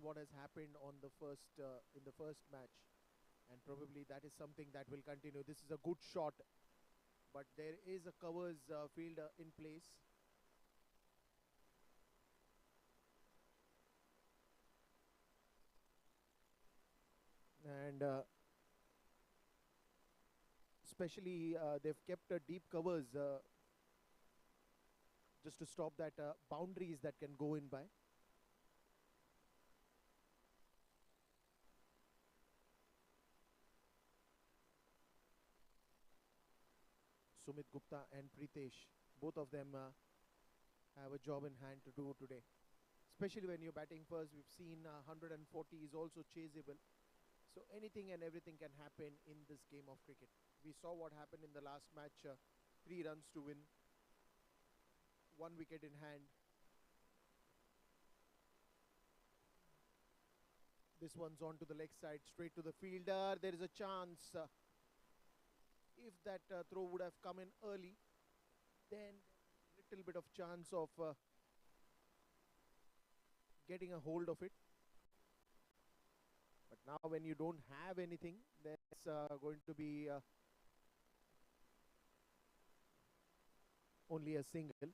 what has happened on the first in the first match, and probably that is something that will continue. This is a good shot, but there is a covers field in place. And especially they've kept deep covers just to stop that boundaries that can go in by. Sumit Gupta and Pritesh, both of them have a job in hand to do today. Especially when you're batting first, we've seen 140 is also chaseable. So anything and everything can happen in this game of cricket. We saw what happened in the last match, 3 runs to win, 1 wicket in hand. This one's on to the leg side, straight to the fielder. There is a chance. If that throw would have come in early, then little bit of chance of getting a hold of it. But now when you don't have anything, then it's going to be only a single.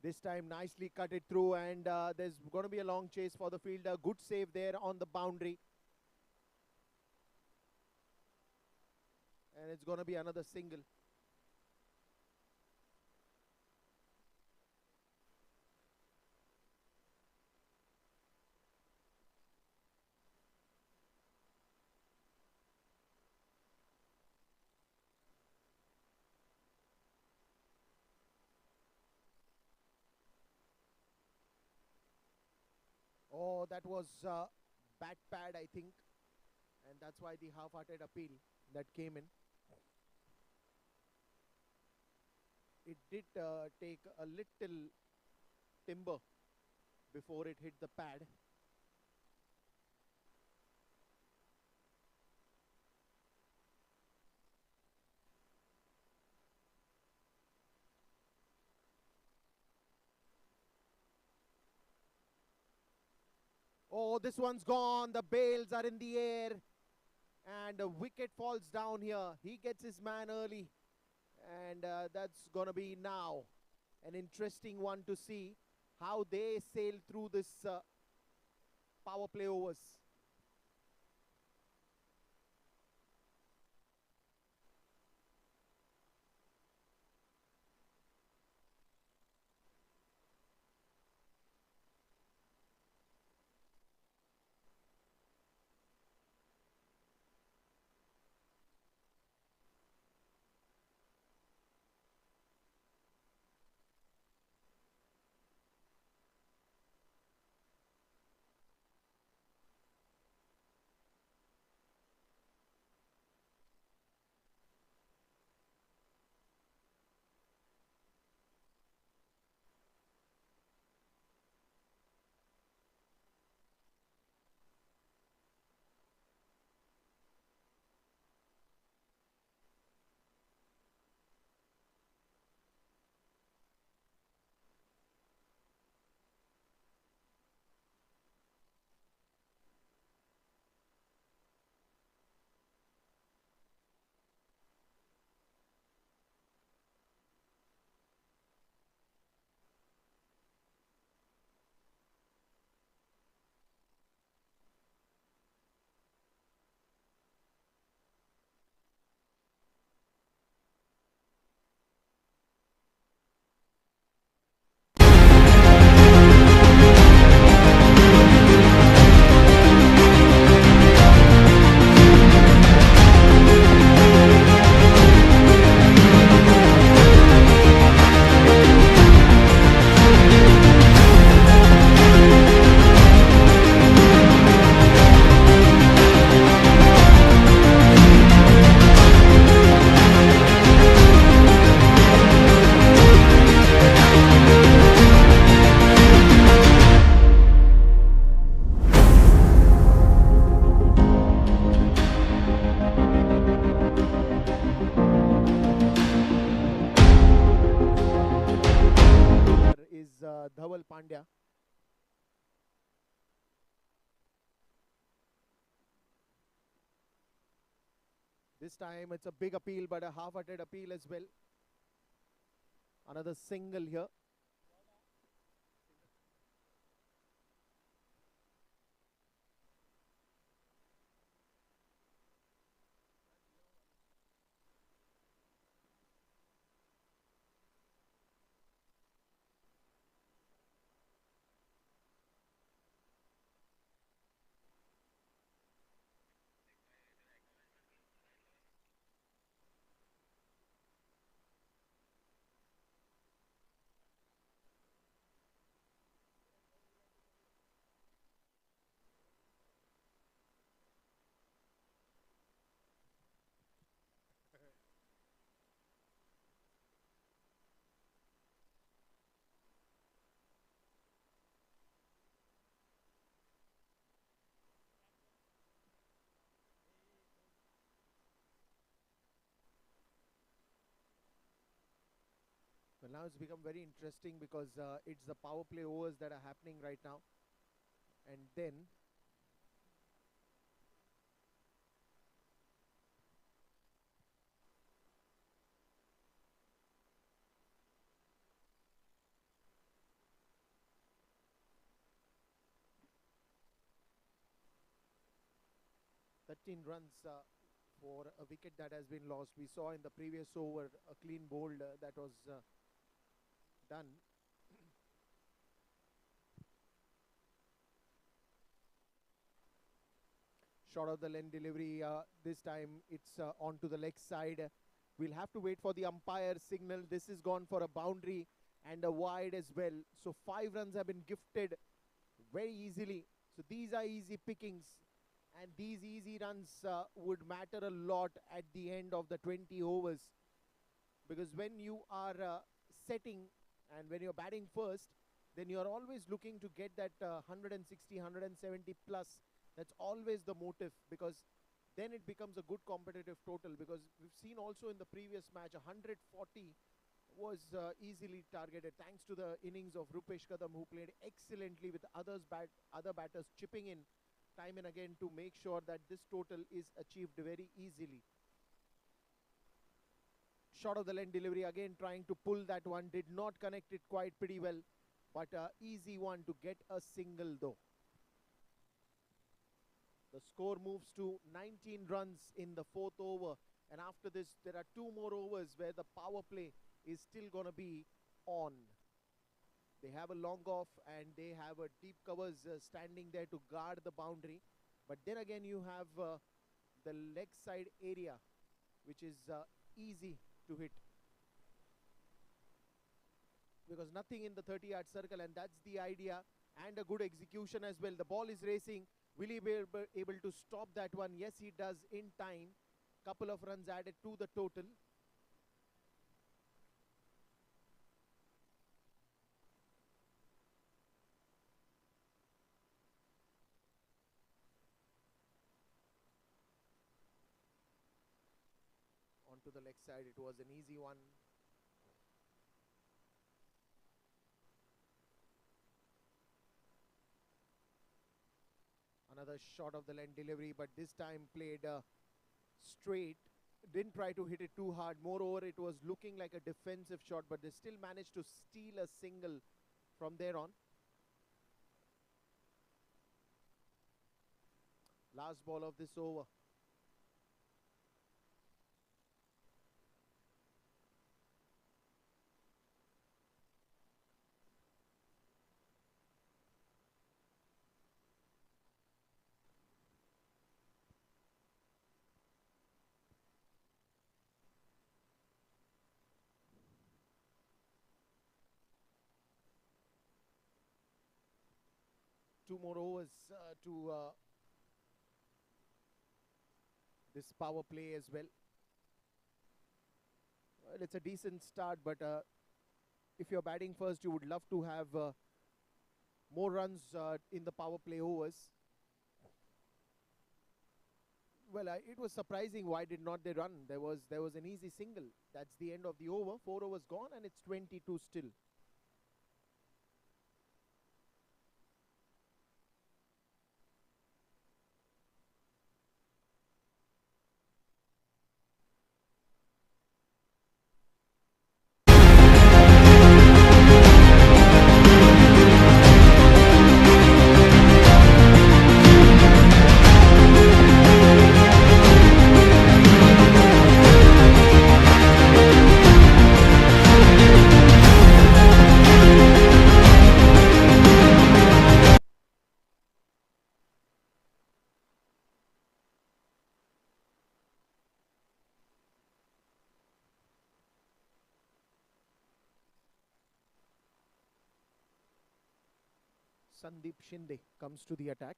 This time nicely cut it through, and there's going to be a long chase for the fielder. Good save there on the boundary. And it's going to be another single. Oh, that was bat pad, I think. And that's why the half-hearted appeal that came in. It did take a little timber before it hit the pad. Oh, this one's gone. The bails are in the air. And a wicket falls down here. He gets his man early. And that's going to be now an interesting one to see how they sail through this power play overs. Pandya. This time it's a big appeal, but a half-hearted appeal as well. Another single here. Well, now it's become very interesting because it's the power play overs that are happening right now. And then 13 runs for a wicket that has been lost. We saw in the previous over a clean bowled that was done. Short of the length delivery. This time it's onto the leg side. We'll have to wait for the umpire signal. This is gone for a boundary and a wide as well. So 5 runs have been gifted very easily. So these are easy pickings, and these easy runs would matter a lot at the end of the 20 overs, because when you are setting and when you're batting first, then you're always looking to get that 160, 170 plus. That's always the motive, because then it becomes a good competitive total, because we've seen also in the previous match 140 was easily targeted thanks to the innings of Rupesh Kadam, who played excellently with other batters chipping in time and again to make sure that this total is achieved very easily. Short of the length delivery, again trying to pull that one, did not connect it quite pretty well, but easy one to get a single though. The score moves to 19 runs in the 4th over, and after this there are 2 more overs where the power play is still going to be on. They have a long off and they have a deep covers standing there to guard the boundary, but then again you have the leg side area which is easy to hit, because nothing in the 30-yard circle, and that's the idea, and a good execution as well. The ball is racing. Will he be able to stop that one? Yes, he does in time. Couple of runs added to the total. Onto the leg side, it was an easy one. Another shot of the length delivery, but this time played straight. Didn't try to hit it too hard. Moreover, it was looking like a defensive shot, but they still managed to steal a single from there on. Last ball of this over. Two more overs to this power play as well. Well, it's a decent start, but if you're batting first, you would love to have more runs in the power play overs. Well, it was surprising why did not they run. There was an easy single. That's the end of the over. 4 overs gone and it's 22 still. Sandeep Shinde comes to the attack.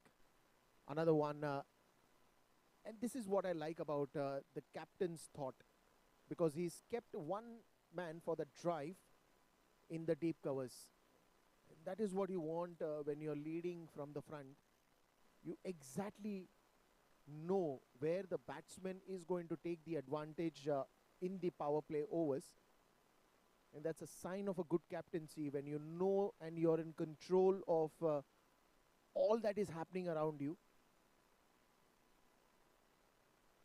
Another one, and this is what I like about the captain's thought, because he's kept one man for the drive in the deep covers. That is what you want when you're leading from the front. You exactly know where the batsman is going to take the advantage in the power play overs. And that's a sign of a good captaincy when you know and you're in control of all that is happening around you.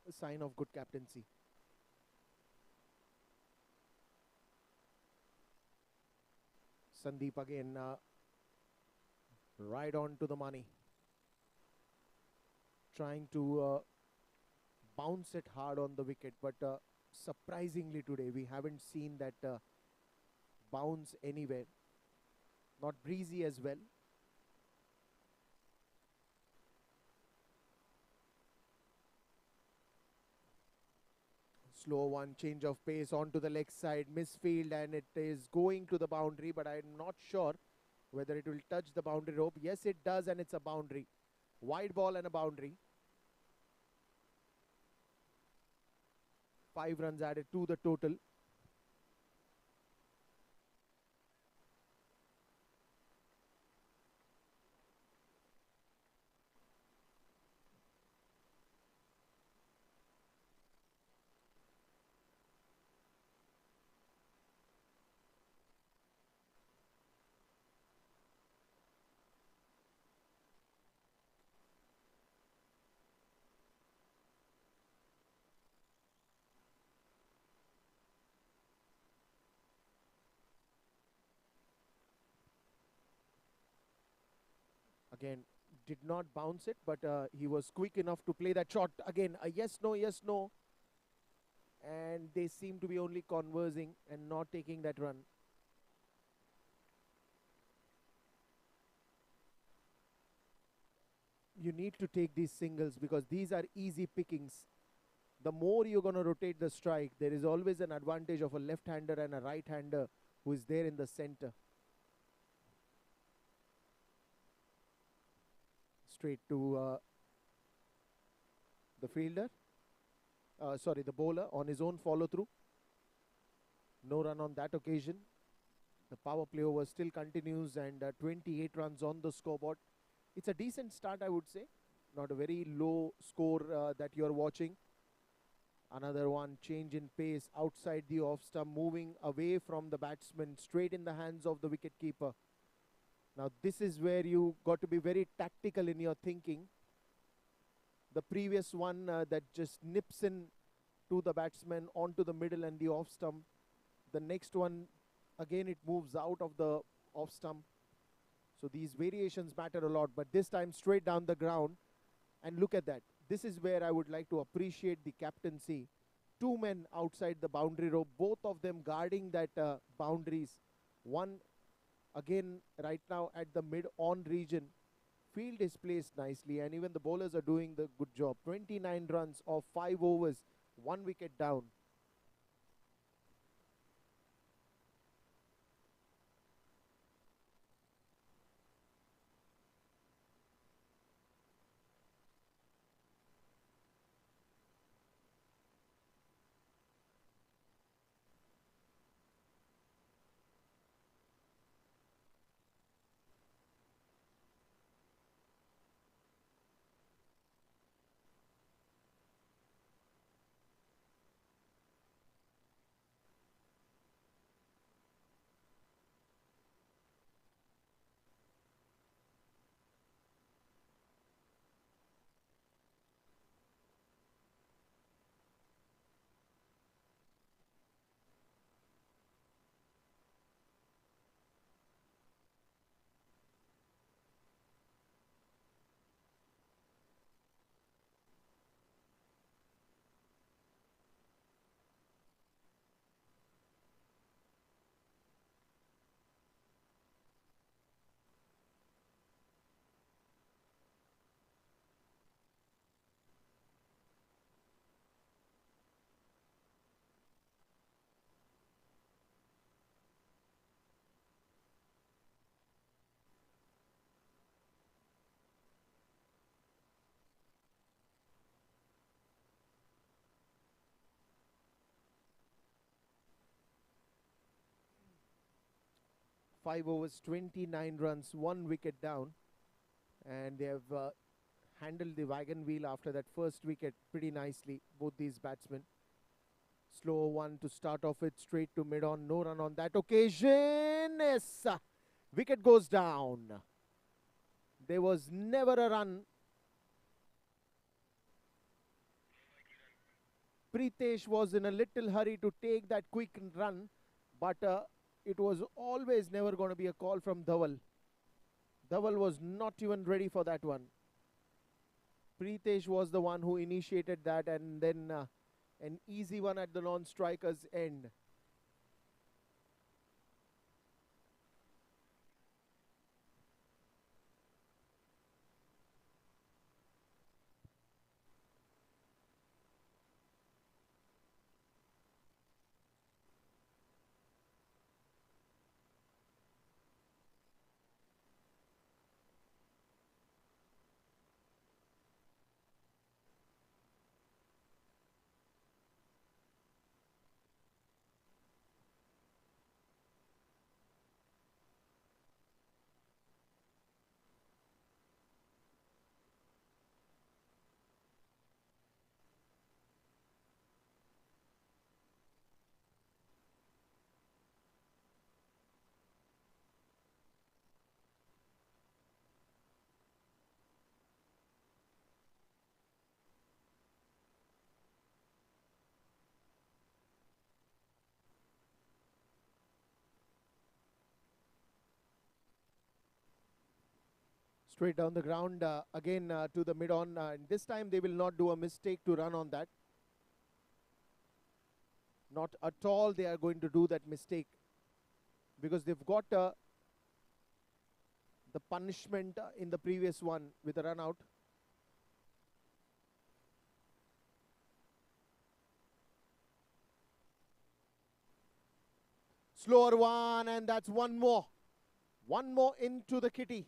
A sign of good captaincy. Sandeep again, right on to the money. Trying to bounce it hard on the wicket, but surprisingly today we haven't seen that bounce anywhere. Not breezy as well. Slow one, change of pace onto the leg side, misfield, and it is going to the boundary, but I'm not sure whether it will touch the boundary rope. Yes, it does, and it's a boundary. Wide ball and a boundary. 5 runs added to the total. Again, did not bounce it, but he was quick enough to play that shot. Again, a yes, no, yes, no. And they seem to be only conversing and not taking that run. You need to take these singles because these are easy pickings. The more you're going to rotate the strike, there is always an advantage of a left-hander and a right-hander who is there in the center. Straight to the fielder. Sorry, the bowler on his own follow-through. No run on that occasion. The power play over still continues, and 28 runs on the scoreboard. It's a decent start, I would say. Not a very low score that you're watching. Another one, change in pace outside the off stump, moving away from the batsman, straight in the hands of the wicket keeper. Now this is where you got to be very tactical in your thinking. The previous one that just nips in to the batsman onto the middle and the off stump. The next one, again it moves out of the off stump. So these variations matter a lot, but this time straight down the ground. And look at that. This is where I would like to appreciate the captaincy. 2 men outside the boundary rope, both of them guarding that boundaries. One again right now at the mid-on region. Field is placed nicely, and even the bowlers are doing the good job. 29 runs of 5 overs, 1 wicket down. 5 overs, 29 runs, 1 wicket down. And they have handled the wagon wheel after that first wicket pretty nicely, both these batsmen. Slow one to start off with, straight to mid-on. No run on that occasion. Yes, wicket goes down. There was never a run. Pritesh was in a little hurry to take that quick run, but it was always never going to be a call from Dhaval. Dhaval was not even ready for that one. Pritesh was the one who initiated that, and then an easy one at the non-striker's end. Straight down the ground, again to the mid-on. And this time they will not do a mistake to run on that. Not at all they are going to do that mistake, because they've got the punishment in the previous one with a run out. Slower one, and that's one more. One more into the kitty.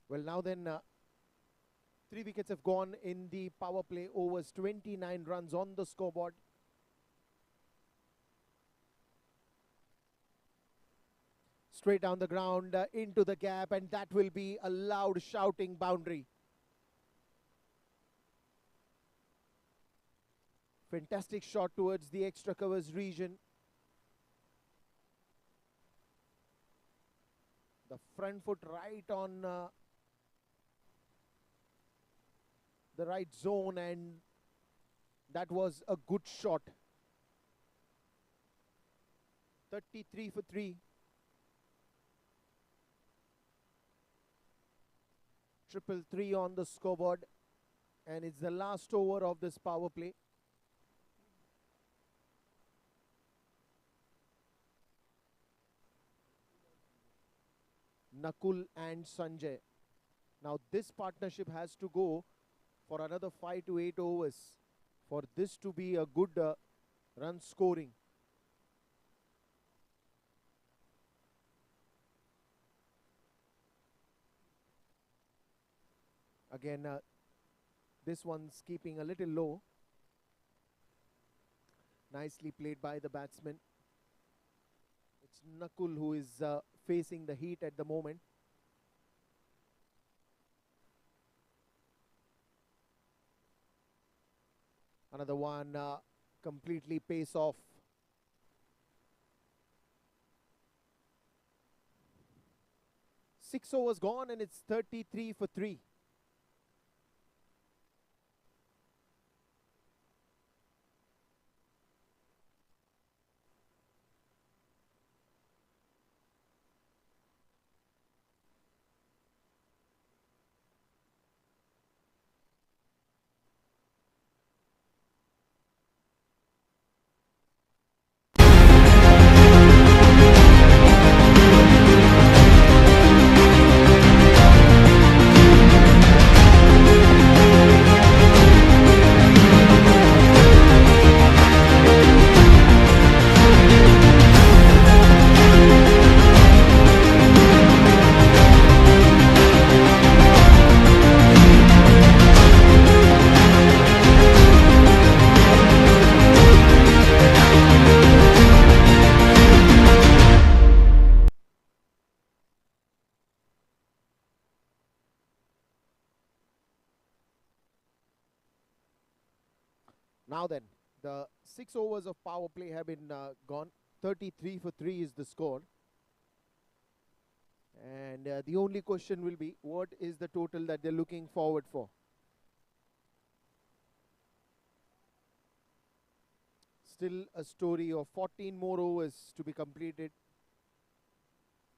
Well, now then, 3 wickets have gone in the power play overs, 29 runs on the scoreboard. Straight down the ground, into the gap, and that will be a loud shouting boundary. Fantastic shot towards the extra covers region. The front foot right on the right zone, and that was a good shot. 33 for 3. Triple 3 on the scoreboard, and it's the last over of this power play. Nakul and Sanjay. Now this partnership has to go for another 5 to 8 overs for this to be a good run scoring. Again, this one's keeping a little low. Nicely played by the batsman. It's Nakul who is facing the heat at the moment. Another one completely pace off. Six overs gone and it's 33 for 3. Now then, the 6 overs of power play have been gone. 33 for 3 is the score. And the only question will be, what is the total that they're looking forward for? Still a story of 14 more overs to be completed.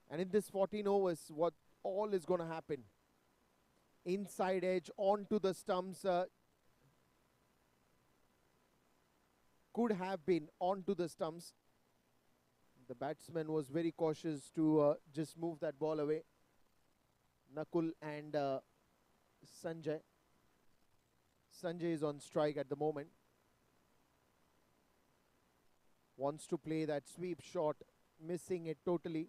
And in this 14 overs, what all is going to happen? Inside edge onto the stumps, could have been onto the stumps. The batsman was very cautious to just move that ball away. Nakul and Sanjay. Sanjay is on strike at the moment. Wants to play that sweep shot, missing it totally.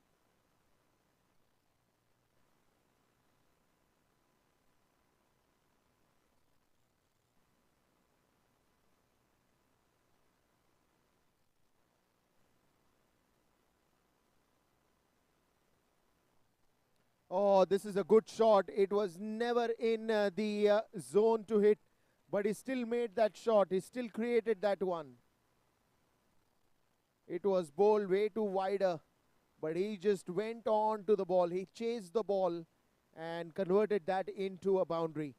Oh, this is a good shot. It was never in the zone to hit, but he still made that shot. He still created that one. It was bowled way too wider, but he just went on to the ball. He chased the ball and converted that into a boundary.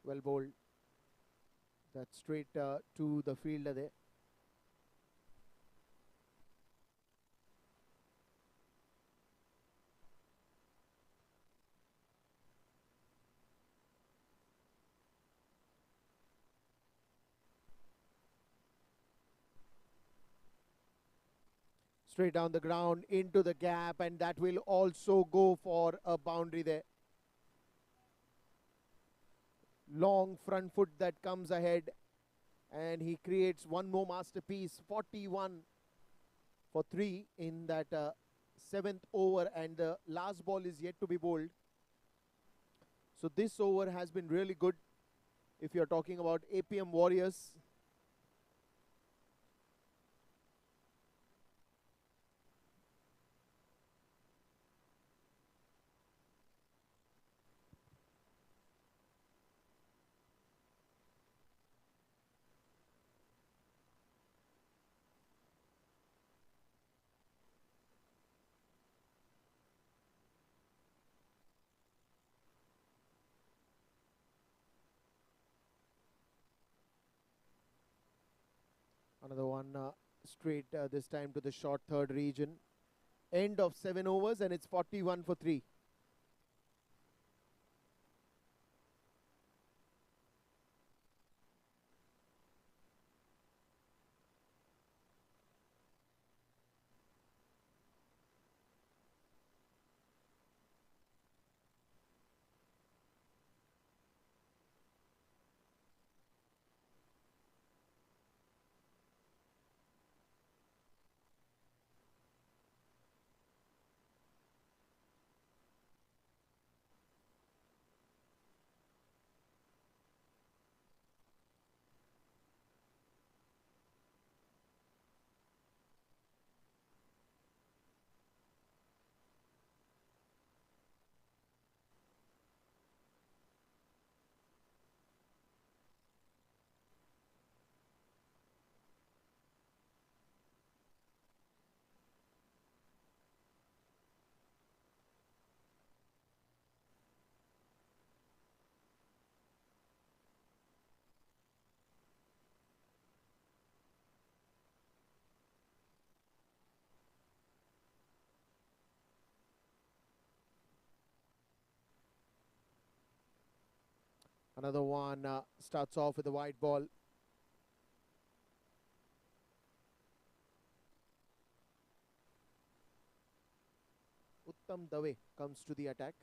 Well bowled. That's straight to the fielder there. Straight down the ground into the gap, and that will also go for a boundary there. Long front foot that comes ahead, and he creates one more masterpiece. 41 for 3 in that 7th over, and the last ball is yet to be bowled. So this over has been really good if you're talking about APM Warriors. Another one straight, this time to the short third region. End of 7 overs, and it's 41 for 3. Another one starts off with a wide ball. Uttam Dave comes to the attack.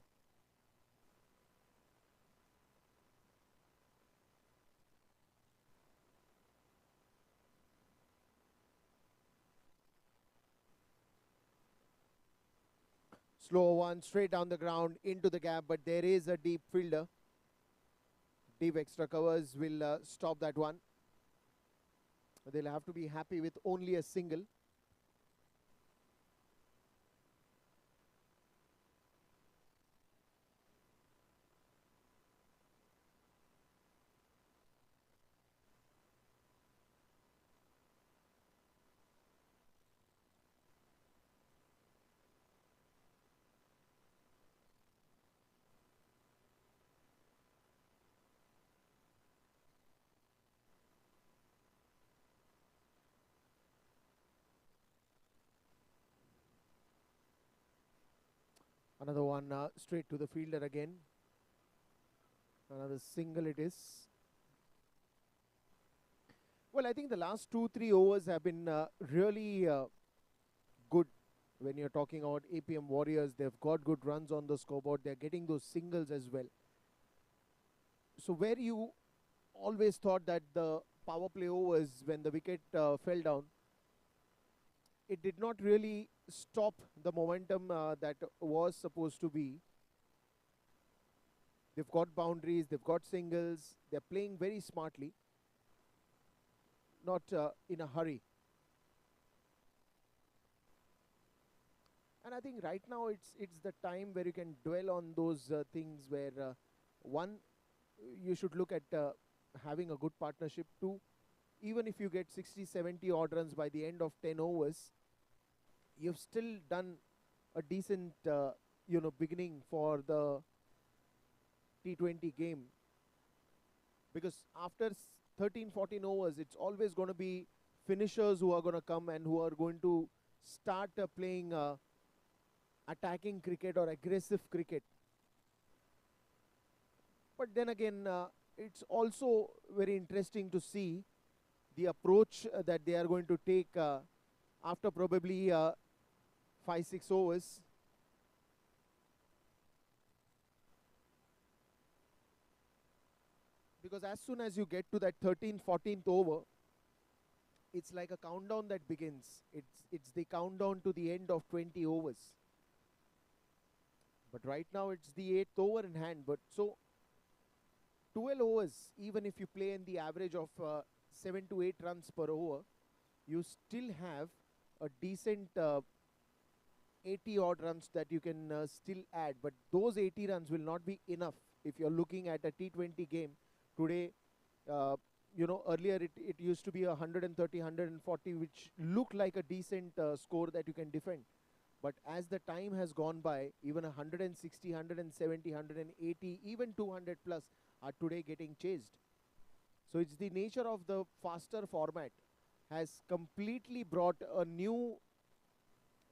Slow one straight down the ground into the gap, but there is a deep fielder. Deep extra covers will stop that one. They'll have to be happy with only a single. Another one straight to the fielder again. Another single it is. Well, I think the last 2-3 overs have been really good. When you're talking about APM Warriors, they've got good runs on the scoreboard. They're getting those singles as well. So where you always thought that the power play overs, when the wicket fell down, it did not really stop the momentum that was supposed to be. They've got boundaries, they've got singles, they're playing very smartly, not in a hurry. And I think right now it's the time where you can dwell on those things where one, you should look at having a good partnership. Two, even if you get 60, 70 odd runs by the end of 10 overs, you've still done a decent, beginning for the T20 game. Because after 13, 14 overs, it's always going to be finishers who are going to come and who are going to start playing attacking cricket or aggressive cricket. But then again, it's also very interesting to see the approach that they are going to take after probably 5-6 overs. Because as soon as you get to that 13th, 14th over, it's like a countdown that begins. It's the countdown to the end of 20 overs. But right now it's the 8th over in hand. But so 12 overs, even if you play in the average of 7 to 8 runs per over, you still have a decent 80 odd runs that you can still add. But those 80 runs will not be enough if you're looking at a T20 game today. Earlier it used to be 130, 140, which looked like a decent score that you can defend. But as the time has gone by, even 160, 170, 180, even 200 plus are today getting chased. So it's the nature of the faster format has completely brought a new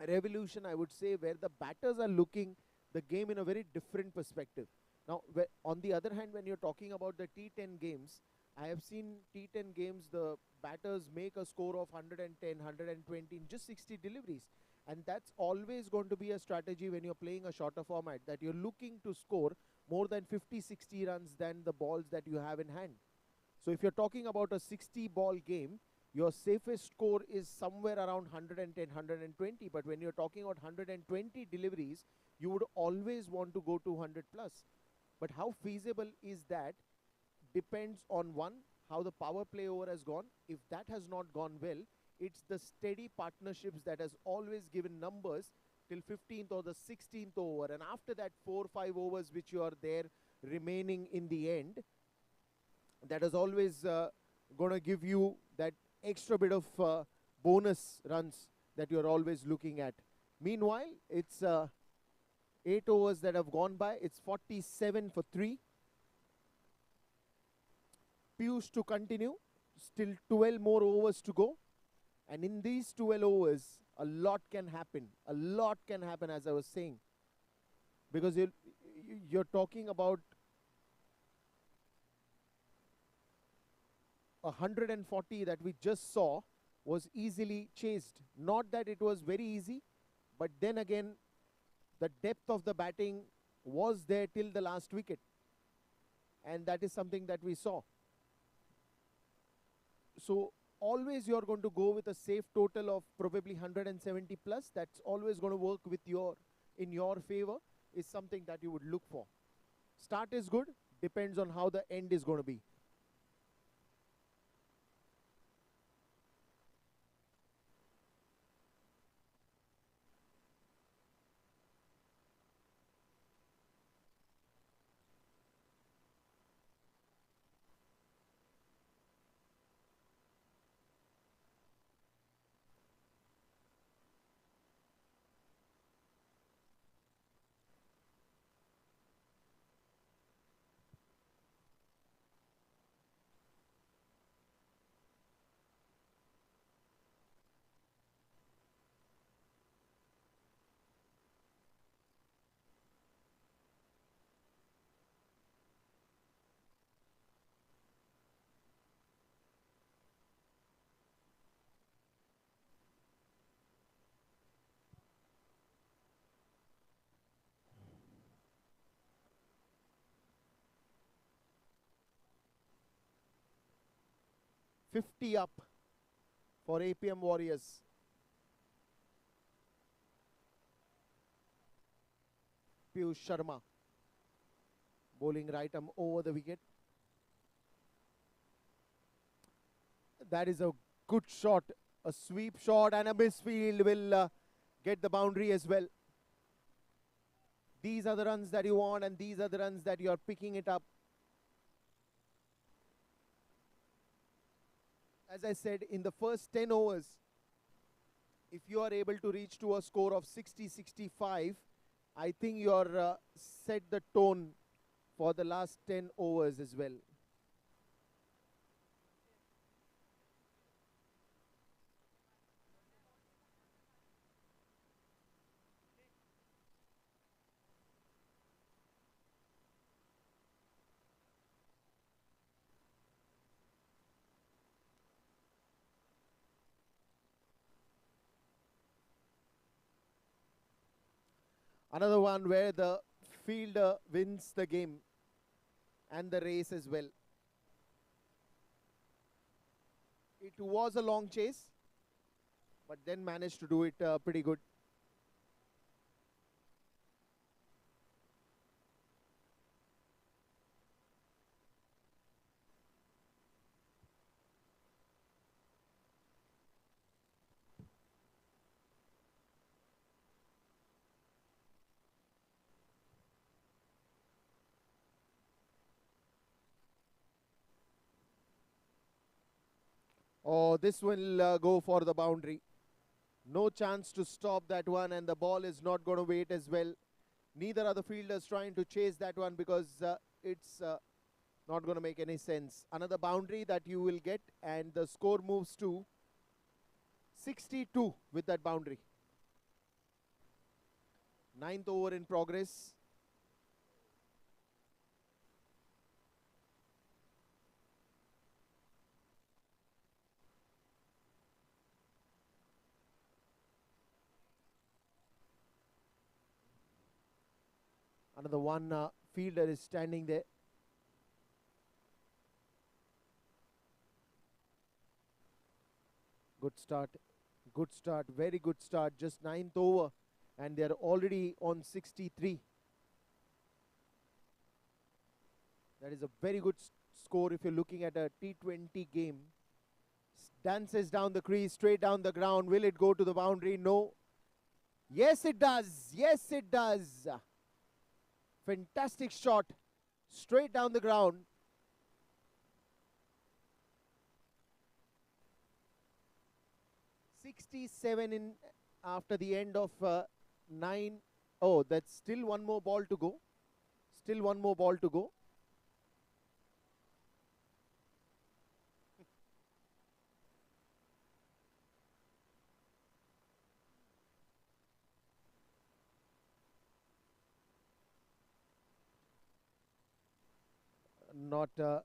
revolution, I would say, where the batters are looking the game in a very different perspective. Now, on the other hand, when you're talking about the T10 games, I have seen T10 games, the batters make a score of 110, 120 in just 60 deliveries. And that's always going to be a strategy when you're playing a shorter format, that you're looking to score more than 50, 60 runs than the balls that you have in hand. So if you're talking about a 60 ball game, your safest score is somewhere around 110, 120. But when you're talking about 120 deliveries, you would always want to go to 100 plus. But how feasible is that depends on, one, how the power play over has gone. If that has not gone well, it's the steady partnerships that has always given numbers till 15th or the 16th over. And after that, 4 or 5 overs which you are there remaining in the end, that is always going to give you that extra bit of bonus runs that you're always looking at. Meanwhile, it's 8 overs that have gone by. It's 47 for 3. Piyush to continue. Still 12 more overs to go. And in these 12 overs, a lot can happen. A lot can happen, as I was saying. Because you're talking about 140 that we just saw was easily chased. Not that it was very easy, but then again, the depth of the batting was there till the last wicket. And that is something that we saw. So always you're going to go with a safe total of probably 170 plus. That's always going to work with in your favor, is something that you would look for. Start is good, depends on how the end is going to be. $50 up for APM Warriors. Piyush Sharma bowling right arm over the wicket. That is a good shot. A sweep shot and a misfield will get the boundary as well. These are the runs that you want, and these are the runs that you are picking it up. As I said, in the first 10 overs, if you are able to reach to a score of 60-65, I think you're set the tone for the last 10 overs as well. Another one where the fielder wins the game and the race as well. It was a long chase, but then managed to do it pretty good. Oh, this will go for the boundary. No chance to stop that one, and the ball is not going to wait as well. Neither are the fielders trying to chase that one because it's not going to make any sense. Another boundary that you will get, and the score moves to 62 with that boundary. Ninth over in progress. Another one fielder is standing there. Good start. Good start. Very good start. Just ninth over. And they're already on 63. That is a very good score if you're looking at a T20 game. Dances down the crease, straight down the ground. Will it go to the boundary? No. Yes, it does. Yes, it does. Fantastic shot. Straight down the ground. 67 in after the end of 9. Oh, that's still one more ball to go. Still one more ball to go. Not a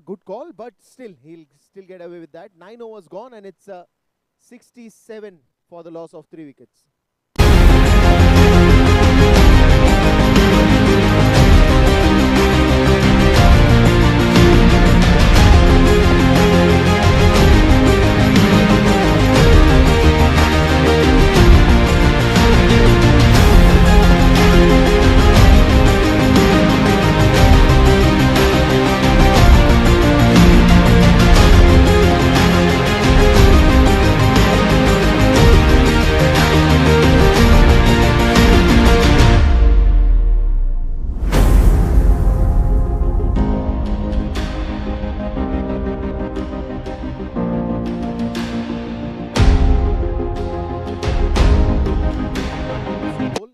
good call, but still he'll still get away with that. 9 overs gone, and it's 67 for the loss of 3 wickets.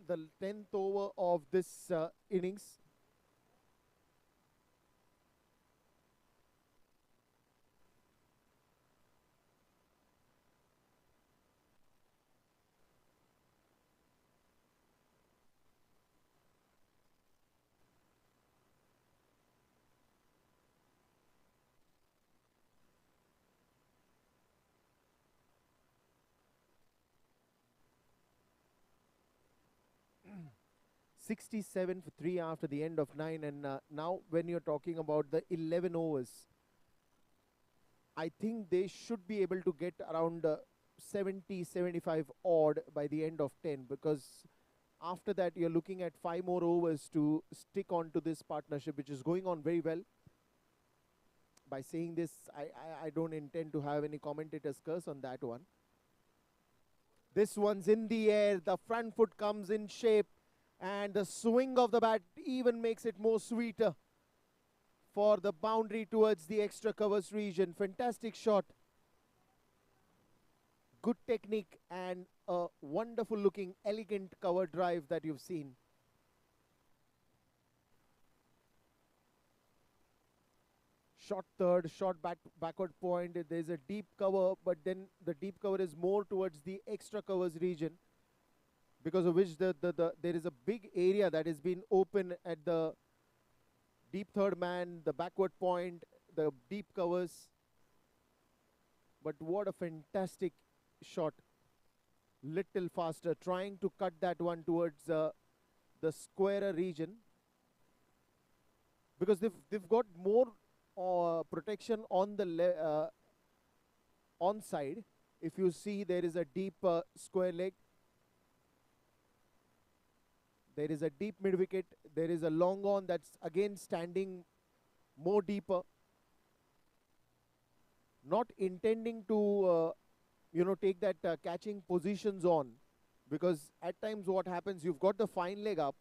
The 10th over of this innings. $67 for 3 after the end of 9, and now when you're talking about the 11 overs, I think they should be able to get around 70, 75 odd by the end of 10, because after that you're looking at 5 more overs to stick on to this partnership, which is going on very well. By saying this, I don't intend to have any commentator's curse on that one. This one's in the air, the front foot comes in shape, and the swing of the bat even makes it more sweeter for the boundary towards the extra covers region. Fantastic shot. Good technique and a wonderful looking, elegant cover drive that you've seen. Shot third, shot backward point. There's a deep cover, but then the deep cover is more towards the extra covers region, because of which there is a big area that has been open at the deep third man, the backward point, the deep covers. But what a fantastic shot. Little faster, trying to cut that one towards the squarer region, because they've got more protection on the on side. If you see, there is a deep square leg. There is a deep mid wicket. There is a long on that's again standing more deeper. Not intending to, take that catching positions on, because at times what happens, you've got the fine leg up,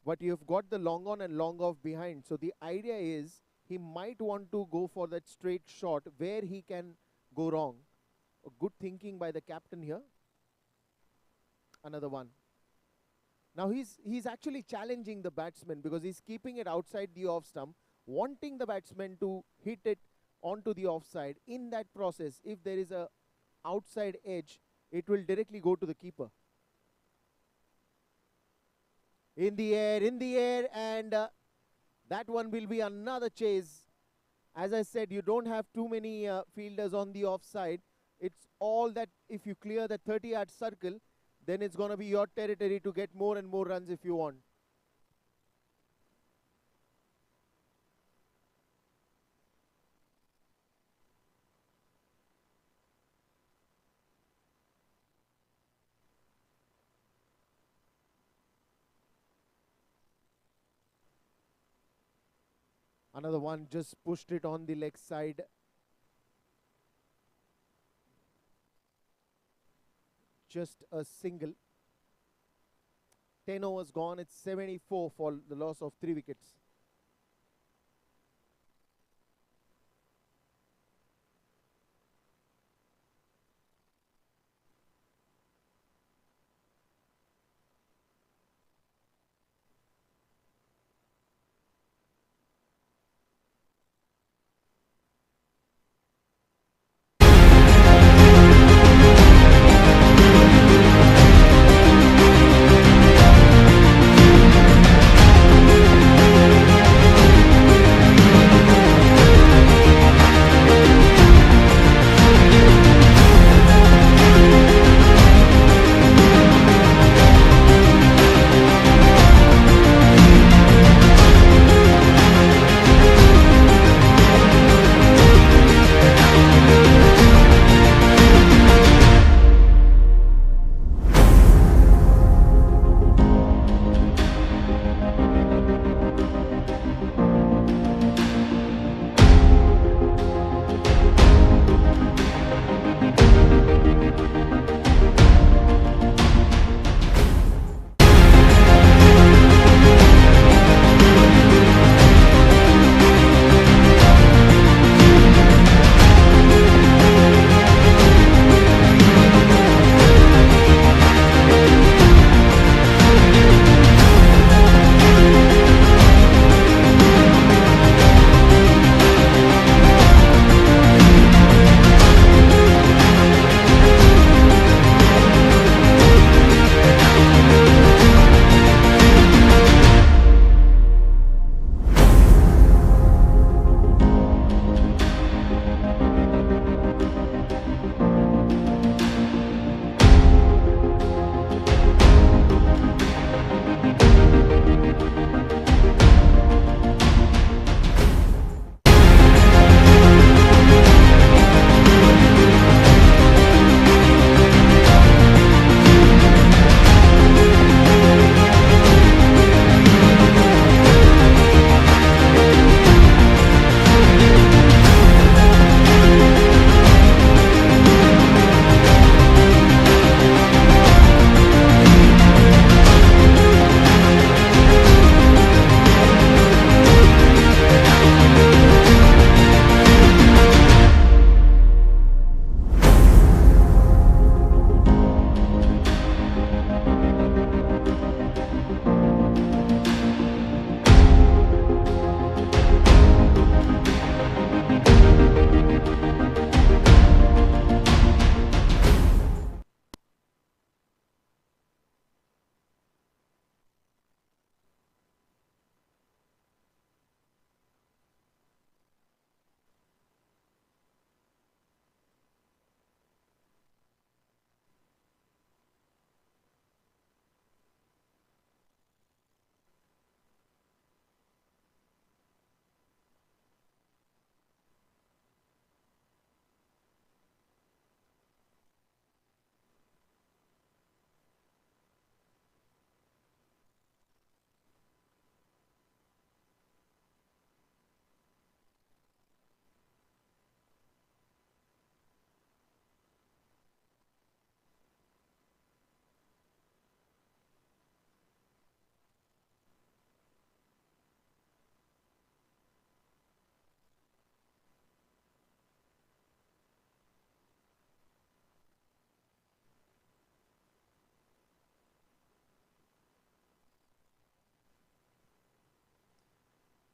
but you've got the long on and long off behind. So the idea is he might want to go for that straight shot where he can go wrong. A good thinking by the captain here. Another one. Now he's actually challenging the batsman, because he's keeping it outside the off stump, wanting the batsman to hit it onto the offside. In that process, if there is a outside edge, it will directly go to the keeper. In the air, and that one will be another chase. As I said, you don't have too many fielders on the offside. It's all that if you clear the 30-yard circle, then it's going to be your territory to get more and more runs if you want. Another one just pushed it on the leg side. Just a single. 10 overs gone. It's 74 for the loss of 3 wickets.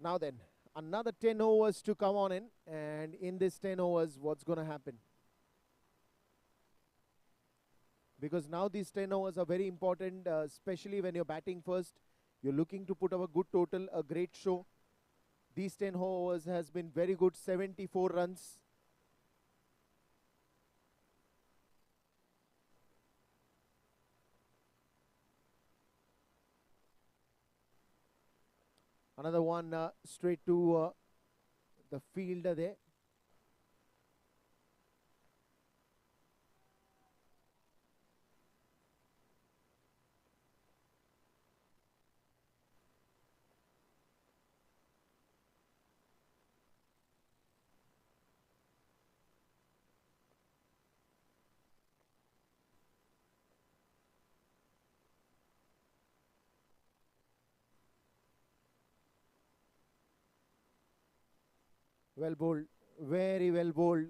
Now then, Another 10 overs to come on in, and in this 10 overs, what's going to happen? Because now these 10 overs are very important, especially when you're batting first. You're looking to put up a good total, a great show. These 10 overs has been very good, 74 runs. Another one straight to the fielder there. Well bowled, very well bowled.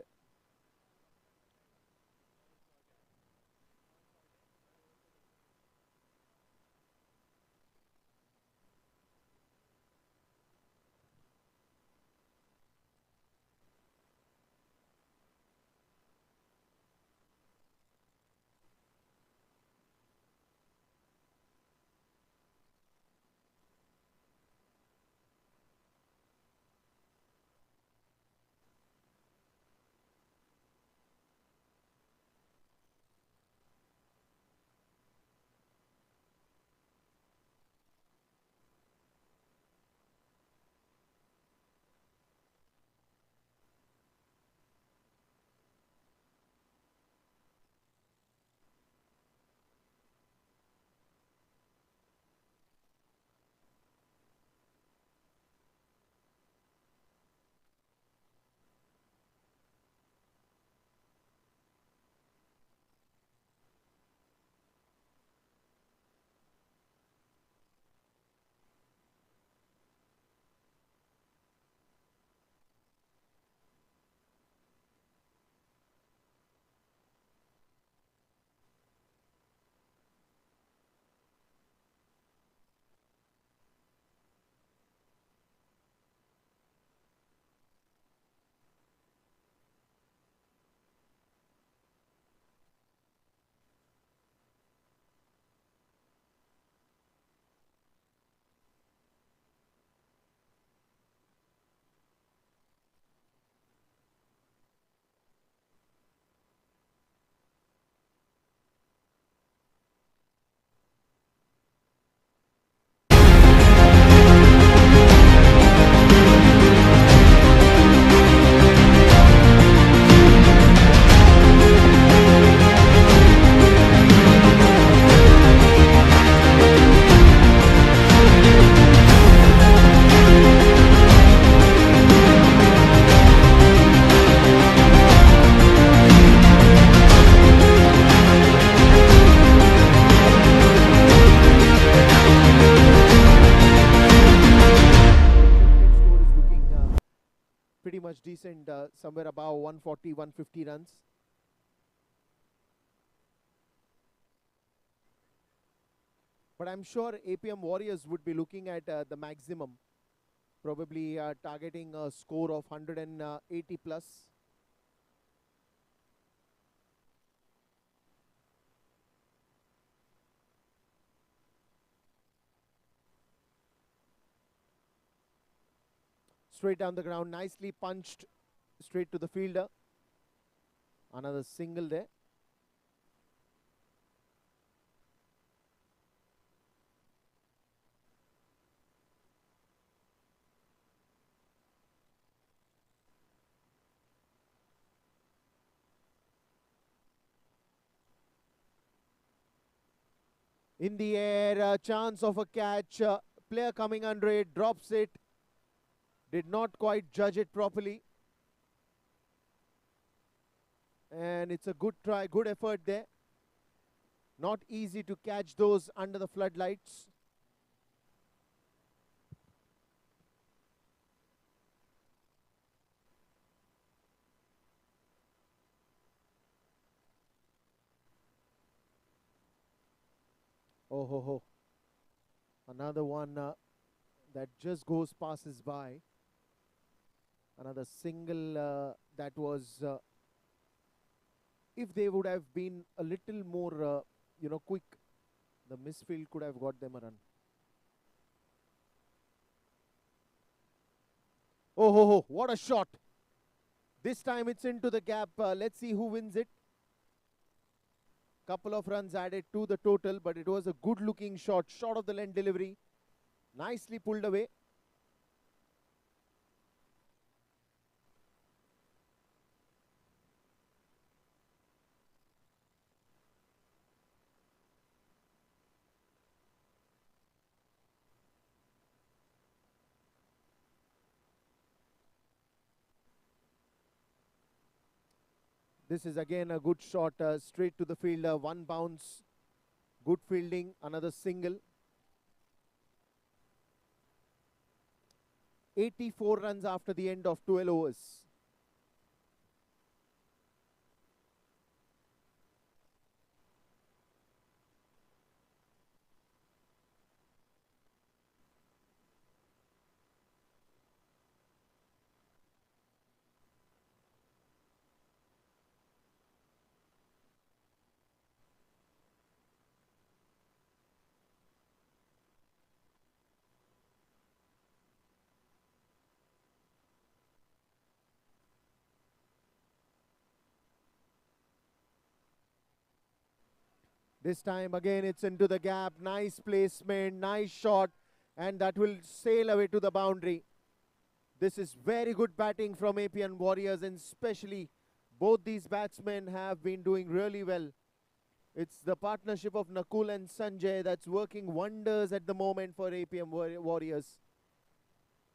Score is looking pretty much decent, somewhere above 140, 150 runs. But I'm sure APM Warriors would be looking at the maximum, probably targeting a score of 180 plus. Straight down the ground, nicely punched straight to the fielder. Another single there. In the air, a chance of a catch. Player coming under it, drops it. Did not quite judge it properly. And it's a good try, good effort there. Not easy to catch those under the floodlights. Oh ho ho. Another one that just passes by. Another single that was, if they would have been a little more, quick, the misfield could have got them a run. Oh, ho, ho, what a shot! This time it's into the gap. Let's see who wins it. Couple of runs added to the total, but it was a good looking shot. Short of the length delivery. Nicely pulled away. This is again a good shot, straight to the fielder. One bounce. Good fielding. Another single. 84 runs after the end of 12 overs. This time again it's into the gap. Nice placement, nice shot, and that will sail away to the boundary. This is very good batting from APN Warriors, and especially both these batsmen have been doing really well. It's the partnership of Nakul and Sanjay that's working wonders at the moment for APM Warriors.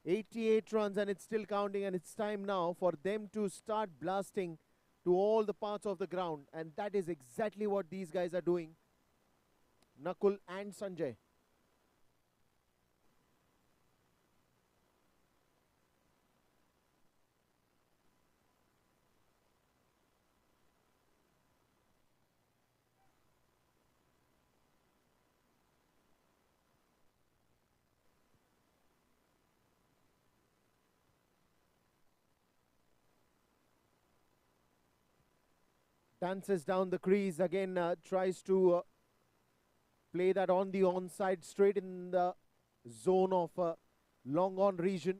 88 runs and it's still counting, and it's time now for them to start blasting to all the parts of the ground, and that is exactly what these guys are doing, Nakul and Sanjay. Dances down the crease again, tries to play that on the onside, straight in the zone of long on region.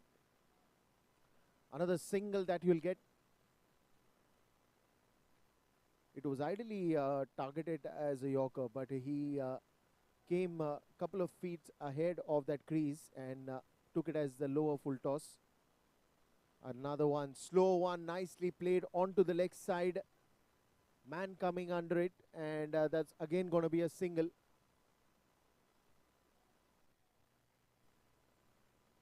Another single that you'll get. It was ideally targeted as a Yorker, but he came a couple of feet ahead of that crease and took it as the lower full toss. Another one, slow one, nicely played onto the leg side. Man coming under it, and that's again going to be a single.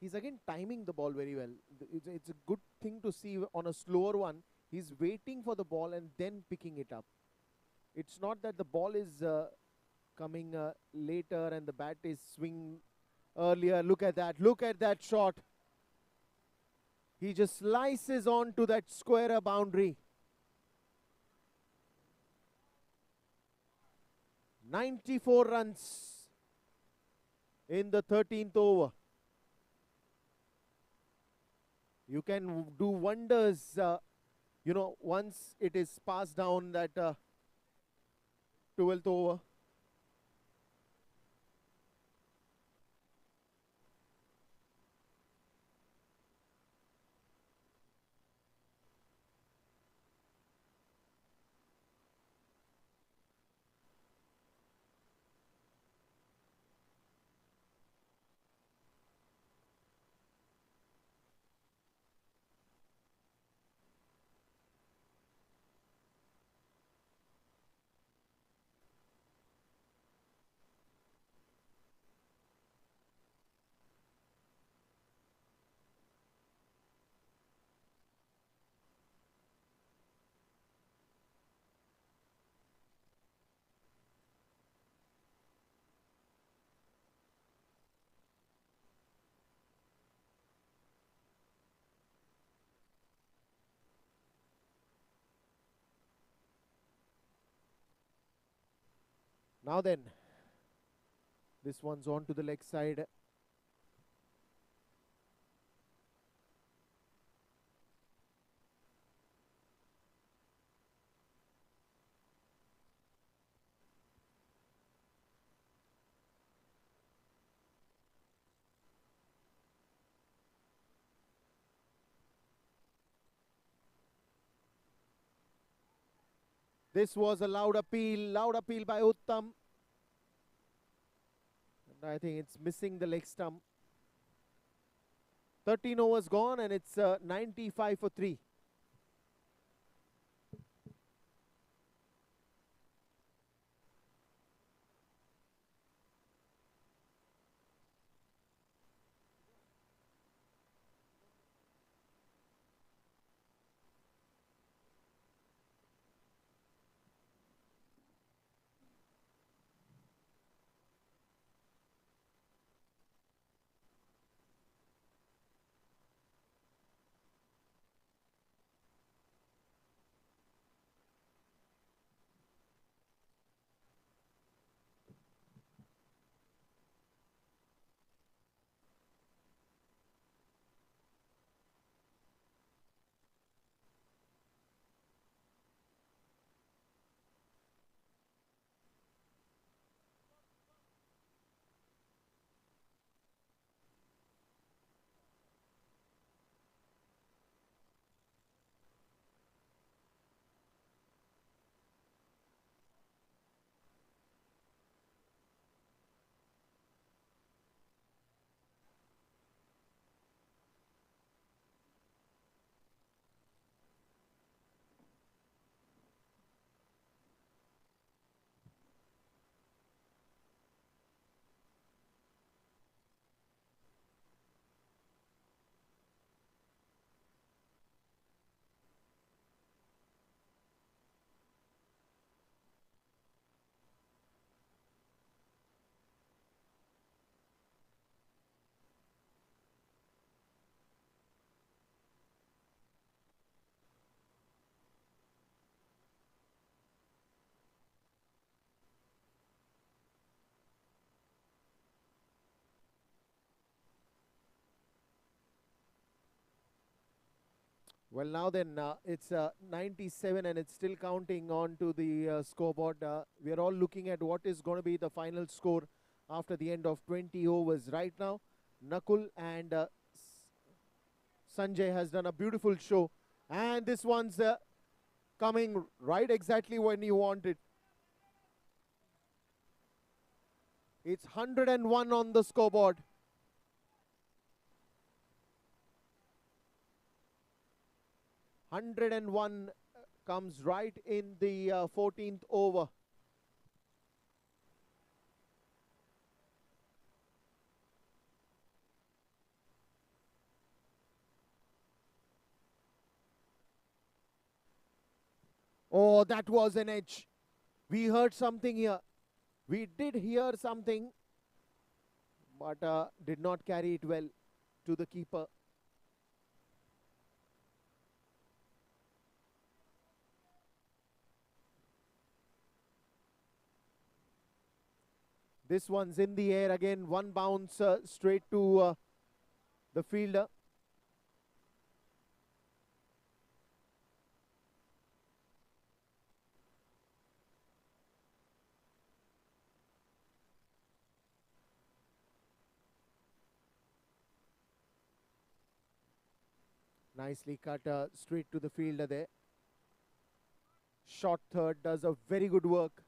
He's again timing the ball very well. It's a good thing to see on a slower one. He's waiting for the ball and then picking it up. It's not that the ball is coming later and the bat is swinging earlier. Look at that. Look at that shot. He just slices on to that square boundary. 94 runs in the 13th over. You can do wonders, once it is passed down that 12th over. Now then, this one's on to the leg side. This was a loud appeal by Uttam. And I think it's missing the leg stump. 13 overs gone and it's 95 for 3. Well, now then, it's 97 and it's still counting on to the scoreboard. We are all looking at what is going to be the final score after the end of 20 overs. Right now, Nakul and Sanjay has done a beautiful show. And this one's coming right exactly when you want it. It's 101 on the scoreboard. 101 comes right in the 14th over. Oh, that was an edge. We heard something here. We did hear something, but did not carry it well to the keeper. This one's in the air again. One bounce straight to the fielder. Nicely cut straight to the fielder there. Short third does a very good work.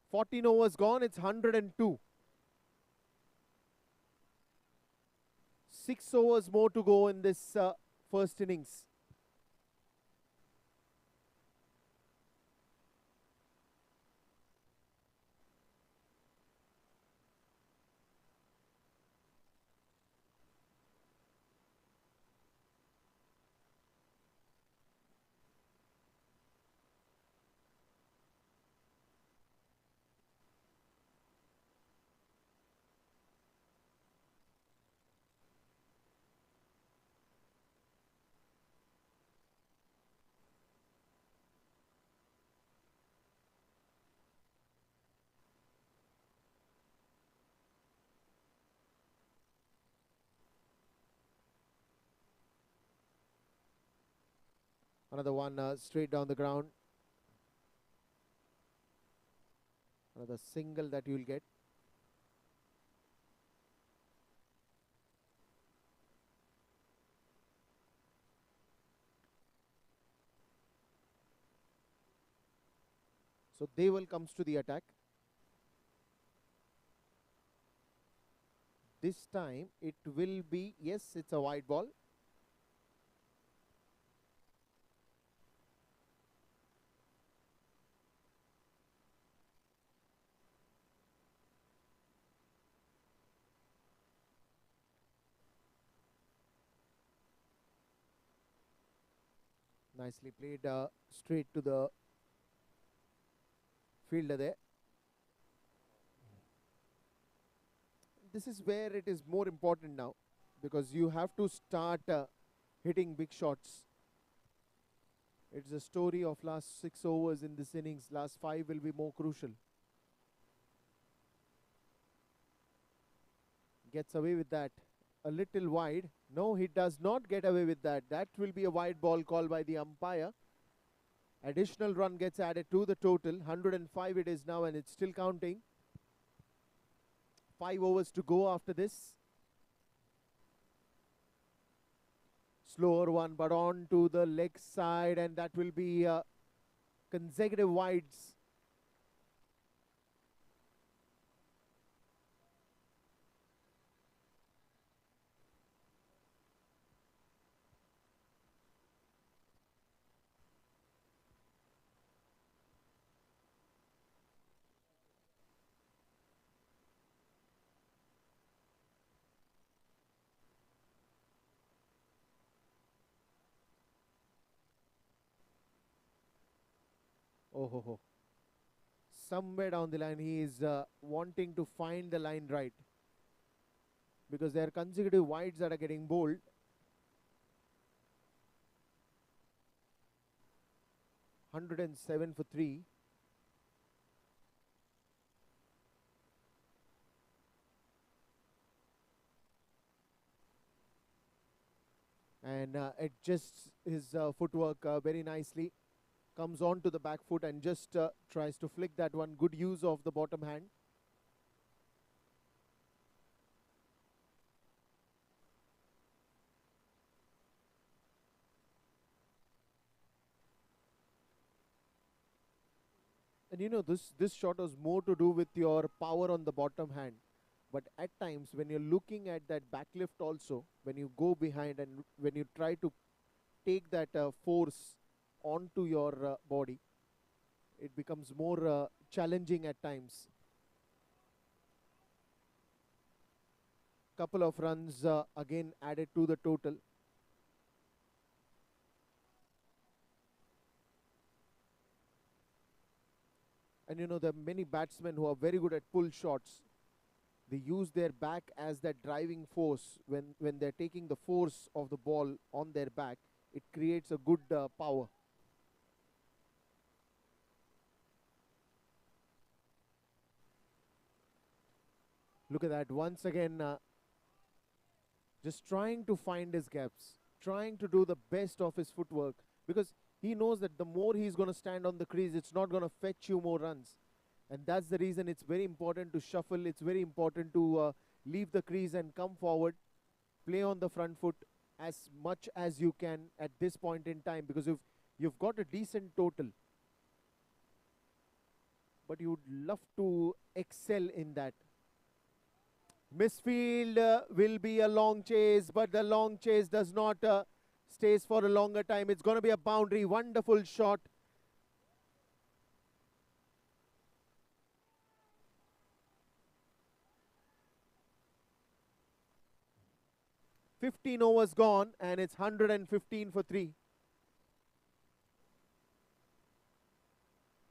14 overs gone, it's 102. 6 overs more to go in this first innings. Another one straight down the ground. Another single that you'll get. So Deval comes to the attack. This time it will be, yes, it's a wide ball. Nicely played straight to the fielder there. This is where it is more important now, because you have to start hitting big shots. It's a story of last 6 overs in this innings. Last 5 will be more crucial. Gets away with that. A little wide. No, he does not get away with that. That will be a wide ball called by the umpire. Additional run gets added to the total. 105 it is now, and it's still counting. 5 overs to go after this. Slower one, but on to the leg side, and that will be consecutive wides. Oh, ho, ho. Somewhere down the line, he is wanting to find the line right, because there are consecutive wides that are getting bowled. (107 for 3). And adjusts his footwork very nicely. Comes on to the back foot and just tries to flick that one. Good use of the bottom hand. And you know, this shot has more to do with your power on the bottom hand. But at times, when you're looking at that backlift also, when you go behind and when you try to take that force onto your body, it becomes more challenging at times. Couple of runs again added to the total. And you know, there are many batsmen who are very good at pull shots. They use their back as that driving force. When they're taking the force of the ball on their back, it creates a good power. Look at that. Once again, just trying to find his gaps, trying to do the best of his footwork, because he knows that the more he's going to stand on the crease, it's not going to fetch you more runs. And that's the reason it's very important to shuffle. It's very important to leave the crease and come forward, play on the front foot as much as you can at this point in time, because you've got a decent total, but you'd love to excel in that. Misfield will be a long chase, but the long chase does not stays for a longer time. It's going to be a boundary. Wonderful shot. "15 overs gone, and it's 115 for 3.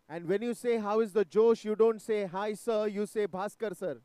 And when you say, how is the Josh, you don't say, hi sir, you say, Bhaskar sir.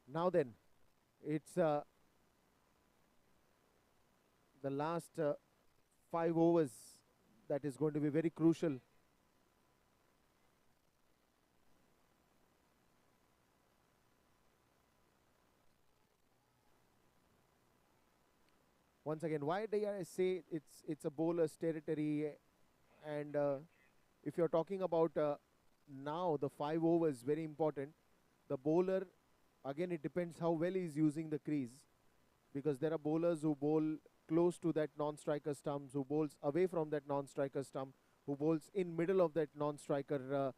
Now then, it's the last 5 overs that is going to be very crucial. Once again, why do I say it's a bowler's territory? And if you're talking about now the 5 overs, very important. The bowler, again, it depends how well he's using the crease, because there are bowlers who bowl close to that non-striker stumps, who bowls away from that non-striker stump, who bowls in middle of that non-striker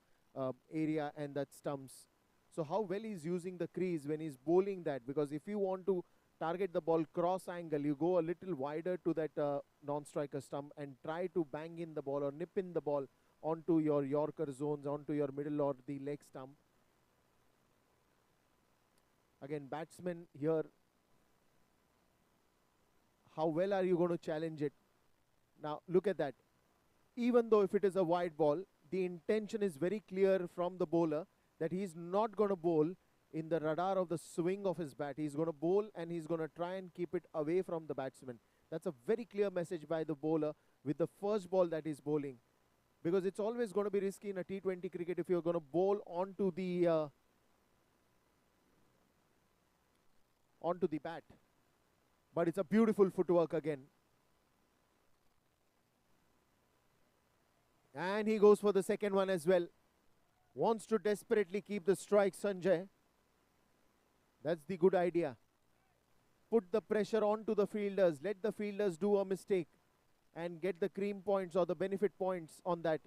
area and that stumps. So how well he's using the crease when he's bowling that, because if you want to target the ball cross angle, you go a little wider to that non-striker stump and try to bang in the ball or nip in the ball onto your Yorker zones, onto your middle or the leg stump. Again, batsmen here, how well are you going to challenge it? Now, look at that. Even though if it is a wide ball, the intention is very clear from the bowler that he's not going to bowl in the radar of the swing of his bat. He's going to bowl and he's going to try and keep it away from the batsman. That's a very clear message by the bowler with the first ball that he's bowling. Because it's always going to be risky in a T20 cricket if you're going to bowl onto the bat. But it's a beautiful footwork again. And he goes for the second one as well. Wants to desperately keep the strike, Sanjay. That's the good idea. Put the pressure onto the fielders. Let the fielders do a mistake and get the cream points or the benefit points on that.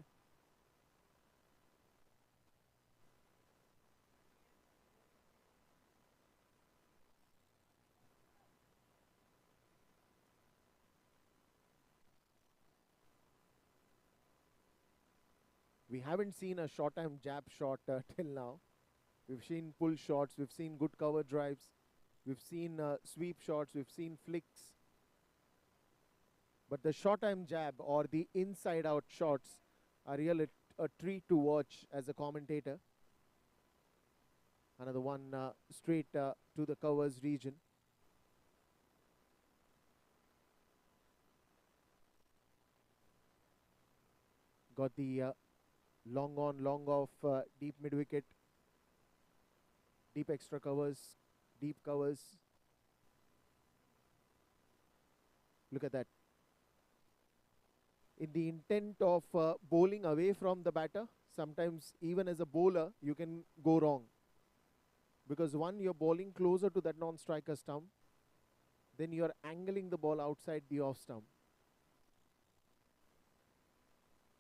We haven't seen a short-time jab shot till now. We've seen pull shots, we've seen good cover drives, we've seen sweep shots, we've seen flicks. But the short-time jab or the inside-out shots are really a treat to watch as a commentator. Another one straight to the covers region. Got the long on, long off, deep mid-wicket, deep extra covers, deep covers. Look at that. In the intent of bowling away from the batter, sometimes even as a bowler, you can go wrong. Because one, you're bowling closer to that non-striker stump, then you're angling the ball outside the off stump.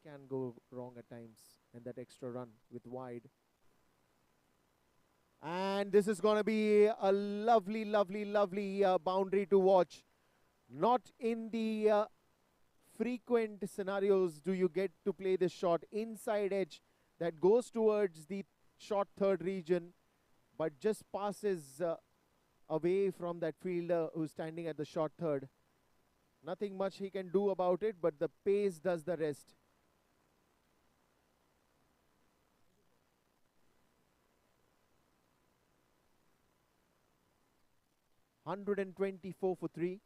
Can go wrong at times, and that extra run with wide. And this is going to be a lovely, lovely, lovely boundary to watch. Not in the frequent scenarios do you get to play this shot inside edge that goes towards the short third region, but just passes away from that fielder who's standing at the short third. Nothing much he can do about it, but the pace does the rest. $124 for 3.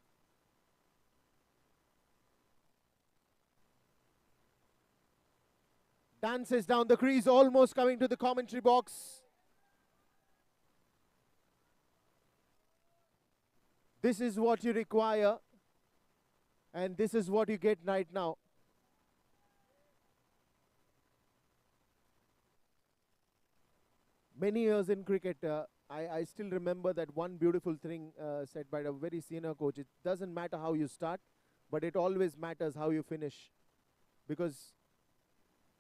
Dances down the crease, almost coming to the commentary box. This is what you require, and this is what you get right now. Many years in cricket, I still remember that one beautiful thing said by a very senior coach. It doesn't matter how you start, but it always matters how you finish. Because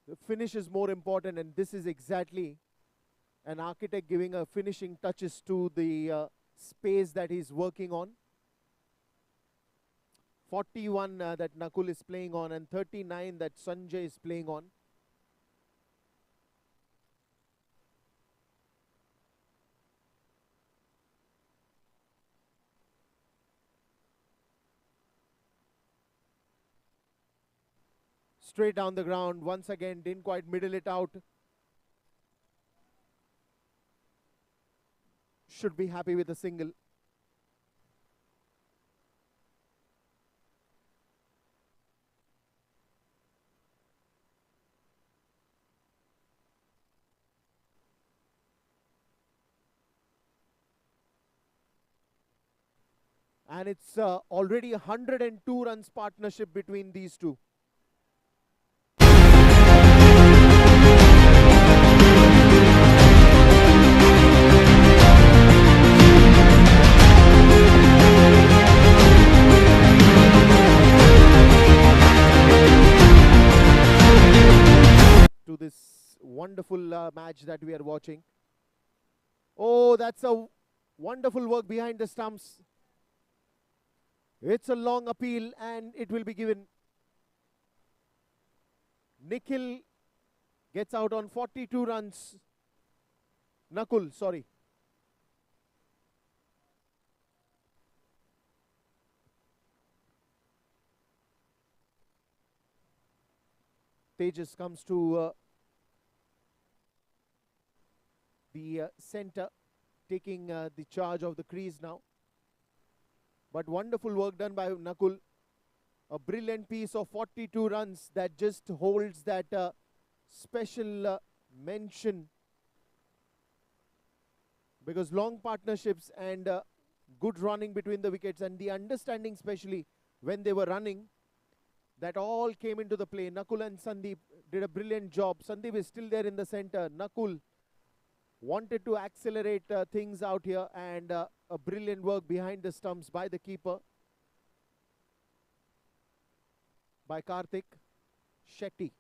the finish is more important, and this is exactly an architect giving a finishing touches to the space that he's working on. 41 that Nakul is playing on, and 39 that Sanjay is playing on. Straight down the ground, once again, didn't quite middle it out. Should be happy with a single. And it's already 102 runs partnership between these two. To this wonderful match that we are watching. Oh, that's a wonderful work behind the stumps. It's a long appeal and it will be given. Nikhil gets out on 42 runs. Nakul, sorry. Tejas comes to the center, taking the charge of the crease now. But wonderful work done by Nakul. A brilliant piece of 42 runs that just holds that special mention, because long partnerships and good running between the wickets and the understanding, especially when they were running, that all came into the play. Nakul and Sandeep did a brilliant job. Sandeep is still there in the center. Nakul wanted to accelerate things out here, and a brilliant work behind the stumps by the keeper, by Karthik Shetty.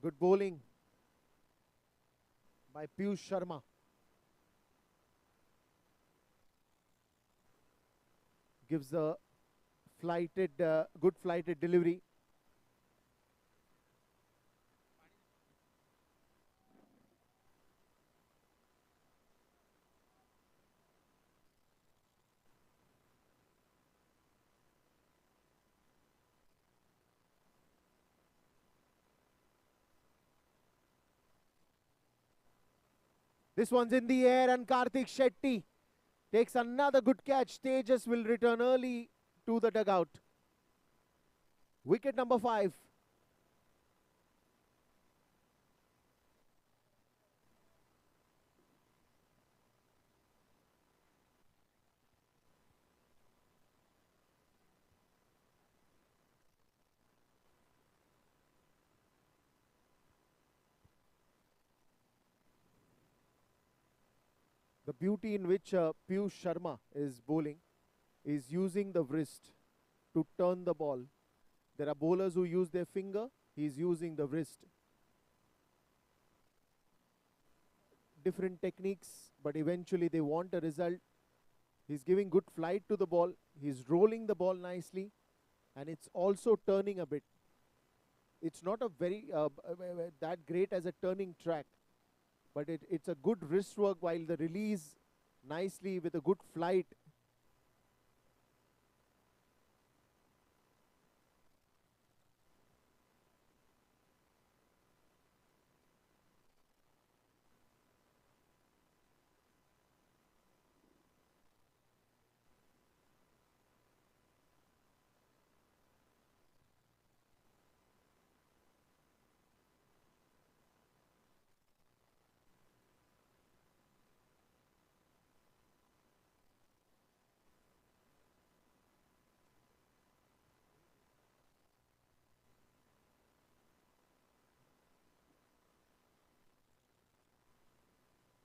Good bowling by Piyush Sharma. Gives a good flighted delivery. This one's in the air and Karthik Shetty takes another good catch. Tejas will return early to the dugout. Wicket number 5. The beauty in which Piyush Sharma is bowling is using the wrist to turn the ball. There are bowlers who use their finger. He's using the wrist. Different techniques, but eventually they want a result. He's giving good flight to the ball. He's rolling the ball nicely, and it's also turning a bit. It's not a very that great as a turning track, but it's a good wrist work while the release nicely with a good flight.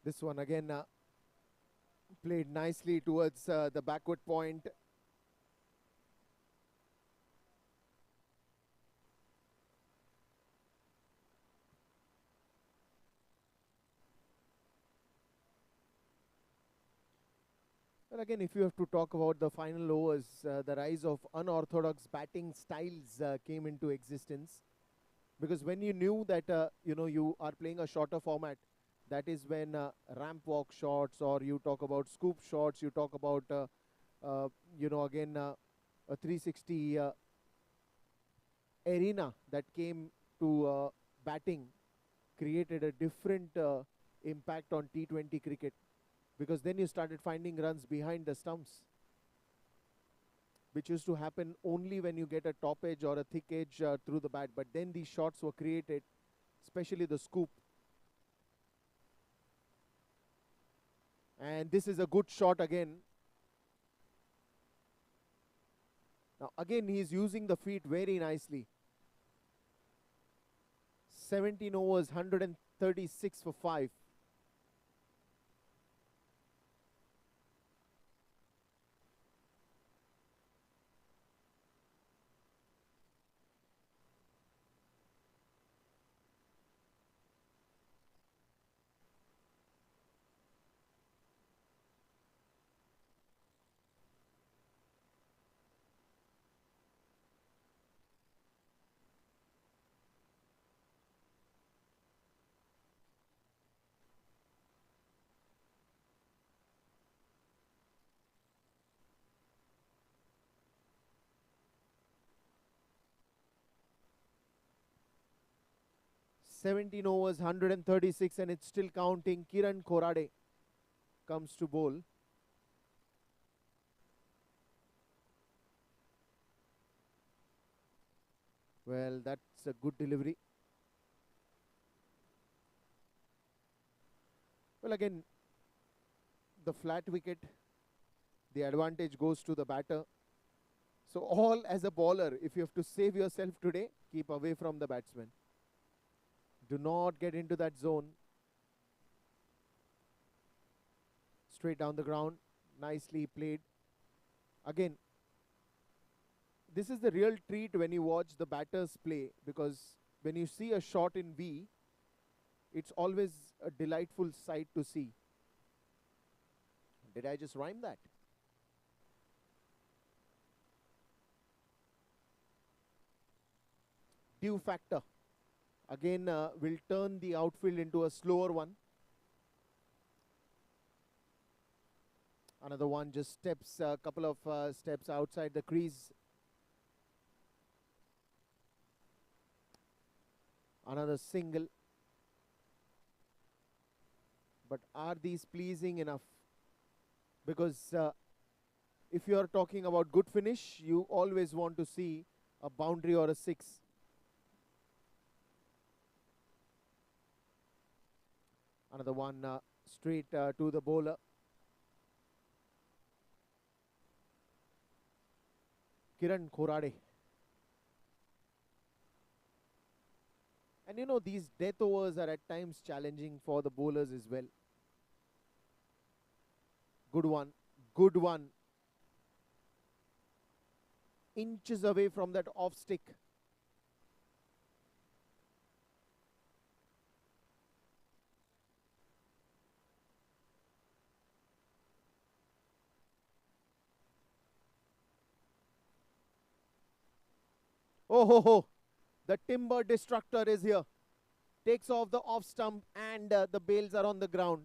This one again played nicely towards the backward point. Well, again, if you have to talk about the final overs, the rise of unorthodox batting styles came into existence. Because when you knew that you are playing a shorter format, that is when ramp walk shots, or you talk about scoop shots, you talk about again a 360 arena that came to batting, created a different impact on T20 cricket, because then you started finding runs behind the stumps, which used to happen only when you get a top edge or a thick edge through the bat. But then these shots were created, especially the scoop. And this is a good shot again. Now again he is using the feet very nicely. 17 overs, 136 for 5. Seventeen overs, 136, and it's still counting. Kiran Korade comes to bowl. Well, that's a good delivery. Well, again, the flat wicket, the advantage goes to the batter. So all as a bowler, if you have to save yourself today, keep away from the batsman. Do not get into that zone. Straight down the ground. Nicely played. Again, this is the real treat when you watch the batters play, because when you see a shot in V, it's always a delightful sight to see. Did I just rhyme that? Due factor. Again, will turn the outfield into a slower one. Another one just steps a couple of steps outside the crease. Another single. But are these pleasing enough? Because if you are talking about good finish, you always want to see a boundary or a six. Another one straight to the bowler. Kiran Korade. And you know, these death overs are at times challenging for the bowlers as well. Good one. Good one. Inches away from that off stick. Oh ho ho. The timber destructor is here. Takes off the off stump and the bails are on the ground.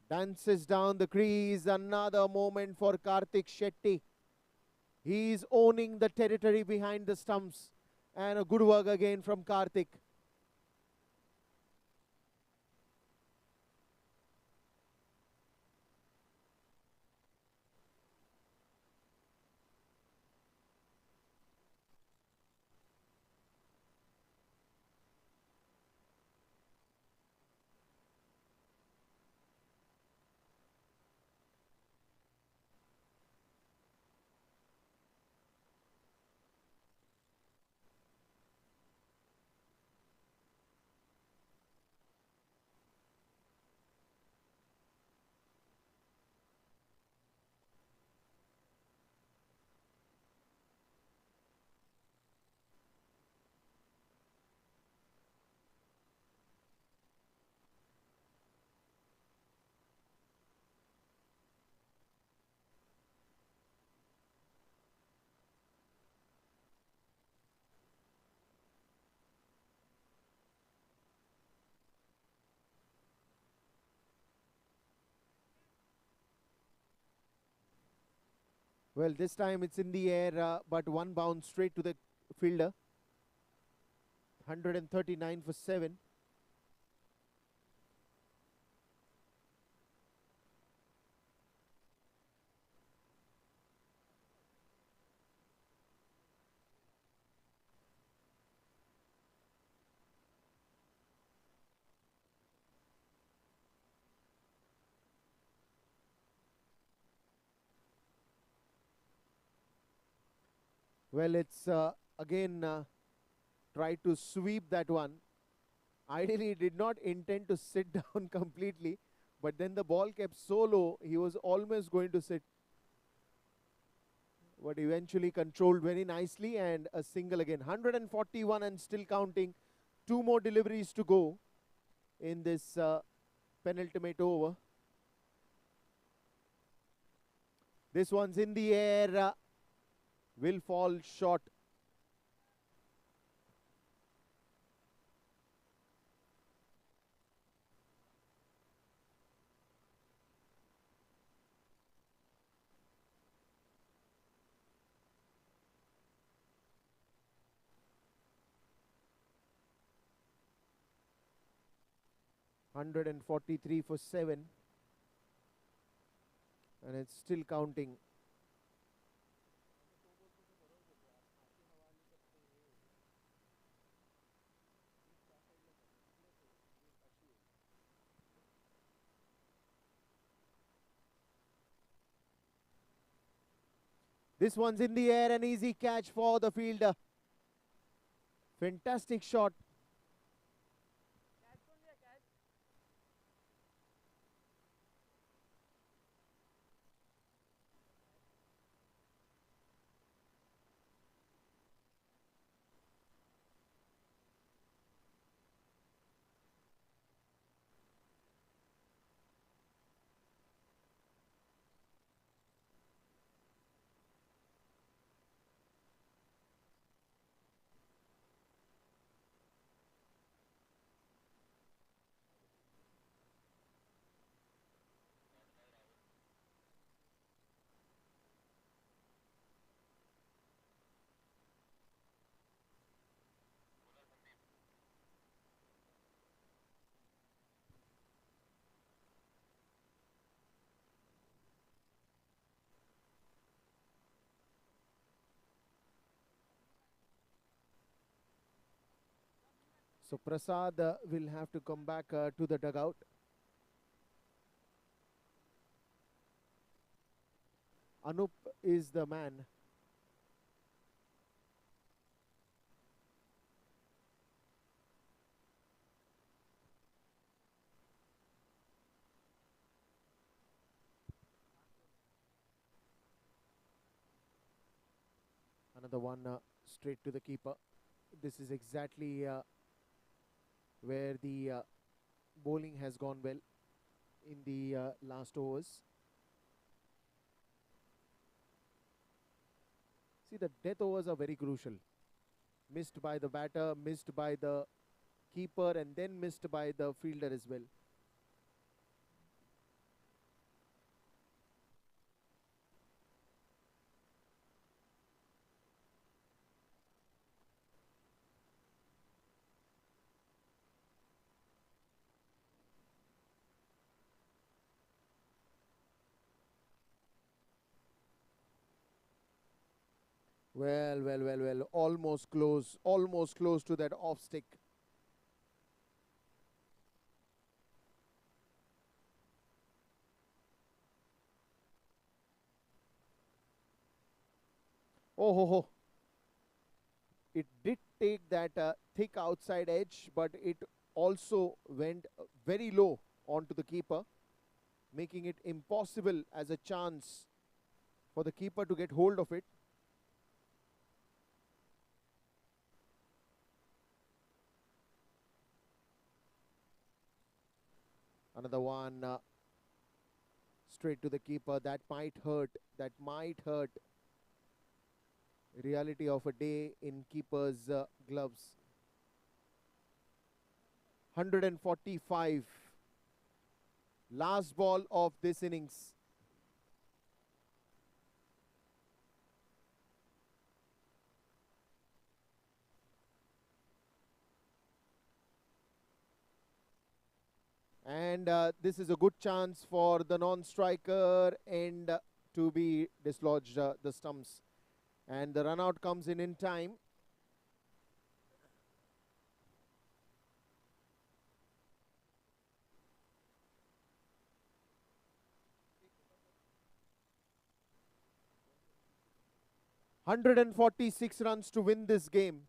Dances down the crease. Another moment for Karthik Shetty. He's owning the territory behind the stumps. And a good work again from Karthik. Well, this time it's in the air, but one bounce straight to the fielder. 139 for 7. Well, it's again tried to sweep that one. Ideally, he did not intend to sit down completely, but then the ball kept so low, he was almost going to sit. But eventually controlled very nicely, and a single again. 141 and still counting. Two more deliveries to go in this penultimate over. This one's in the air, will fall short. $143 for 7, and it's still counting. This one's in the air, an easy catch for the fielder. Fantastic shot. So Prasad will have to come back to the dugout. Anup is the man. Another one straight to the keeper. This is exactly where the bowling has gone well in the last overs. See, the death overs are very crucial. Missed by the batter, missed by the keeper, and then missed by the fielder as well. Well. Almost close to that off stick. Oh, ho, ho. It did take that thick outside edge, but it also went very low onto the keeper, making it impossible as a chance for the keeper to get hold of it. Another one straight to the keeper. That might hurt. That might hurt. Reality of a day in keeper's gloves. 145. Last ball of this innings. And this is a good chance for the non-striker and to be dislodged the stumps. And the run out comes in time. "146 runs to win this game."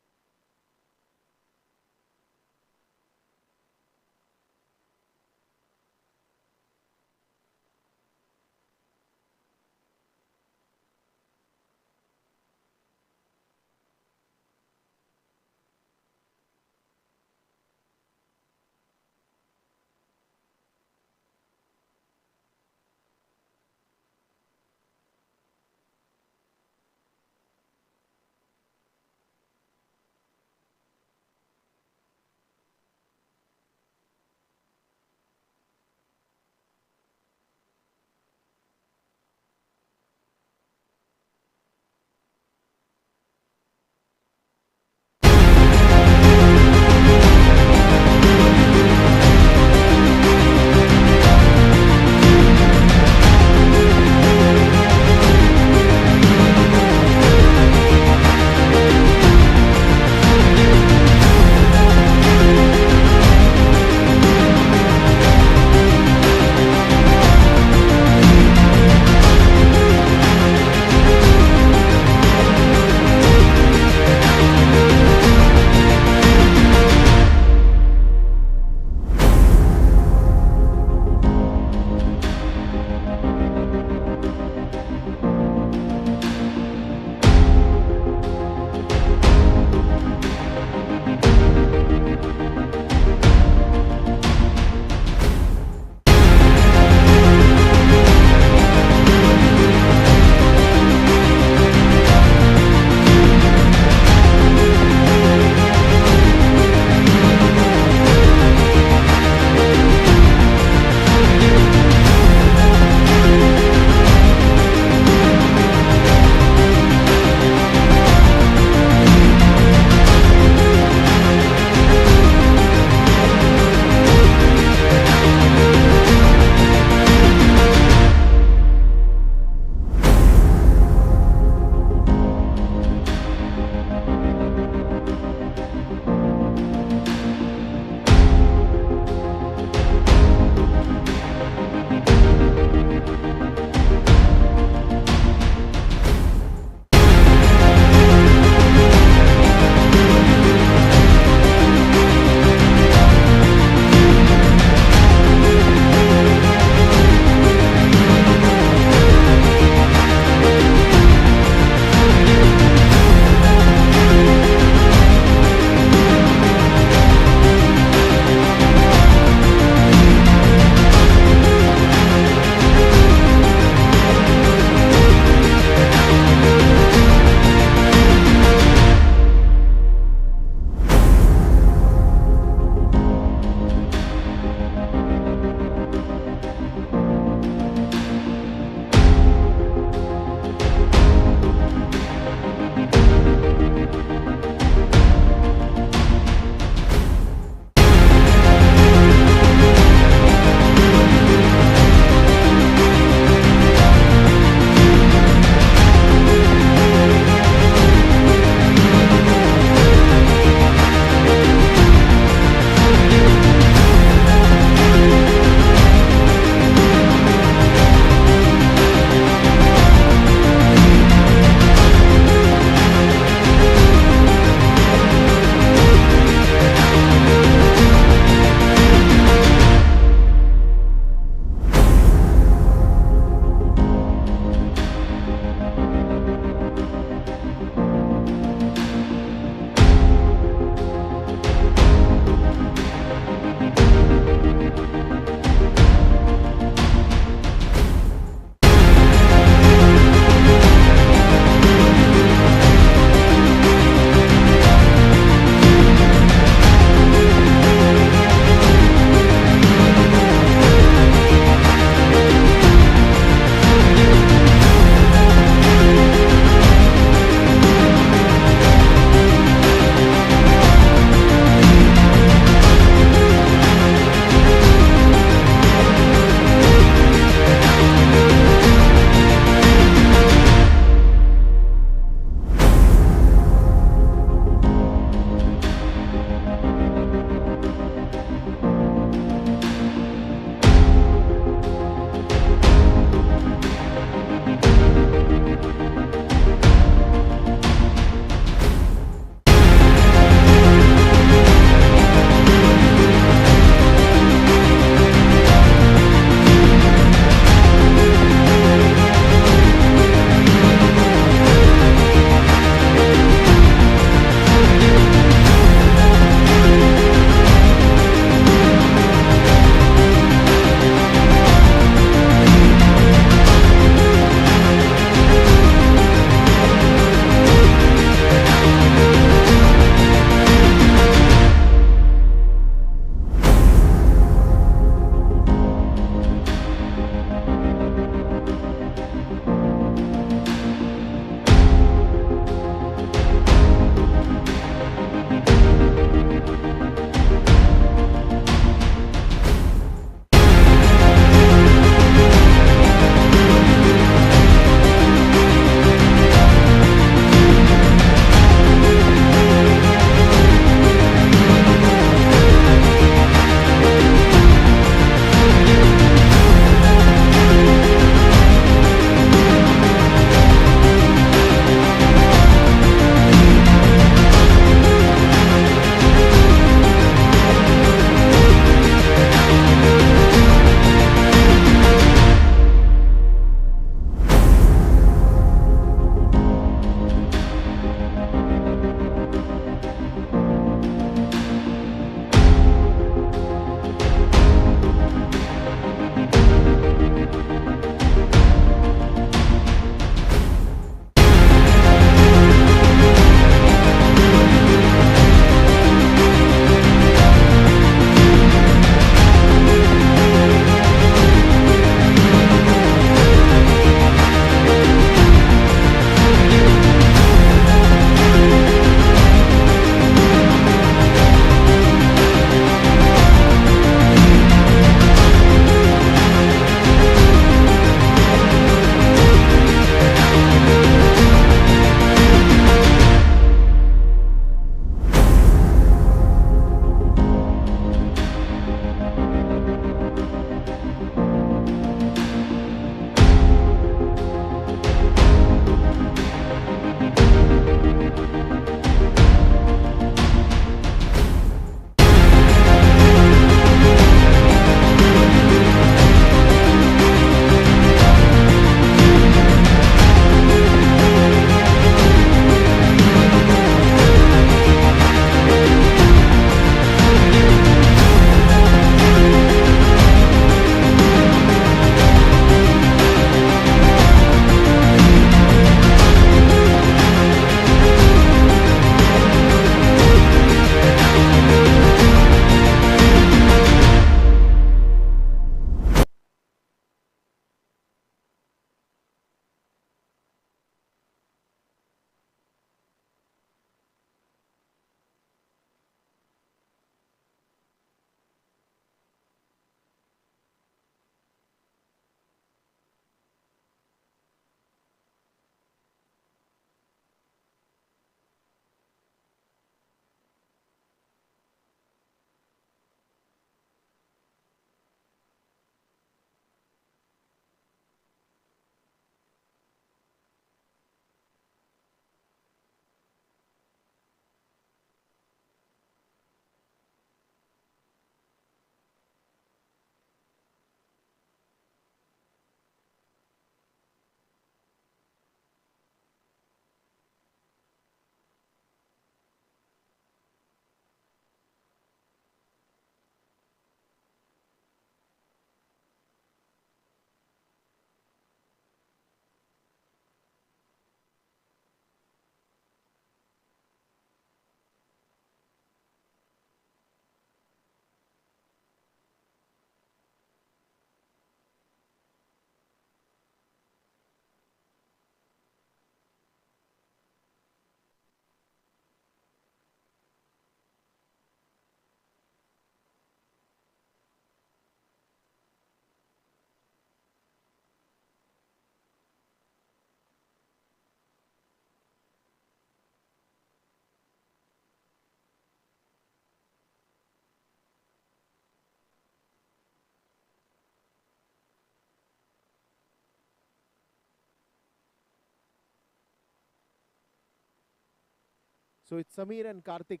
So it's Samir and Karthik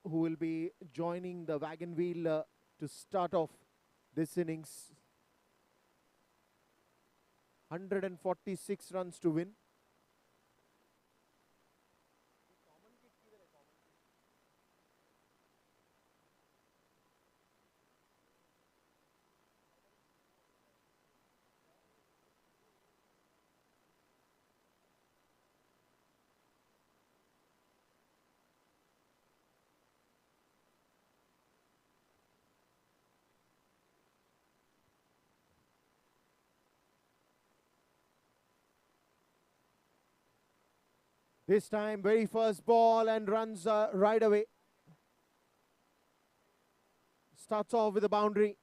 who will be joining the wagon wheel to start off this innings. 146 runs to win. This time, very first ball and runs right away. Starts off with a boundary.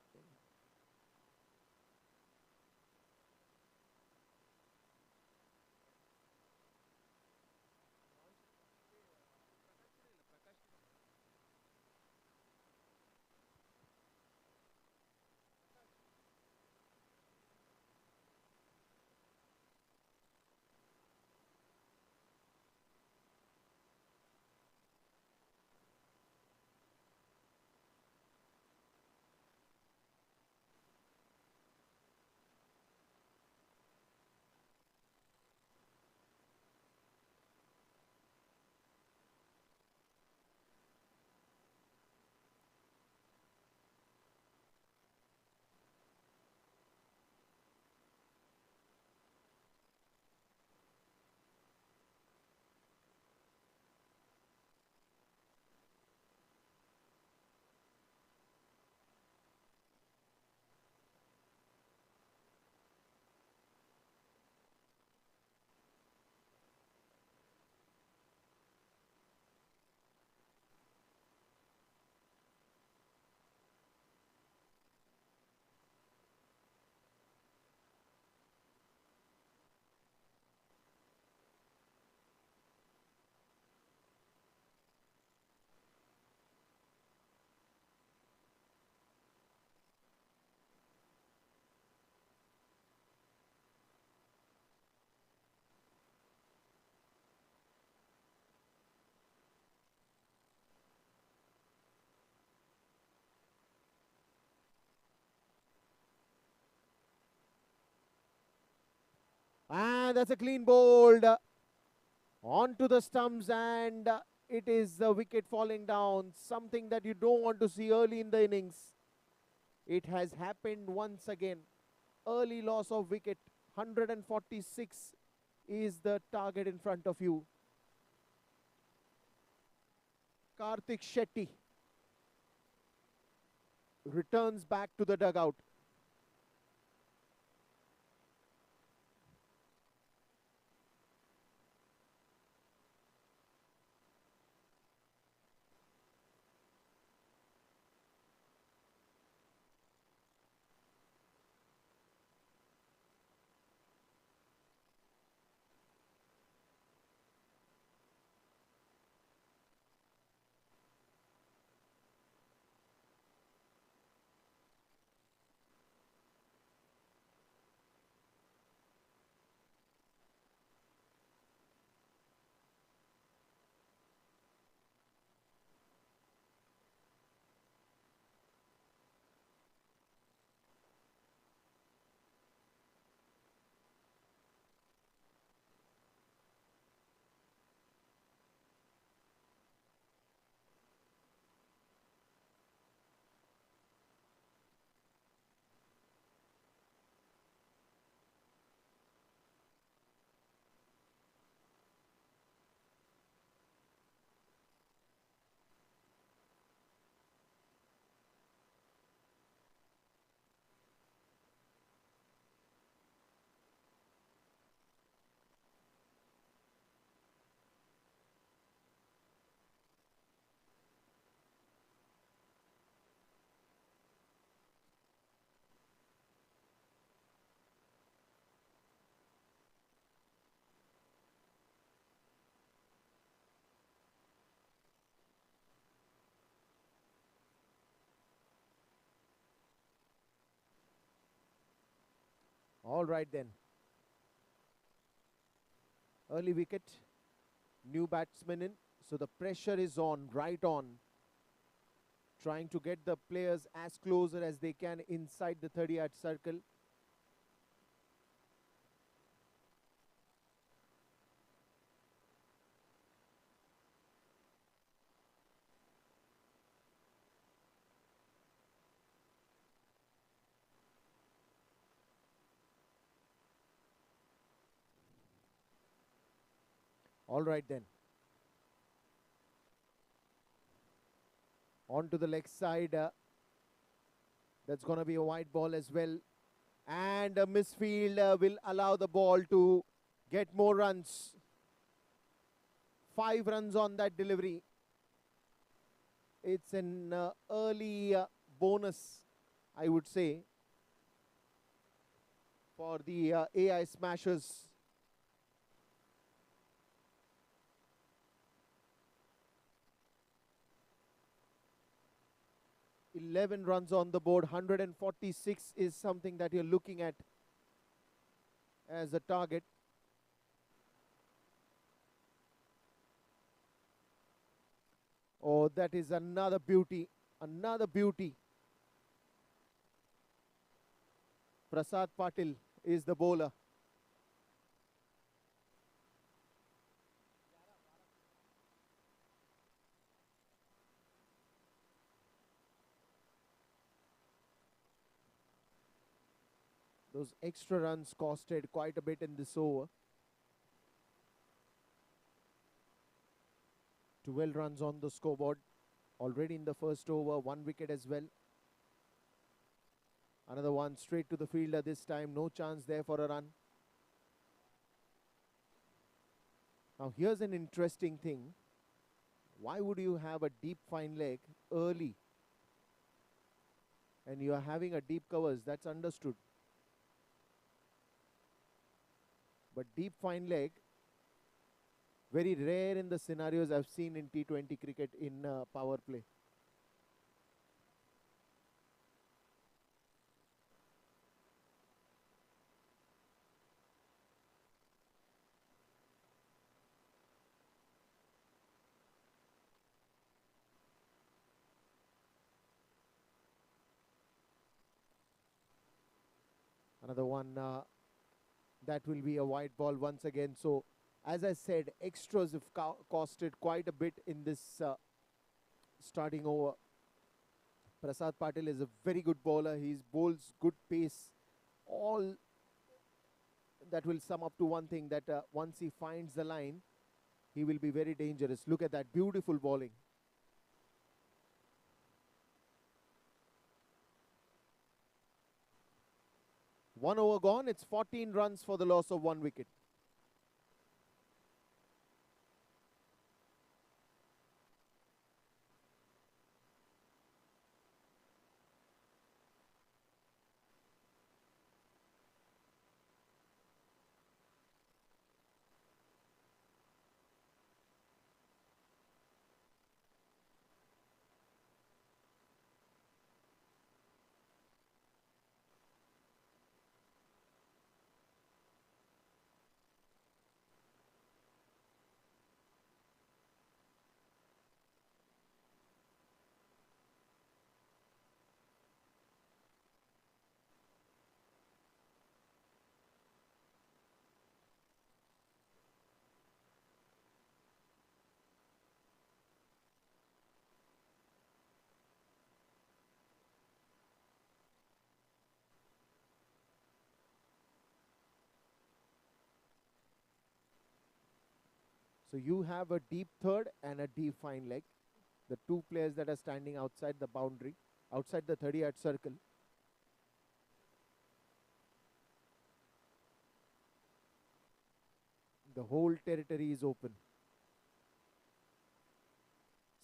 And that's a clean bowled onto the stumps, and it is the wicket falling down. Something that you don't want to see early in the innings. It has happened once again. Early loss of wicket. 146 is the target in front of you. Karthik Shetty returns back to the dugout. All right then. Early wicket. New batsman in. So the pressure is on, right on, trying to get the players as closer as they can inside the 30-yard circle. All right then. On to the leg side. That's going to be a wide ball as well. And a misfield will allow the ball to get more runs. 5 runs on that delivery. It's an early bonus, I would say, for the AI Smashers. 11 runs on the board. 146 is something that you're looking at as a target. Oh, that is another beauty. Another beauty. Prasad Patil is the bowler. Those extra runs costed quite a bit in this over. 12 runs on the scoreboard. Already in the first over, 1 wicket as well. Another one straight to the fielder this time. No chance there for a run. Now here's an interesting thing. Why would you have a deep fine leg early? And you are having a deep covers, that's understood. But deep fine leg, very rare in the scenarios I've seen in T20 cricket in power play. Another one, that will be a wide ball once again. So, as I said, extras have costed quite a bit in this starting over. Prasad Patil is a very good bowler. He bowls good pace. All that will sum up to one thing, that once he finds the line, he will be very dangerous. Look at that beautiful bowling. One over gone. It's 14 runs for the loss of 1 wicket. So you have a deep third and a deep fine leg. The two players that are standing outside the boundary, outside the 30-yard circle. The whole territory is open.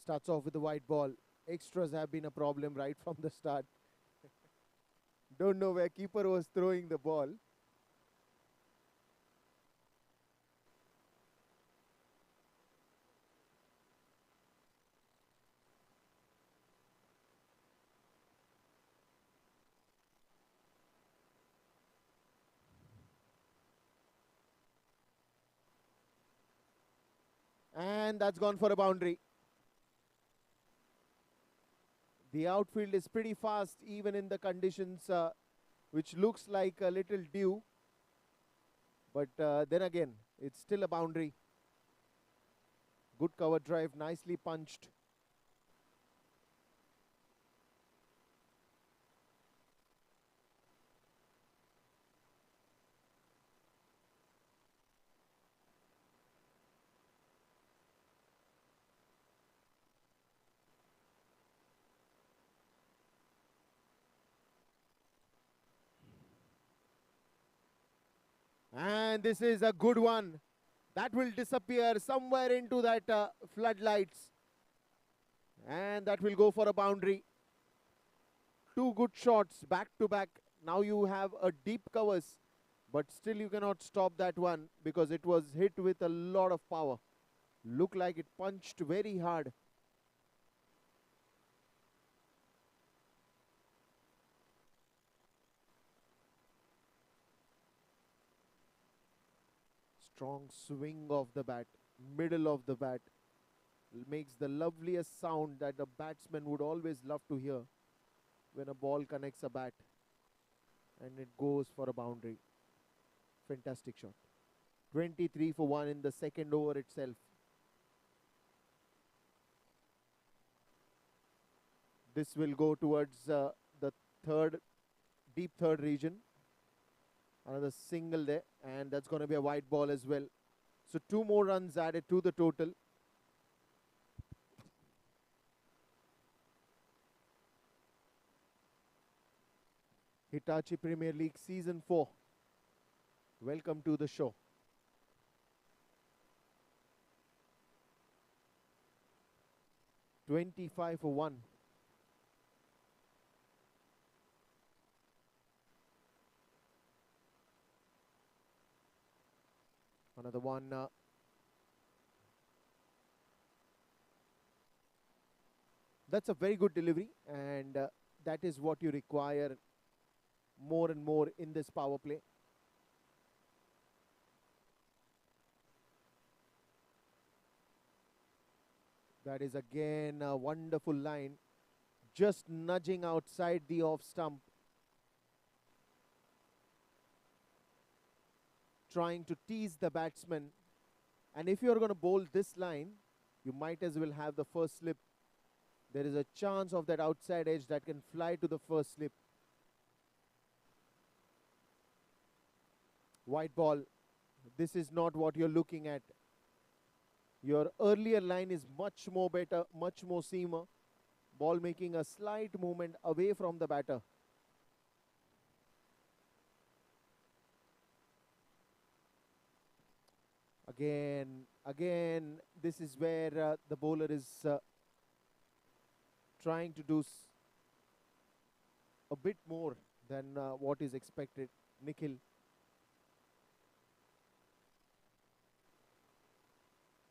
Starts off with a wide ball. Extras have been a problem right from the start. Don't know where keeper was throwing the ball. And that's gone for a boundary. The outfield is pretty fast even in the conditions which looks like a little dew. But then again, it's still a boundary. Good cover drive, nicely punched. And this is a good one. That will disappear somewhere into that floodlights. And that will go for a boundary. Two good shots back to back. Now you have a deep covers, but still you cannot stop that one because it was hit with a lot of power. Looked like it punched very hard. Strong swing of the bat, middle of the bat, makes the loveliest sound that a batsman would always love to hear when a ball connects a bat and it goes for a boundary. Fantastic shot. 23 for 1 in the second over itself. This will go towards the third, deep third region. Another single there, and that's going to be a wide ball as well. So 2 more runs added to the total. Hitachi Premier League Season 4. Welcome to the show. $25 for 1. Another one. That's a very good delivery, and that is what you require more and more in this power play. That is again a wonderful line, just nudging outside the off stump, trying to tease the batsman. And if you're going to bowl this line, you might as well have the first slip. There is a chance of that outside edge that can fly to the first slip. White ball. This is not what you're looking at. Your earlier line is much more better, much more seamer. Ball making a slight movement away from the batter. Again, this is where the bowler is trying to do a bit more than what is expected. Nikhil.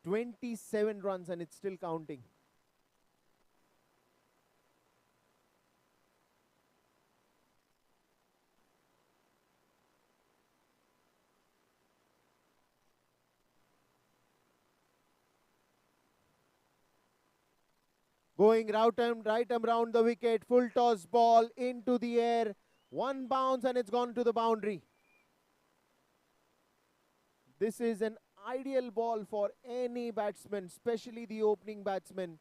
27 runs and it's still counting. Going right arm round the wicket, full toss ball into the air. One bounce and it's gone to the boundary. This is an ideal ball for any batsman, especially the opening batsman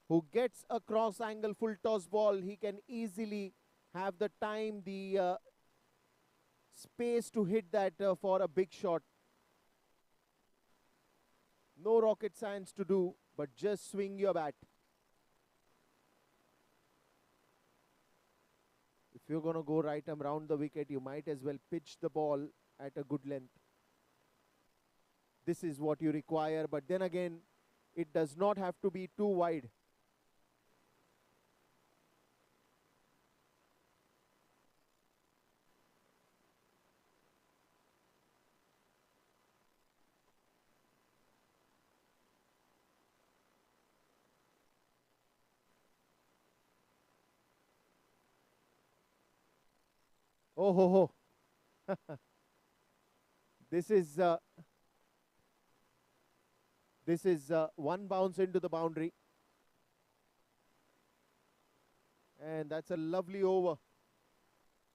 who gets a cross angle full toss ball. He can easily have the time, the space to hit that for a big shot. No rocket science to do, but just swing your bat. If you're going to go right arm round the wicket, you might as well pitch the ball at a good length. This is what you require, but then again, it does not have to be too wide. Oh ho ho. This is This is one bounce into the boundary. And that's a lovely over.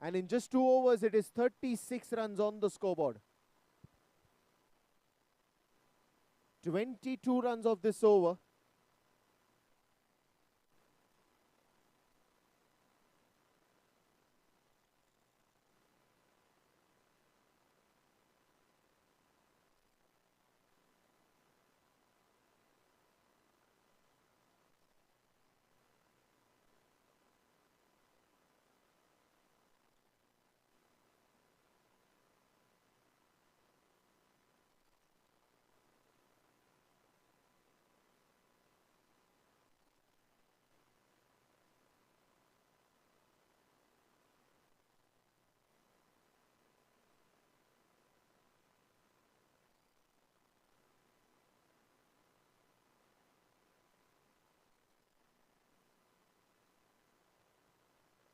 And in just 2 overs, it is 36 runs on the scoreboard. 22 runs of this over.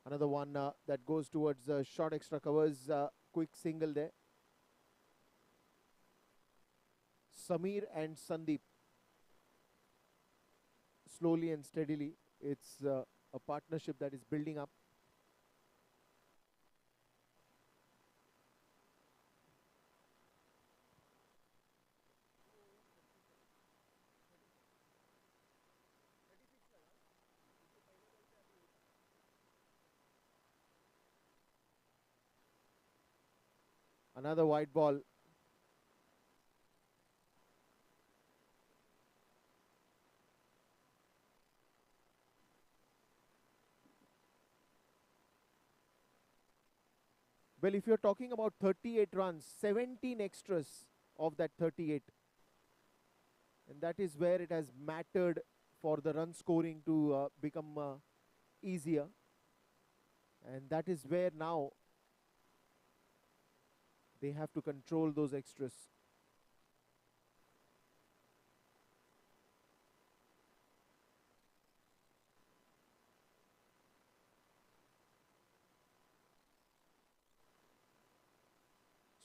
Another one that goes towards short extra covers. Quick single there. Samir and Sandeep. Slowly and steadily, it's a partnership that is building up. Another white ball. Well, if you're talking about 38 runs, 17 extras of that 38. And that is where it has mattered for the run scoring to become easier. And that is where now they have to control those extras.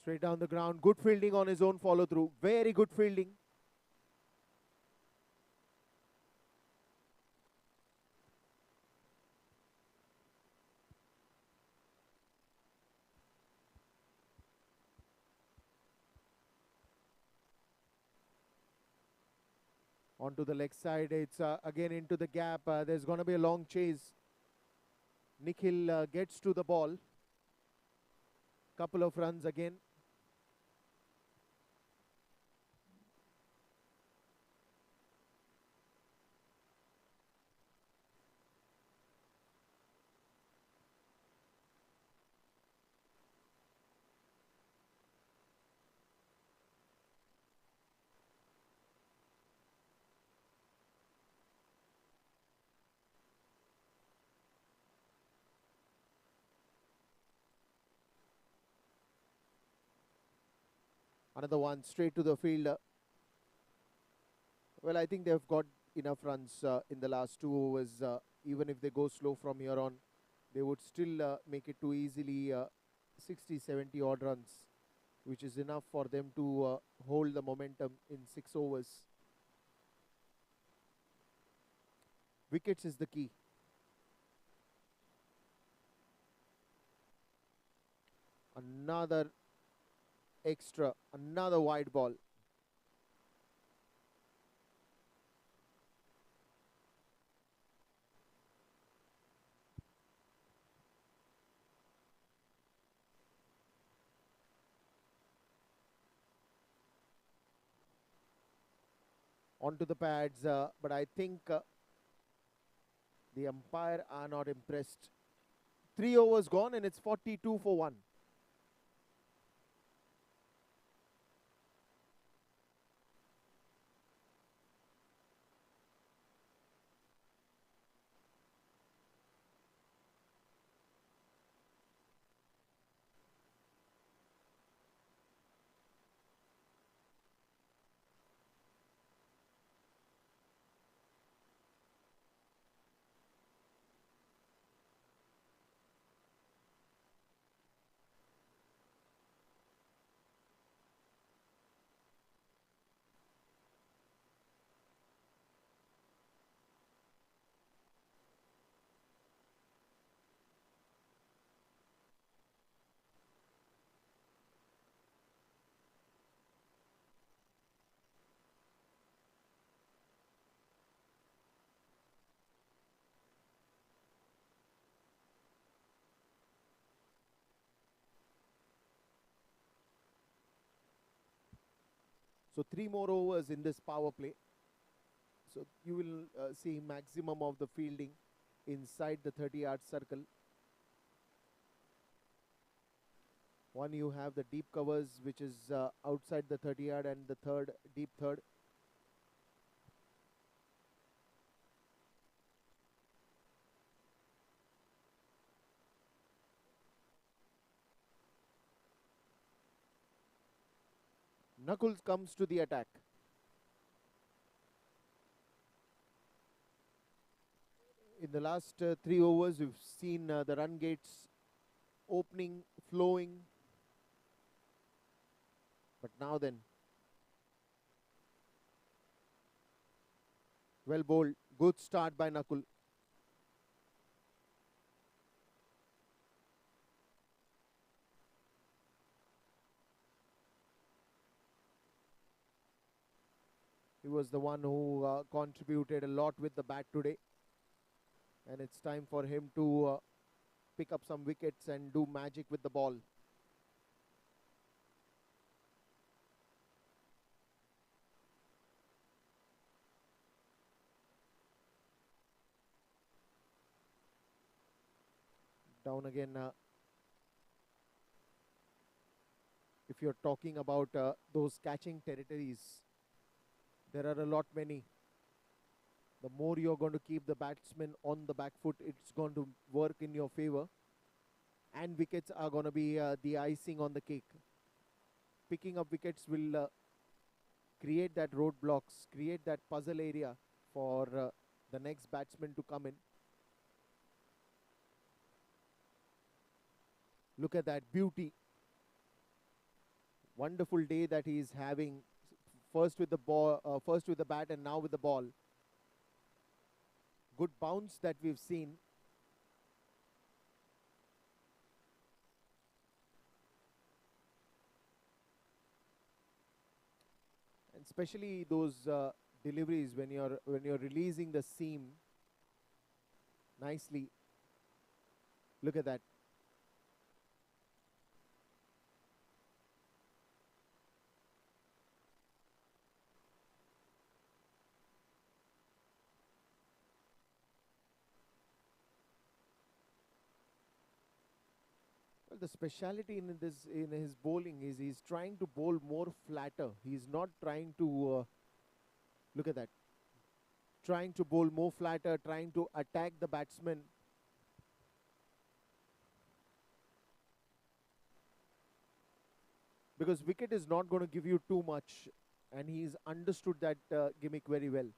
Straight down the ground. Good fielding on his own follow through. Very good fielding. Onto the leg side. It's again into the gap. There's going to be a long chase. Nikhil gets to the ball. Couple of runs again. Another one straight to the field. Well, I think they've got enough runs in the last 2 overs. Even if they go slow from here on, they would still make it too easily 60, 70 odd runs, which is enough for them to hold the momentum in 6 overs. Wickets is the key. Another extra, another wide ball. Onto the pads, but I think the umpire are not impressed. 3 overs gone and it's 42 for 1. So 3 more overs in this power play. So you will see maximum of the fielding inside the 30-yard circle. One, you have the deep covers, which is outside the 30-yard, and the third, deep third. Knuckles comes to the attack. In the last 3 overs, we've seen the run gates opening, flowing. But now then, well bowled. Good start by Knuckle. He was the one who contributed a lot with the bat today. And it's time for him to pick up some wickets and do magic with the ball. Down again. If you're talking about those catching territories, there are a lot many. The more you're going to keep the batsman on the back foot, it's going to work in your favor. And wickets are going to be the icing on the cake. Picking up wickets will create that roadblocks, create that puzzle area for the next batsman to come in. Look at that beauty. Wonderful day that he is having. First with the ball, first with the bat, and now with the ball. Good bounce that we've seen. And especially those deliveries when you're releasing the seam nicely. Look at that. Well, the speciality in his bowling is he's trying to bowl more flatter. He's not trying to look at that. Trying to bowl more flatter, trying to attack the batsman. Because wicket is not going to give you too much, and he's understood that gimmick very well.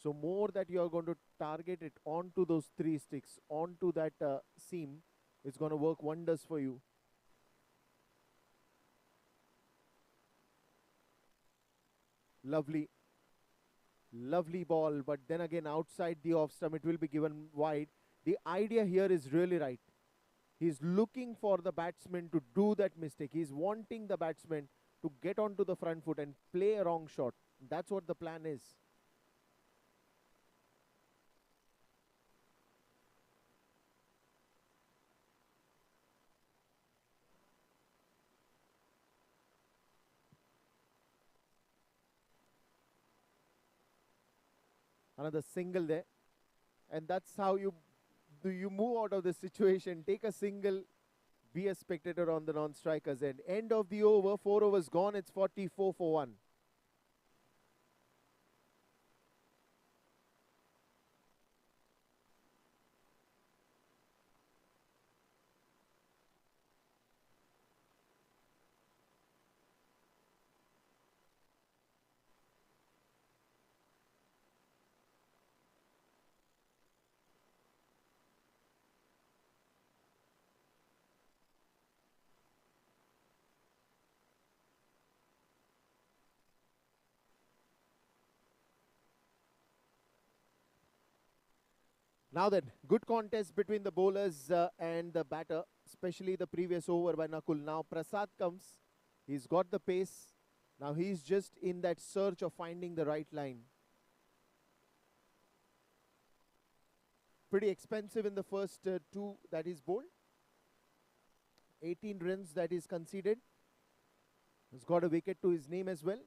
So more that you are going to target it onto those 3 sticks, onto that seam, it's going to work wonders for you. Lovely. Lovely ball, but then again outside the off stump, it will be given wide. The idea here is really right. He's looking for the batsman to do that mistake. He's wanting the batsman to get onto the front foot and play a wrong shot. That's what the plan is. Another single there. And that's how you move out of the situation. Take a single, be a spectator on the non-strikers end. End of the over, 4 overs gone, it's 44 for 1. Now then, good contest between the bowlers and the batter, especially the previous over by Nakul. Now Prasad comes. He's got the pace. Now he's just in that search of finding the right line. Pretty expensive in the first 2 that is bowled. 18 runs that is conceded. He's got a wicket to his name as well.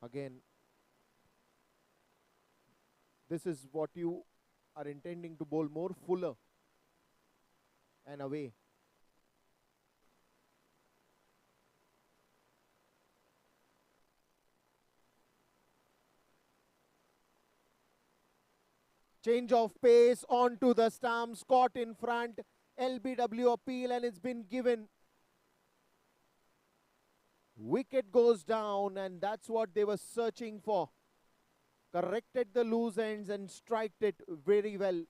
Again, this is what you are intending to bowl more fuller and away. Change of pace onto the stumps, caught in front. LBW appeal and it's been given. Wicket goes down and that's what they were searching for. Corrected the loose ends and striked it very well.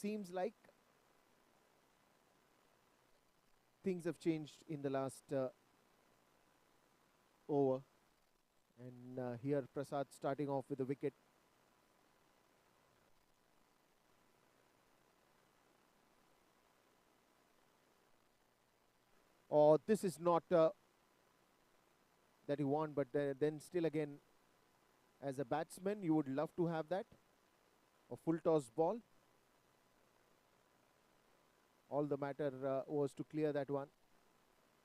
Seems like things have changed in the last over. And here Prasad starting off with a wicket. Oh, this is not that you want, but then still again, as a batsman, you would love to have that. A full toss ball. All the matter was to clear that one.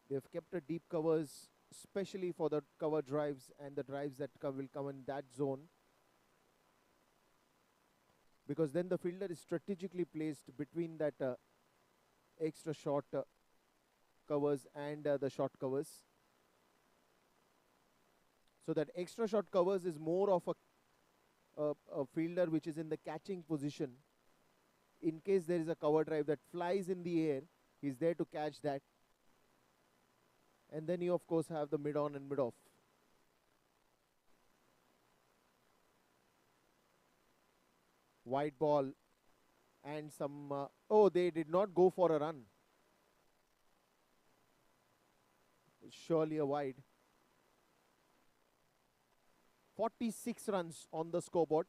They've kept a deep covers, especially for the cover drives and the drives that will come in that zone. Because then the fielder is strategically placed between that extra short covers and the short covers. So that extra short covers is more of a fielder which is in the catching position. In case there is a cover drive that flies in the air, he's there to catch that. And then you of course have the mid on and mid off. Wide ball and some oh, they did not go for a run. Surely a wide. 46 runs on the scoreboard.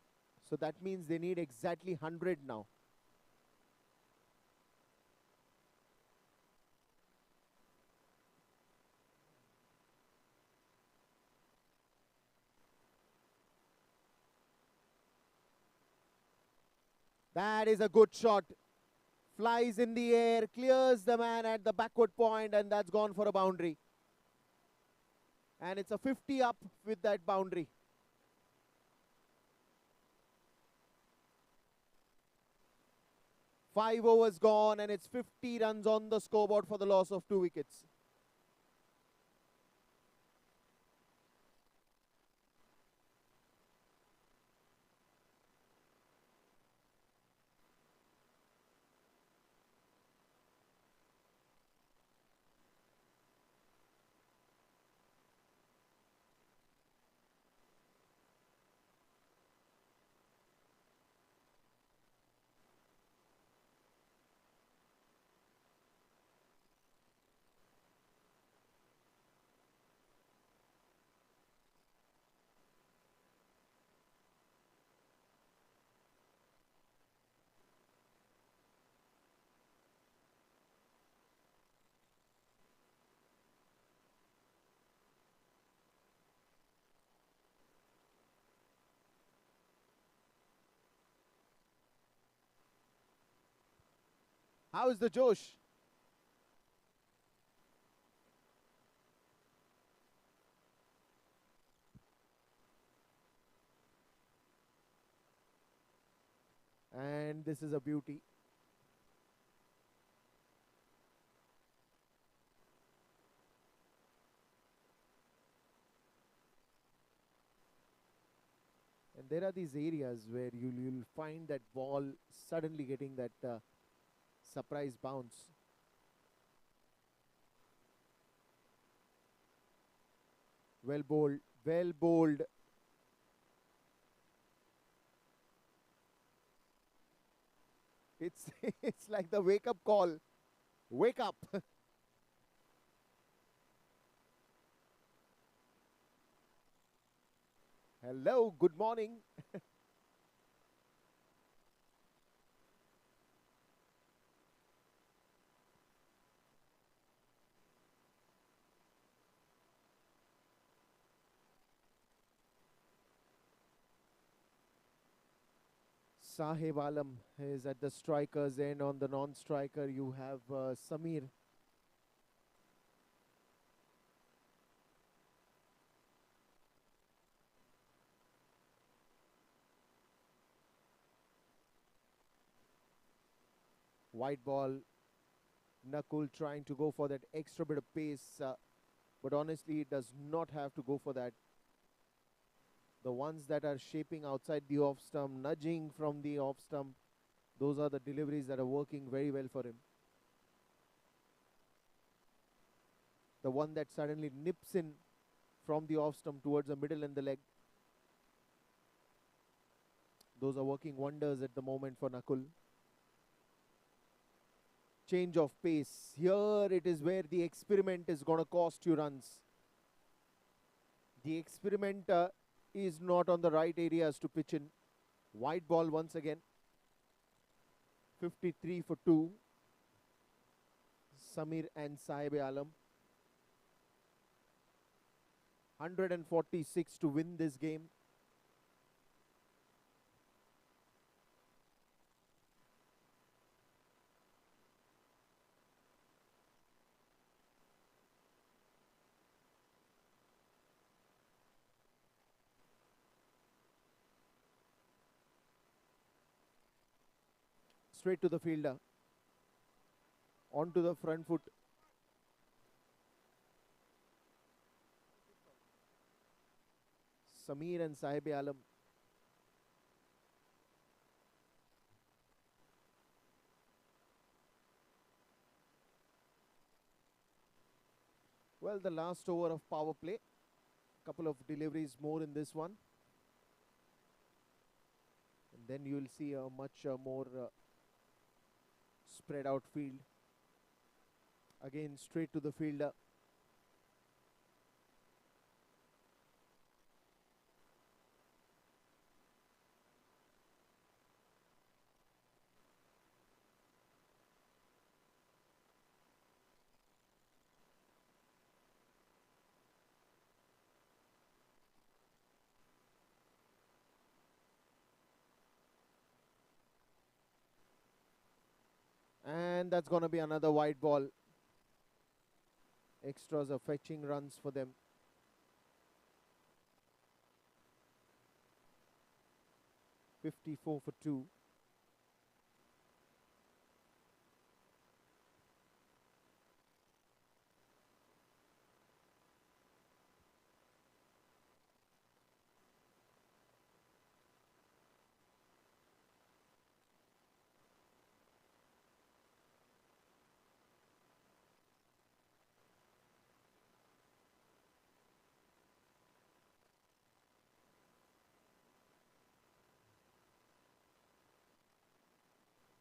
So that means they need exactly 100 now. That is a good shot. Flies in the air, clears the man at the backward point, and that's gone for a boundary. And it's a 50 up with that boundary. Five overs gone, and it's 50 runs on the scoreboard for the loss of 2 wickets. How is the Josh? And this is a beauty. And there are these areas where you'll find that ball suddenly getting that surprise bounce. Well bowled, well bowled. It's it's like the wake up call. Wake up. Hello, good morning. Sahib Alam is at the striker's end. On the non-striker, you have Samir. White ball. Nakul trying to go for that extra bit of pace, but honestly, it does not have to go for that. The ones that are shaping outside the off stump, nudging from the off stump, those are the deliveries that are working very well for him. The one that suddenly nips in from the off stump towards the middle and the leg, those are working wonders at the moment for Nakul. Change of pace. Here it is where the experiment is going to cost you runs. The experiment is not on the right areas to pitch in. White ball once again. 53 for 2. Samir and Saib Alam. 146 to win this game. Straight to the fielder. Onto the front foot. Samir and Saib Alam. Well, the last over of power play. Couple of deliveries more in this one. And then you will see a much more spread out field. Again, straight to the fielder. And that's going to be another wide ball. Extras are fetching runs for them. 54 for 2.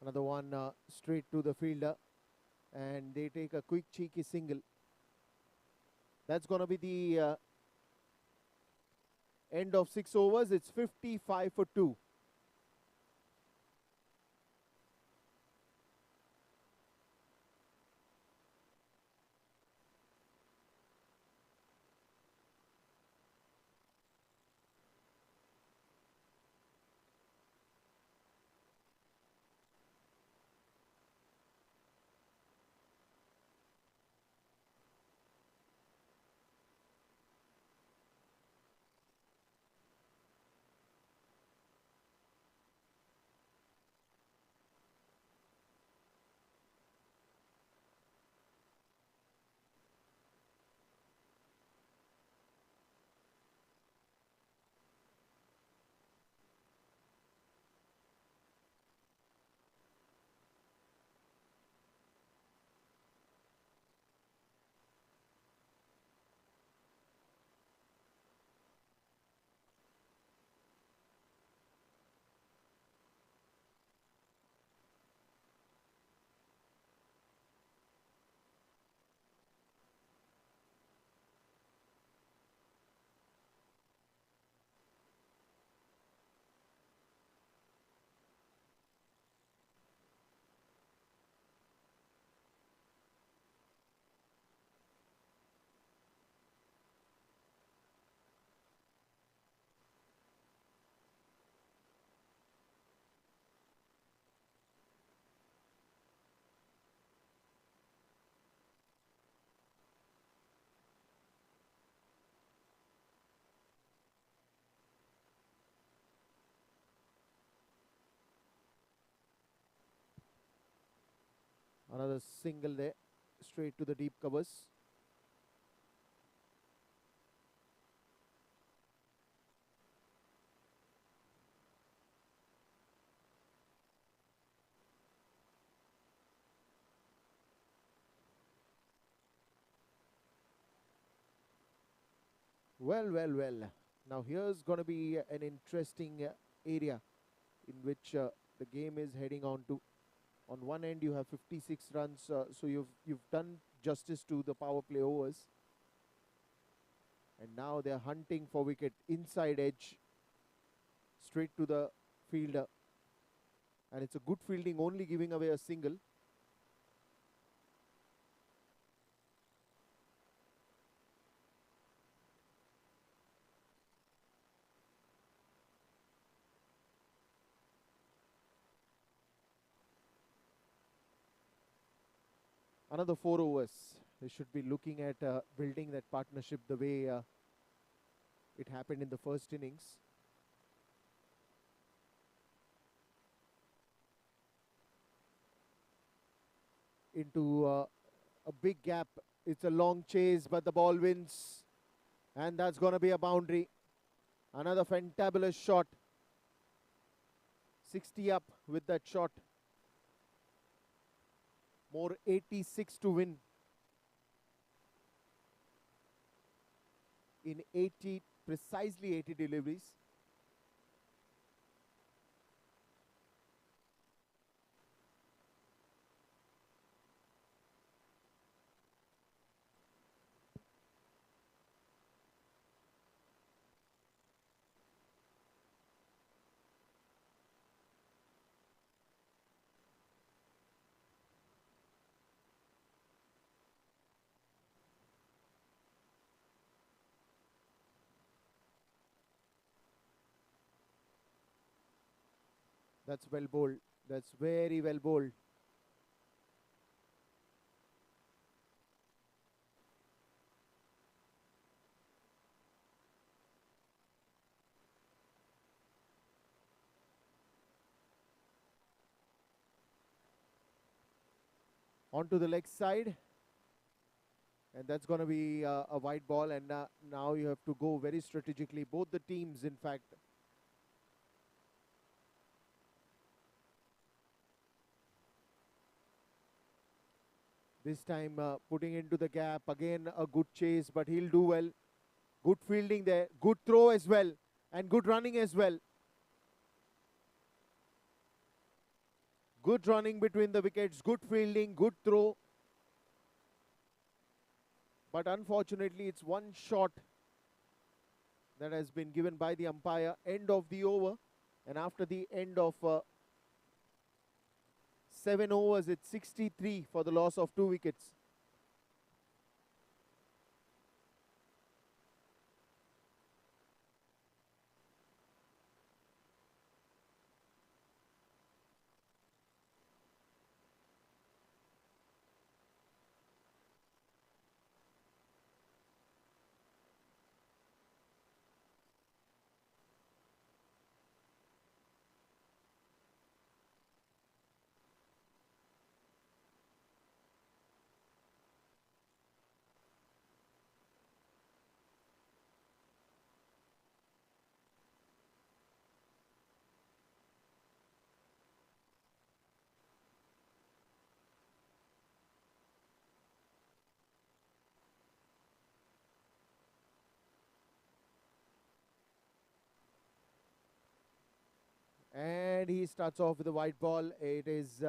Another one straight to the fielder. And they take a quick cheeky single. That's going to be the end of 6 overs. It's 55 for 2. Another single there, straight to the deep covers. Well, well, well. Now here's going to be an interesting area in which the game is heading on to. On one end, you have 56 runs, so you've done justice to the power play overs. And now they're hunting for wicket inside edge, straight to the fielder. And it's a good fielding, only giving away a single. Another 4 overs. They should be looking at building that partnership the way it happened in the first innings. Into a big gap. It's a long chase, but the ball wins. And that's going to be a boundary. Another fantabulous shot. 60 up with that shot. More 86 to win. In 80, precisely 80 deliveries. That's well bowled. That's very well bowled. Onto the leg side. And that's going to be a wide ball. And now you have to go very strategically. Both the teams, in fact. This time putting into the gap. Again, a good chase, but he'll do well. Good fielding there. Good throw as well. And good running as well. Good running between the wickets. Good fielding. Good throw. But unfortunately, it's one shot that has been given by the umpire. End of the over. And after the end of 7 overs, it's 63 for the loss of 2 wickets. And he starts off with a white ball. It is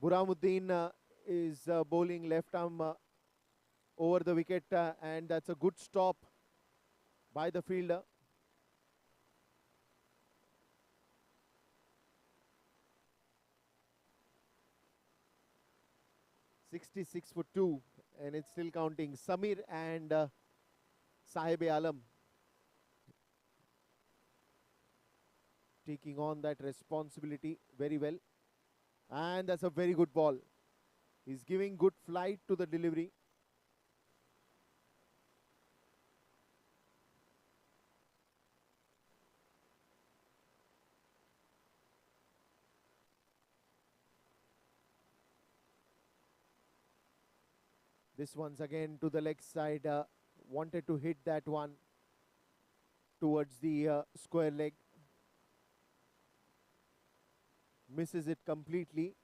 Buramuddin is bowling left arm over the wicket, and that's a good stop by the fielder. .66 for 2, and it's still counting. Samir and Sahib-e-Alam taking on that responsibility very well. And that's a very good ball. He's giving good flight to the delivery. This one's again to the leg side. Wanted to hit that one towards the square leg. Misses it completely.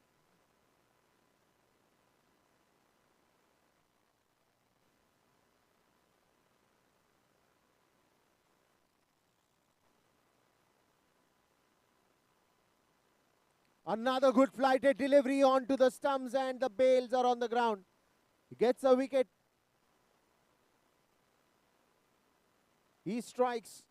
Another good flighted delivery onto the stumps, and the bails are on the ground. He gets a wicket. He strikes.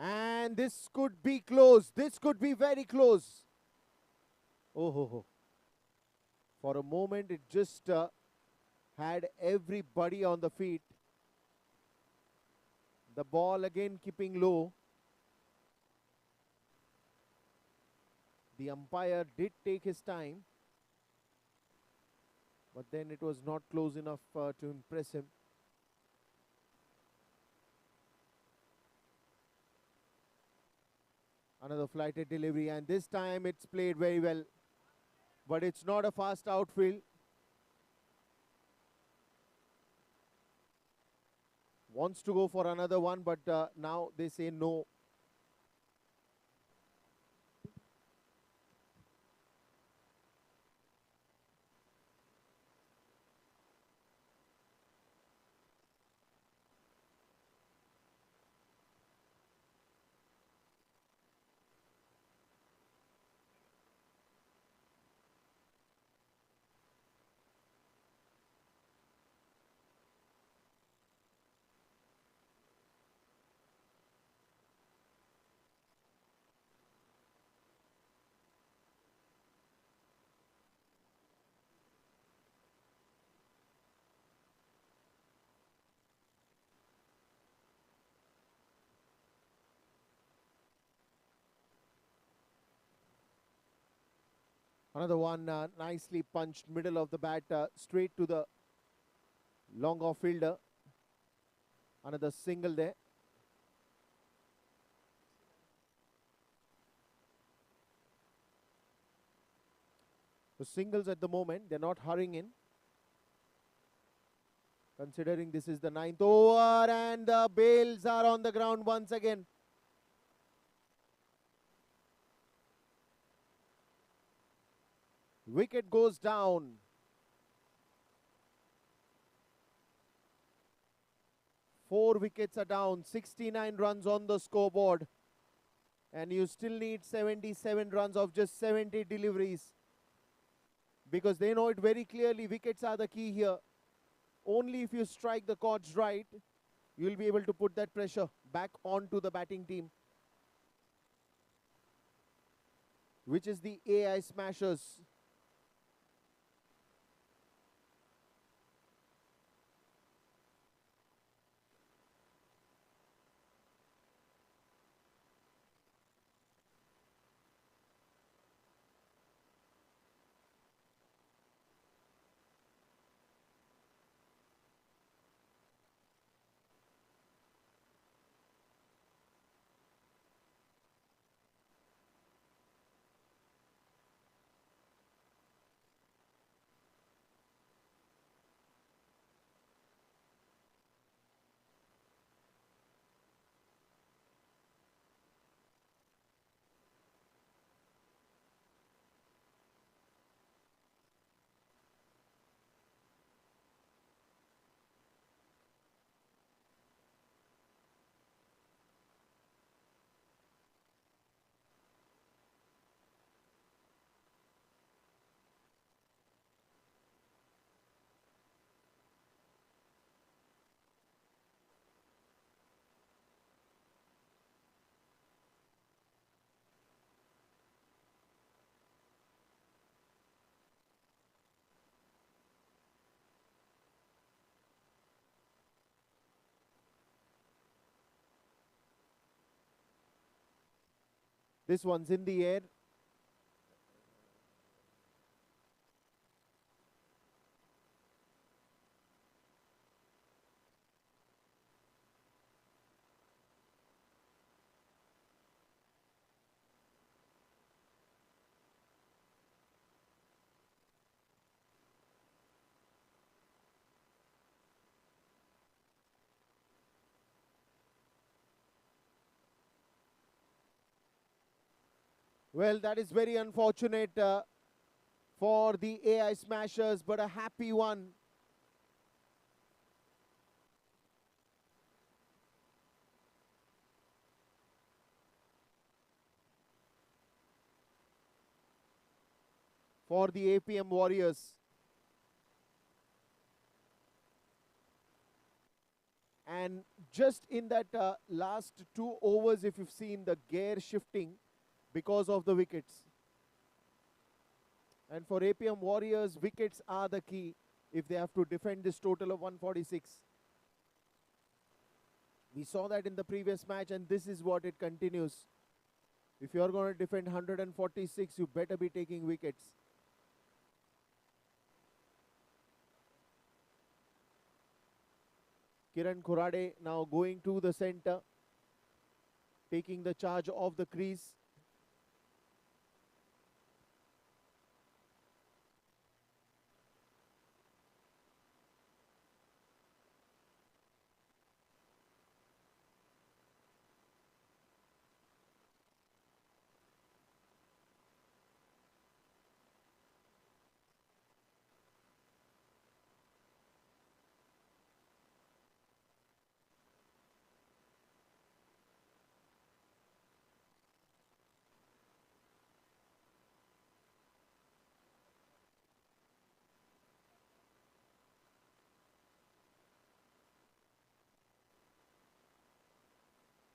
And this could be close. This could be very close. Oh, ho, ho. For a moment, it just had everybody on the feet. The ball again keeping low. The umpire did take his time, but then it was not close enough to impress him. Another flighted delivery, and this time it's played very well. But it's not a fast outfield. Wants to go for another one, but now they say no. Another one nicely punched middle of the bat, straight to the long off fielder. Another single there. The singles at the moment, they're not hurrying in. Considering this is the 9th over, and the bails are on the ground once again. Wicket goes down. 4 wickets are down, 69 runs on the scoreboard. And you still need 77 runs of just 70 deliveries. Because they know it very clearly, wickets are the key here. Only if you strike the chords right, you'll be able to put that pressure back onto the batting team, which is the AI smashers. This one's in the air. Well, that is very unfortunate for the AI smashers, but a happy one. For the APM Warriors. And just in that last 2 overs, if you've seen the gear shifting because of the wickets. And for APM Warriors, wickets are the key if they have to defend this total of 146. We saw that in the previous match, and this is what it continues. If you're going to defend 146, you better be taking wickets. Kiran Khurade now going to the center, taking the charge of the crease.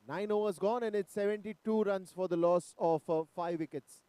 Nine overs gone, and it's 72 runs for the loss of 5 wickets.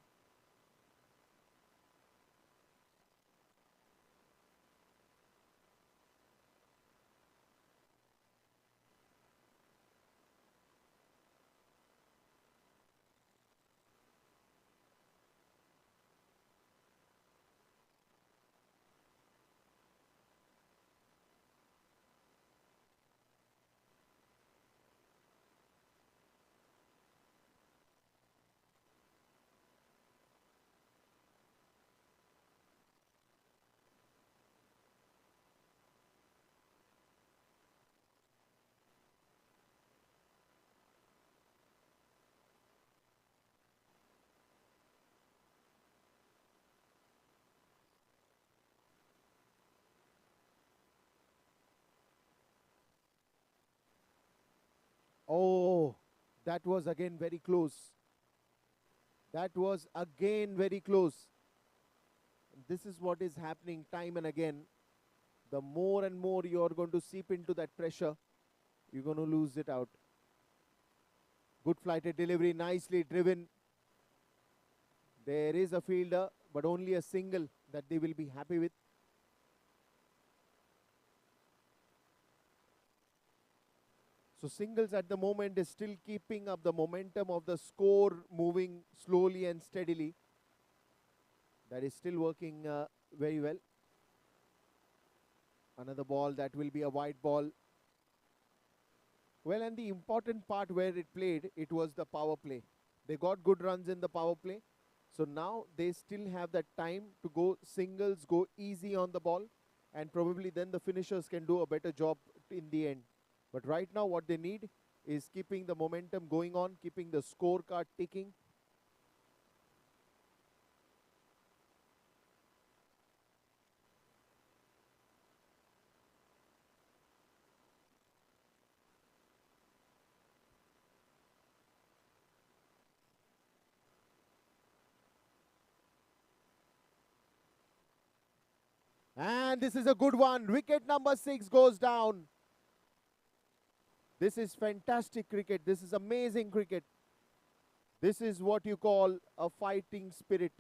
Oh, that was again very close. That was again very close. This is what is happening time and again. The more and more you're going to seep into that pressure, you're going to lose it out. Good flighted delivery, nicely driven. There is a fielder, but only a single that they will be happy with. So singles at the moment is still keeping up the momentum of the score, moving slowly and steadily. That is still working very well. Another ball, that will be a wide ball. Well, and the important part where it played, it was the power play. They got good runs in the power play. So now they still have that time to go singles, go easy on the ball, and probably then the finishers can do a better job in the end. But right now what they need is keeping the momentum going on, keeping the scorecard ticking. And this is a good one. Wicket number 6 goes down. This is fantastic cricket. This is amazing cricket. This is what you call a fighting spirit.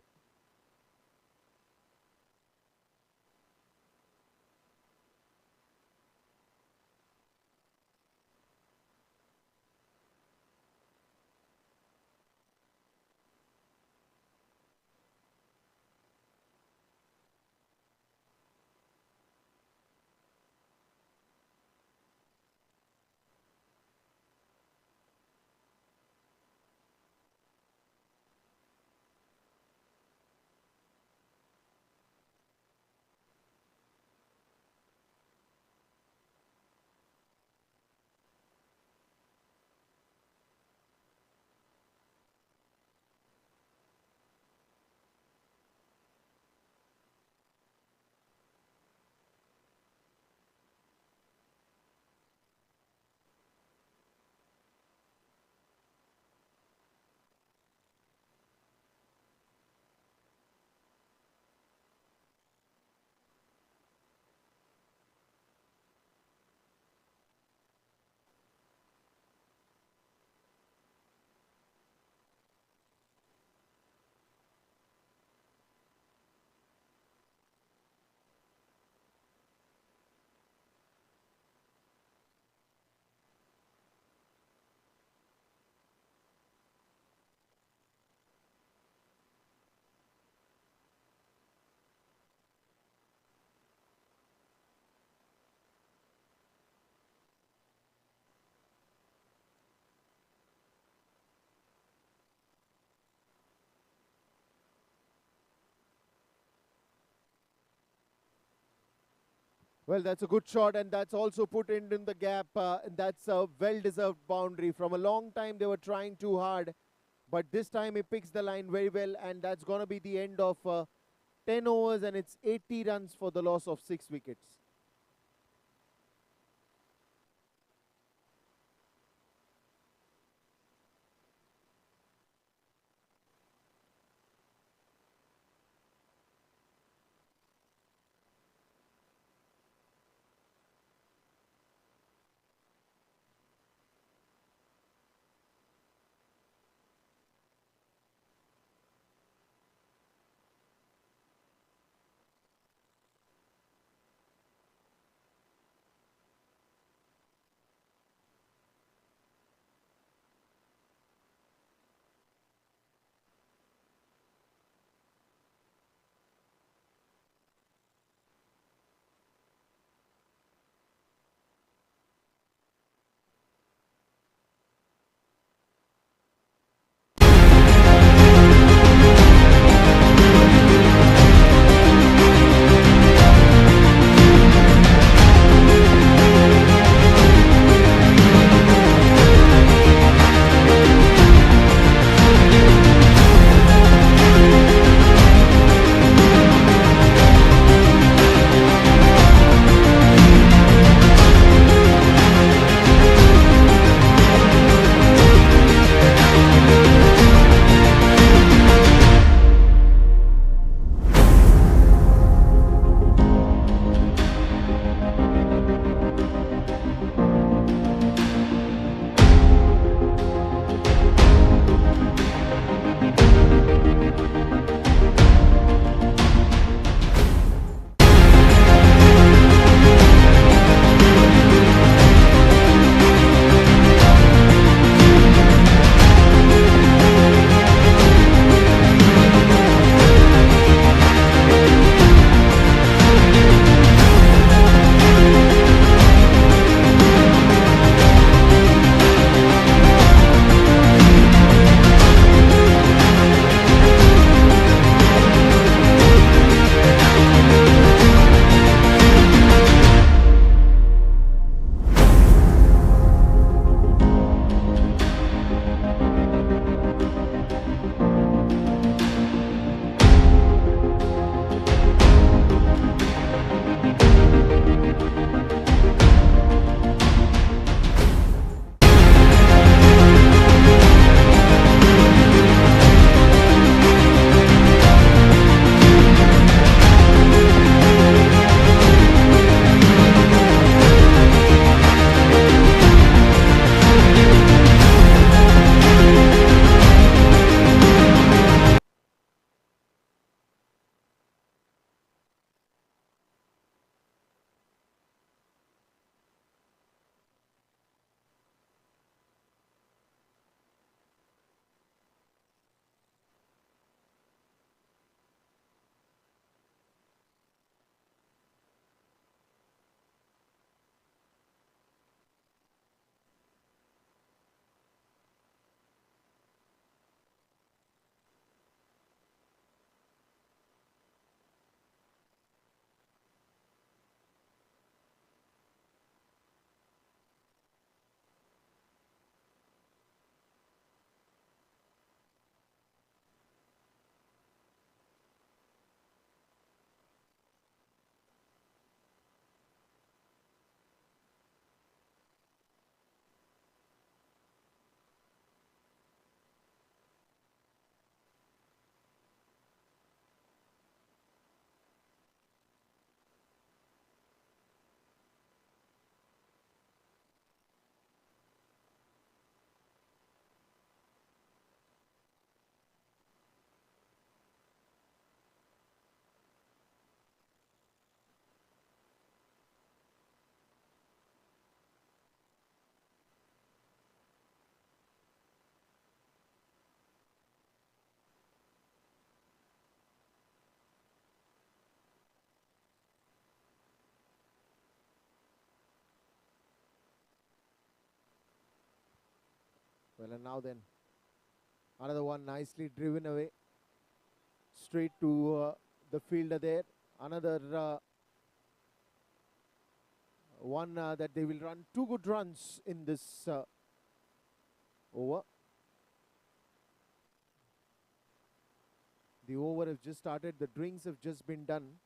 Well, that's a good shot, and that's also put in the gap. And that's a well-deserved boundary. From a long time, they were trying too hard, but this time he picks the line very well, and that's going to be the end of 10 overs, and it's 80 runs for the loss of 6 wickets. Well, and now then, another one nicely driven away, straight to the fielder there. Another One that they will run 2 good runs in this over. The over has just started. The drinks have just been done.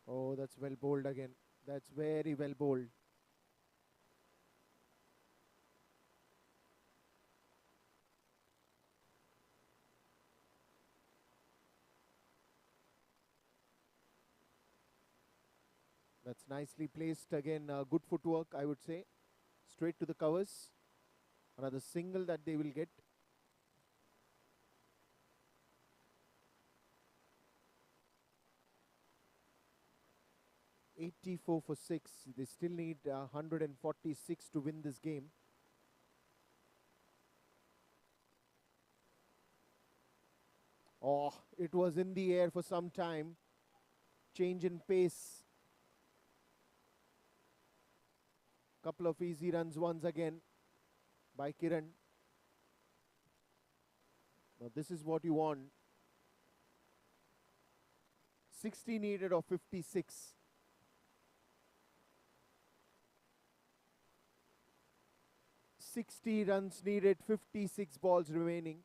Oh, that's well bowled again. That's very well bowled. That's nicely placed again. Good footwork, I would say. Straight to the covers. Another single that they will get. '84 for 6. They still need 146 to win this game. Oh, it was in the air for some time. Change in pace. Couple of easy runs once again by Kiran. Now this is what you want. 60 needed of 56. 60 runs needed, 56 balls remaining.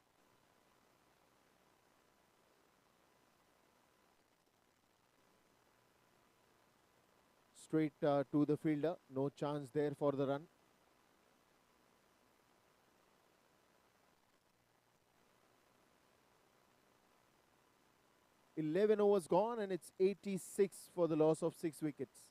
Straight to the fielder. No chance there for the run. "11 overs gone and it's 86 for the loss of 6 wickets.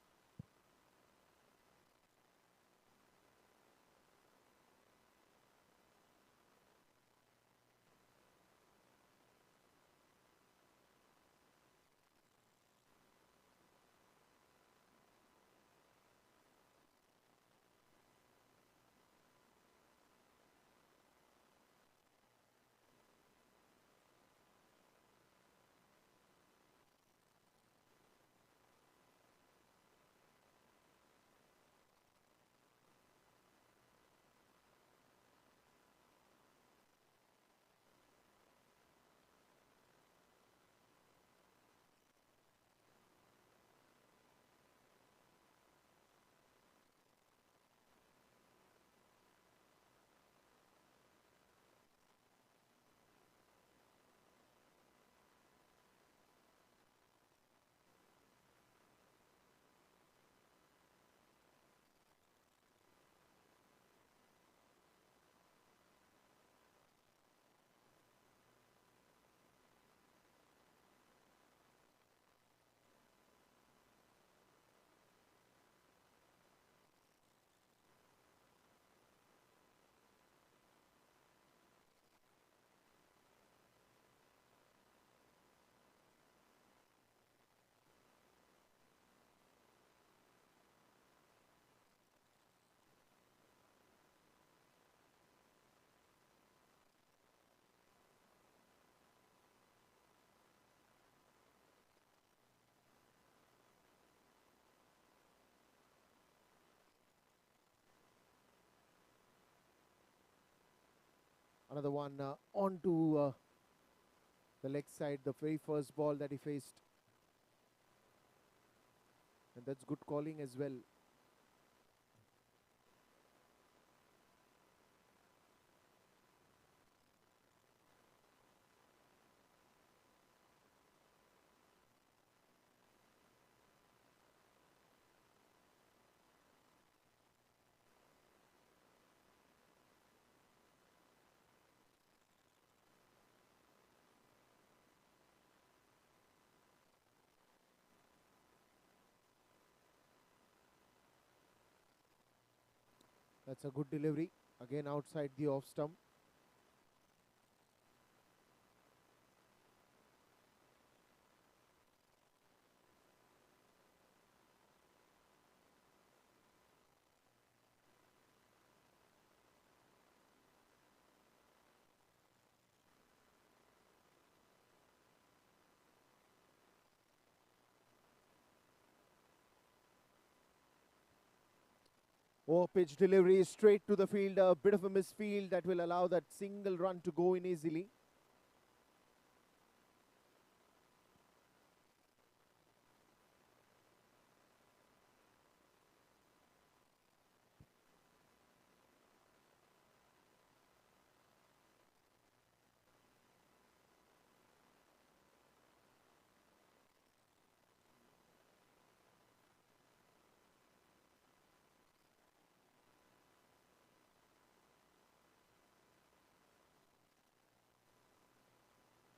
Another one onto the leg side, the very first ball that he faced. And that's good calling as well. That's a good delivery. Again outside the off stump. Oh, pitch delivery straight to the field, a bit of a misfield that will allow that single run to go in easily.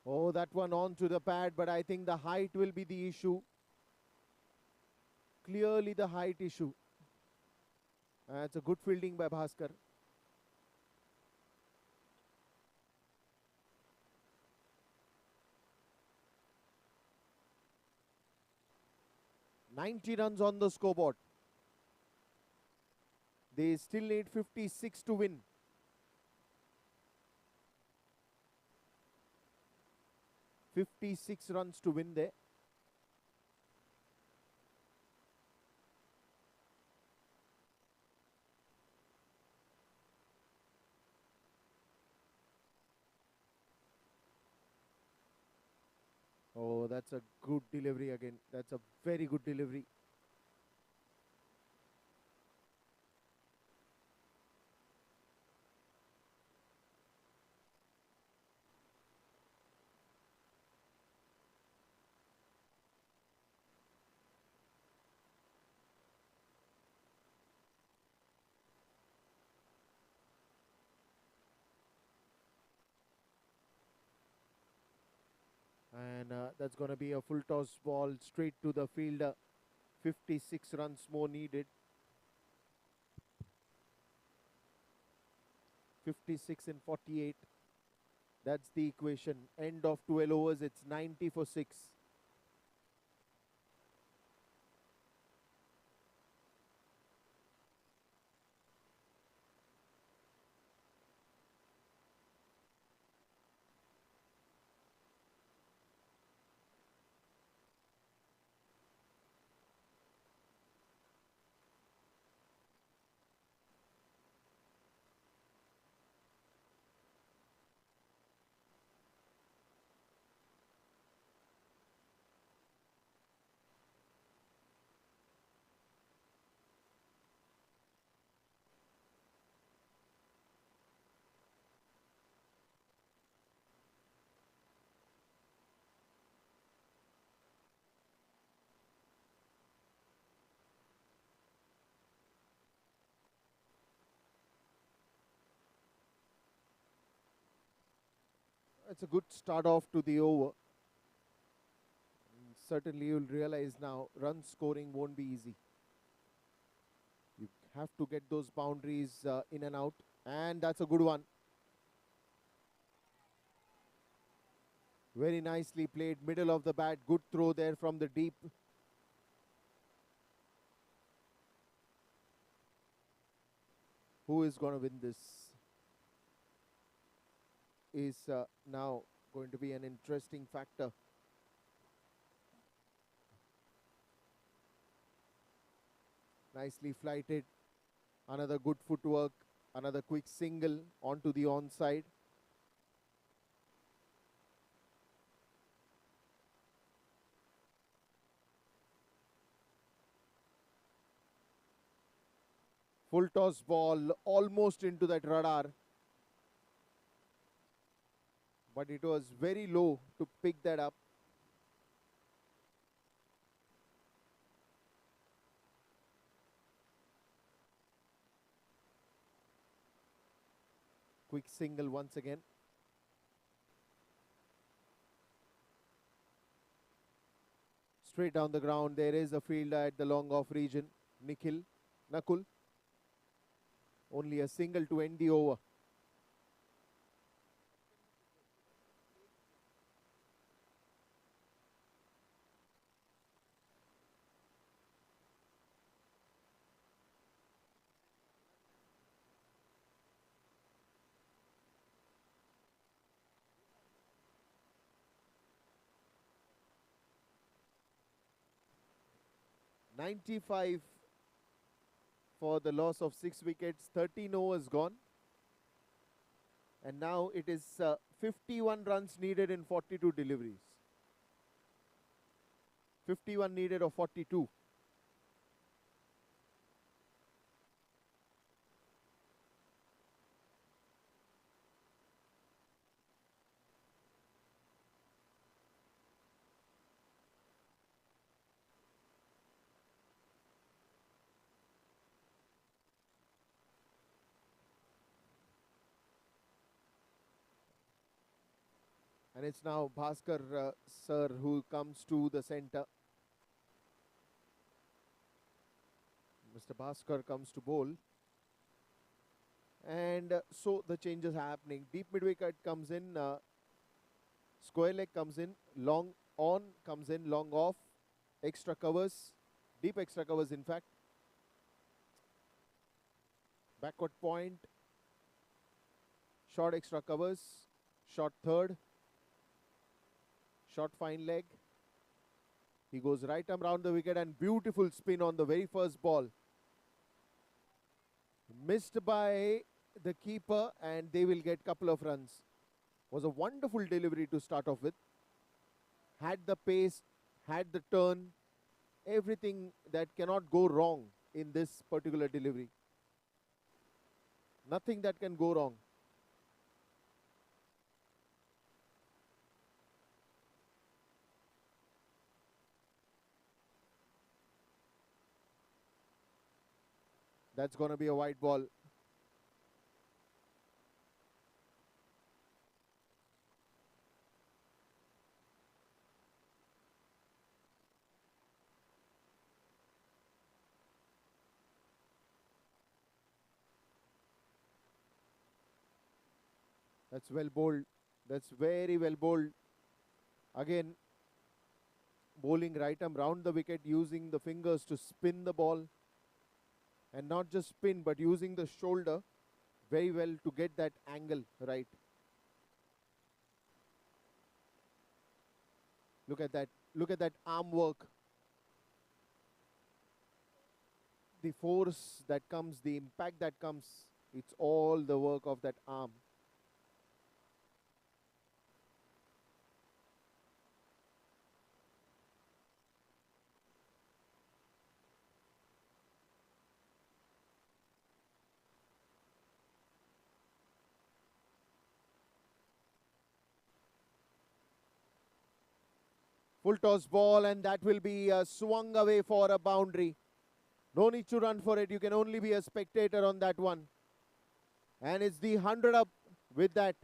Oh, that one onto the pad, but I think the height will be the issue. Clearly the height issue. It's a good fielding by Bhaskar. "90 runs on the scoreboard. They still need 56 to win. 56 runs to win there. Oh, that's a good delivery again. That's a very good delivery. And that's going to be a full toss ball straight to the fielder. 56 runs more needed. 56 in 48. That's the equation. End of 12 overs, it's 90 for 6. It's a good start off to the over. Certainly you'll realize now run scoring won't be easy. You have to get those boundaries in and out. And that's a good one. Very nicely played, middle of the bat. Good throw there from the deep. Who is going to win this is now going to be an interesting factor. Nicely flighted. Another good footwork. Another quick single onto the onside. Full toss ball almost into that radar. But it was very low to pick that up. Quick single once again. Straight down the ground. There is a fielder at the long off region. Nakul. Only a single to end the over. "95 for the loss of 6 wickets. 13 overs gone. And now it is 51 runs needed in 42 deliveries. 51 needed of 42. And it's now Bhaskar sir who comes to the center. Mr. Bhaskar comes to bowl. And so the changes are happening. Deep mid wicket comes in. Square leg comes in. Long on comes in. Long off. Extra covers. Deep extra covers in fact. Backward point. Short extra covers. Short third. Short fine leg. He goes right arm round the wicket and beautiful spin on the very first ball. Missed by the keeper and they will get couple of runs. Was a wonderful delivery to start off with. Had the pace, had the turn, everything that cannot go wrong in this particular delivery. Nothing that can go wrong. That's going to be a wide ball. That's well bowled. That's very well bowled. Again, bowling right arm round the wicket, using the fingers to spin the ball. And not just spin, but using the shoulder very well to get that angle right. Look at that. Look at that arm work. The force that comes, the impact that comes, it's all the work of that arm. Full toss ball, and that will be swung away for a boundary. No need to run for it. You can only be a spectator on that one. And it's the 100 up with that.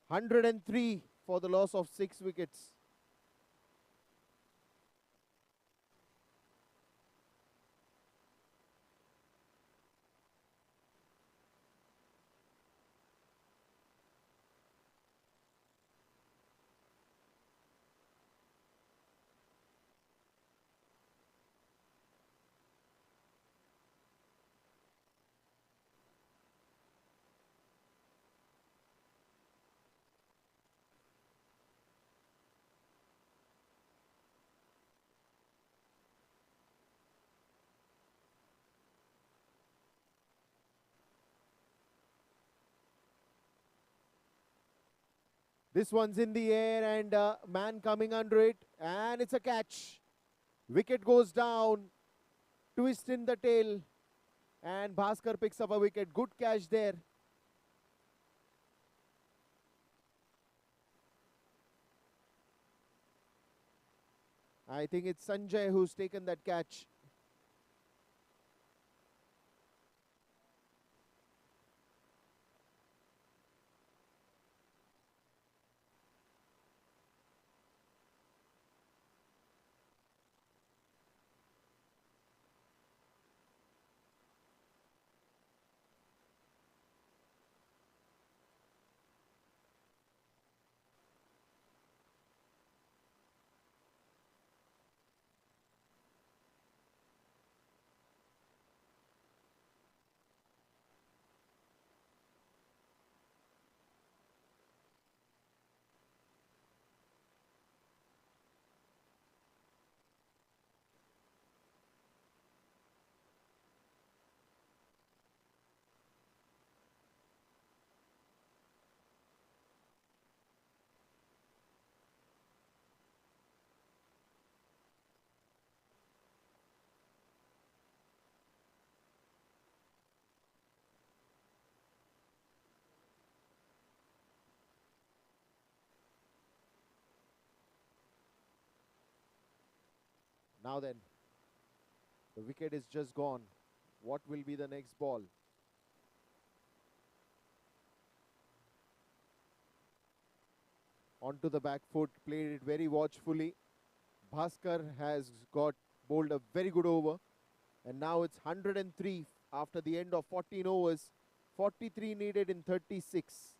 (103) for the loss of 6 wickets. This one's in the air and man coming under it, and it's a catch. Wicket goes down, twist in the tail, and Bhaskar picks up a wicket. Good catch there. I think it's Sanjay who's taken that catch. Now then, the wicket is just gone. What will be the next ball? Onto the back foot, played it very watchfully. Bhaskar has got bowled a very good over. And now it's 103 after the end of 14 overs. 43 needed in 36.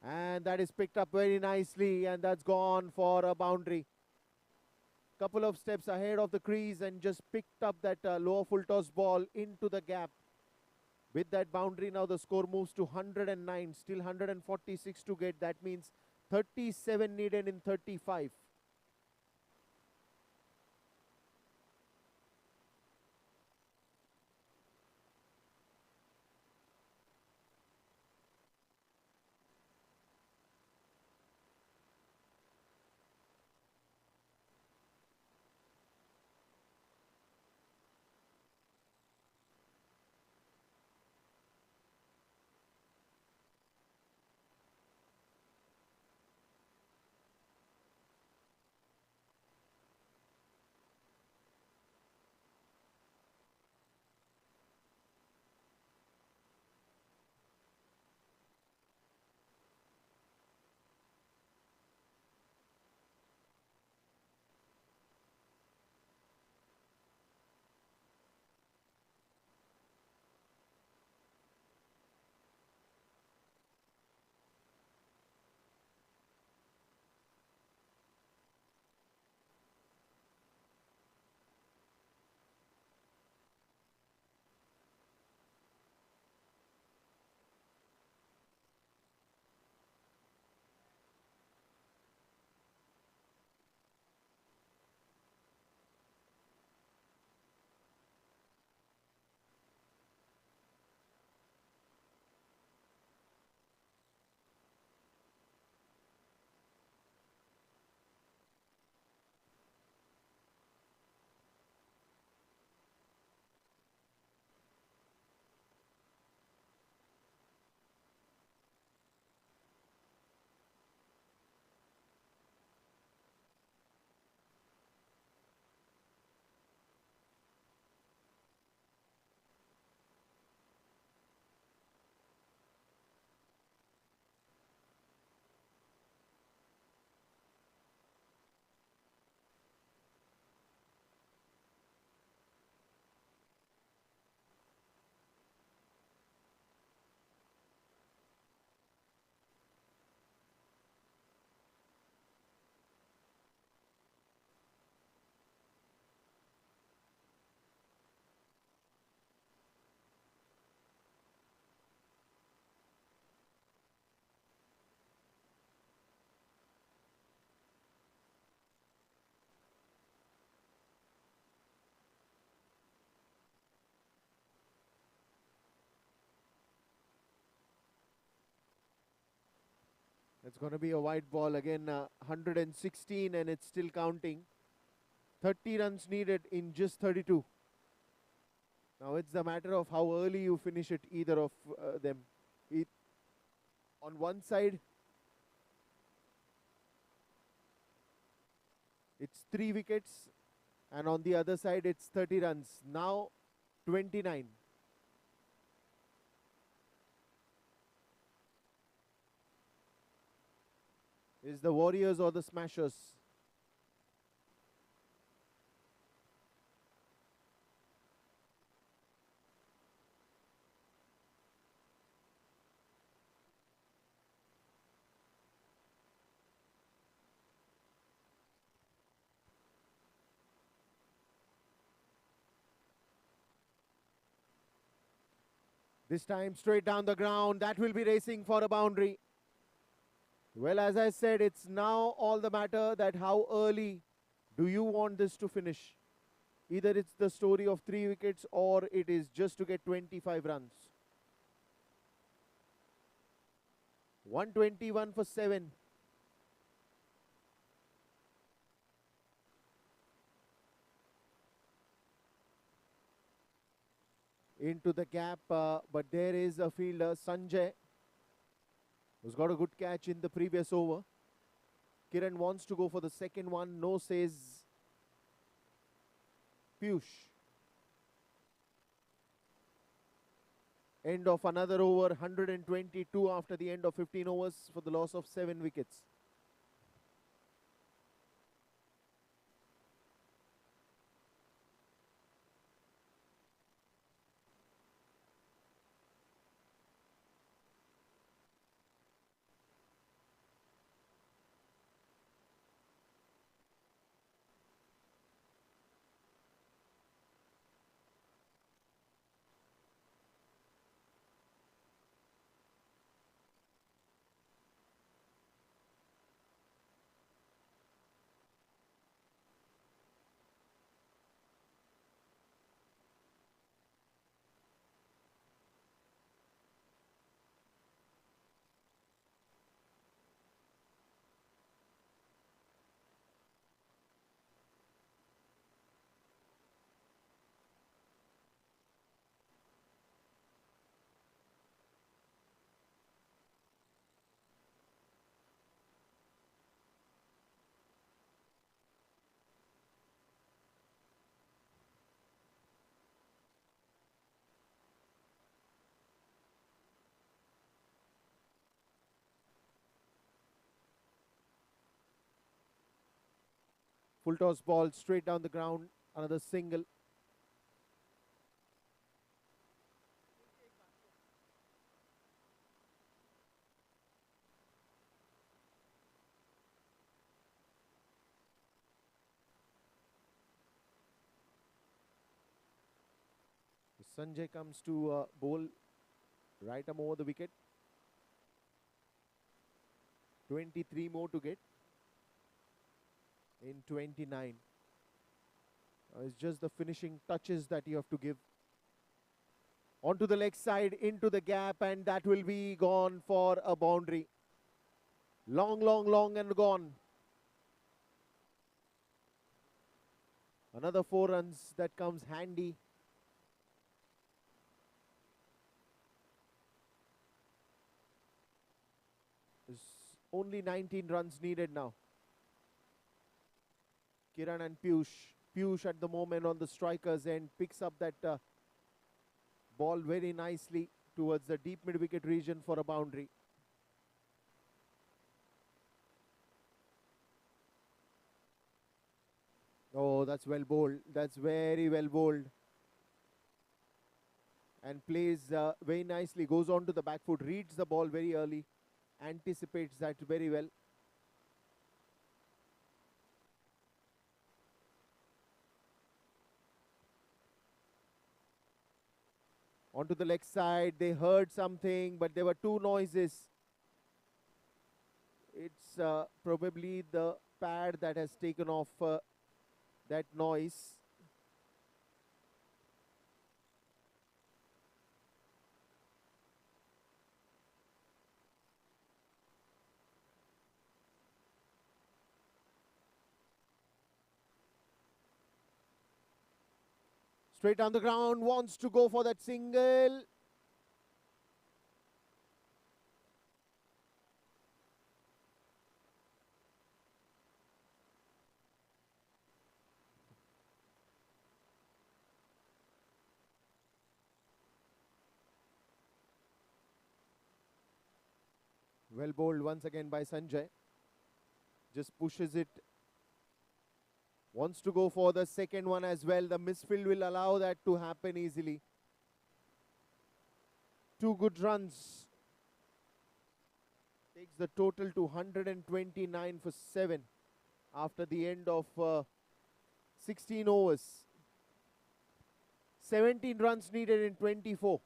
And that is picked up very nicely, and that's gone for a boundary. Couple of steps ahead of the crease and just picked up that lower full toss ball into the gap. With that boundary, now the score moves to 109, still 146 to get. That means 37 needed in 35. It's going to be a wide ball again, 116, and it's still counting. 30 runs needed in just 32. Now it's the matter of how early you finish it, either of them. On one side, it's 3 wickets, and on the other side, it's 30 runs. Now 29. Is the Warriors or the Smashers? This time straight down the ground. That will be racing for a boundary. Well, as I said, it's now all the matter that how early do you want this to finish. Either it's the story of 3 wickets or it is just to get 25 runs. 121 for 7. Into the gap, but there is a fielder, Sanjay, who's got a good catch in the previous over. Kiran wants to go for the second one. No, says Piyush. End of another over, 122 after the end of 15 overs for the loss of 7 wickets. Full toss ball straight down the ground. Another single. Sanjay comes to bowl right arm over the wicket. 23 more to get in 29. It's just the finishing touches that you have to give. Onto the leg side, into the gap, and that will be gone for a boundary. Long, long, long and gone. Another 4 runs that comes handy. There's only 19 runs needed now. Kiran and Piyush. Piyush at the moment on the striker's end picks up that ball very nicely towards the deep mid-wicket region for a boundary. Oh, that's well bowled. That's very well bowled. And plays very nicely. Goes on to the back foot. Reads the ball very early. Anticipates that very well. Onto the leg side. They heard something, but there were 2 noises. It's probably the pad that has taken off that noise. Straight down the ground, wants to go for that single. Well bowled once again by Sanjay. Just pushes it. Wants to go for the second one as well. The misfield will allow that to happen easily. 2 good runs. Takes the total to 129 for 7 after the end of 16 overs. 17 runs needed in 24.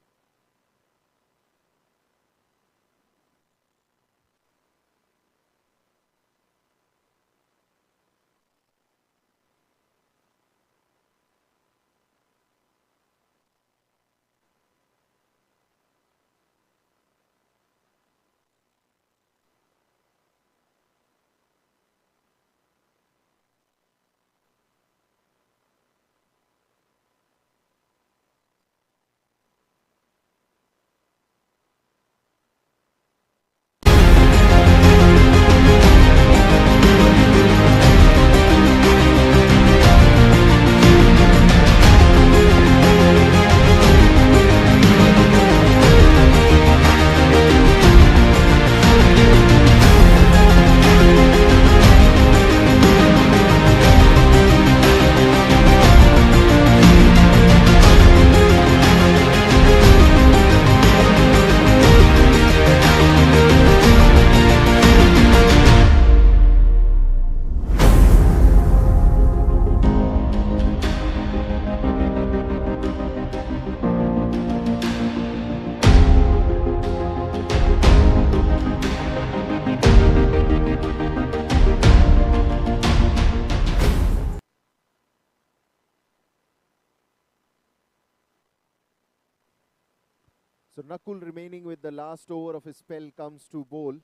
So Nakul, remaining with the last over of his spell, comes to bowl.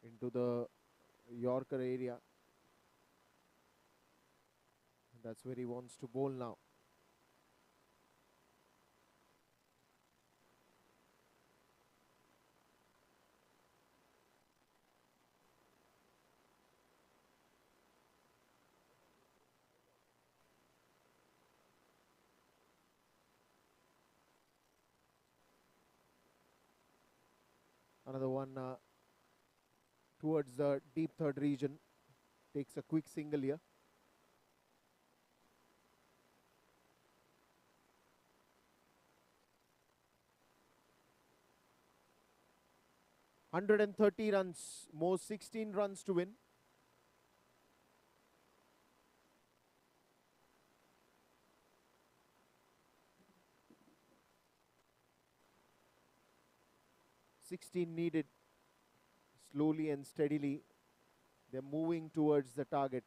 Into the Yorker area. That's where he wants to bowl now. Another one towards the deep third region. Takes a quick single here. "130 runs, more 16 runs to win." "16 needed." Slowly and steadily, they're moving towards the target.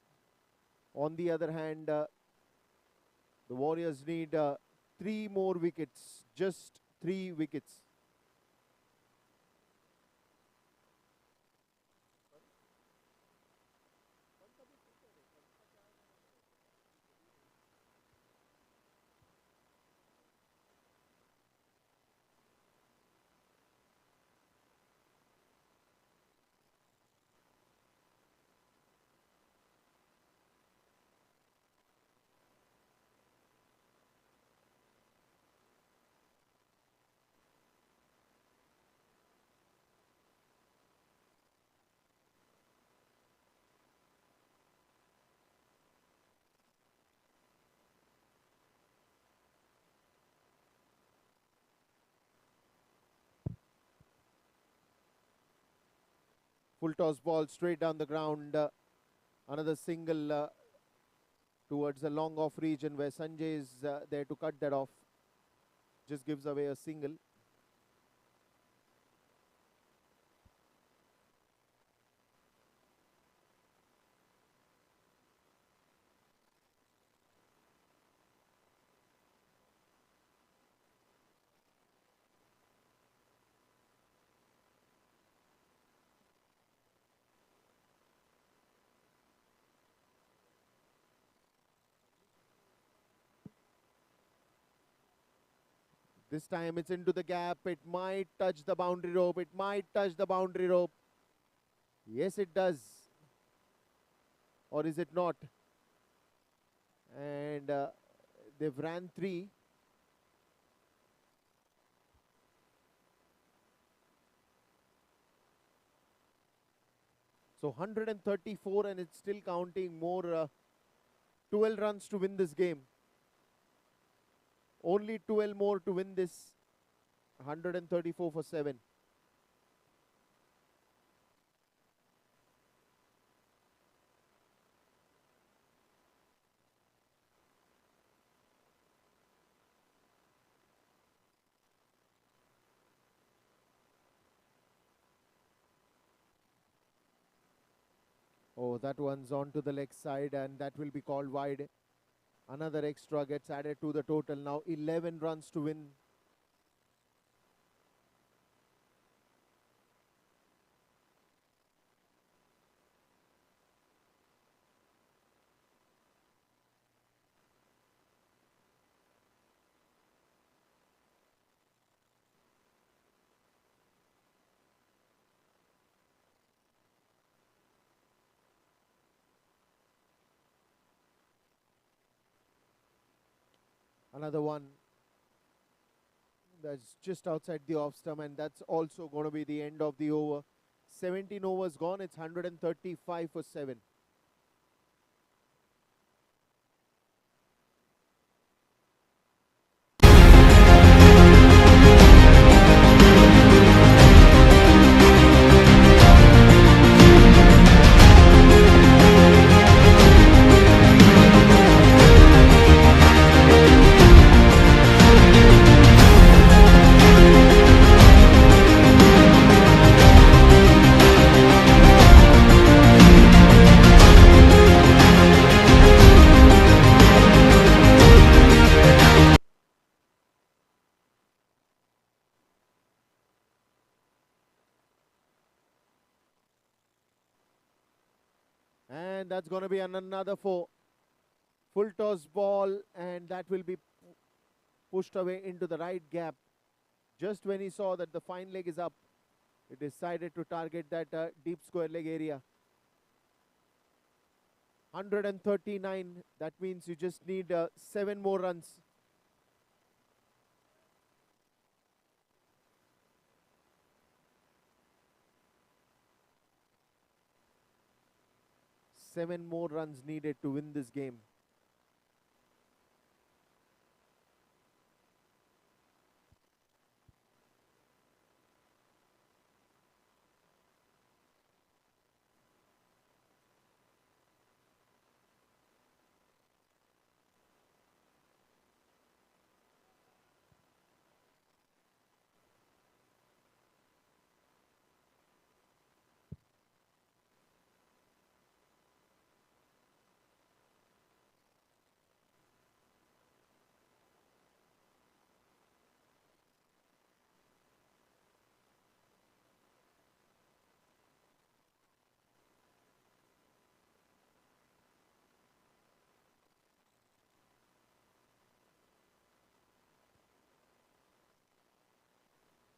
On the other hand, the Warriors need 3 more wickets, just 3 wickets. Full toss ball straight down the ground. Another single towards the long off region where Sanjay is there to cut that off. Just gives away a single. This time it's into the gap. It might touch the boundary rope. It might touch the boundary rope. Yes, it does. Or is it not? And they've ran 3. So 134 and it's still counting. More 12 runs to win this game. Only 12 more to win this. 134 for 7. Oh, that one's on to the leg side and that will be called wide. Another extra gets added to the total. Now 11 runs to win. Another one that's just outside the off stump, and that's also going to be the end of the over. 17 overs gone. It's 135 for 7. And that's going to be another 4. Full toss ball, and that will be pushed away into the right gap. Just when he saw that the fine leg is up, he decided to target that deep square leg area. 139. That means you just need 7 more runs. Seven more runs needed to win this game.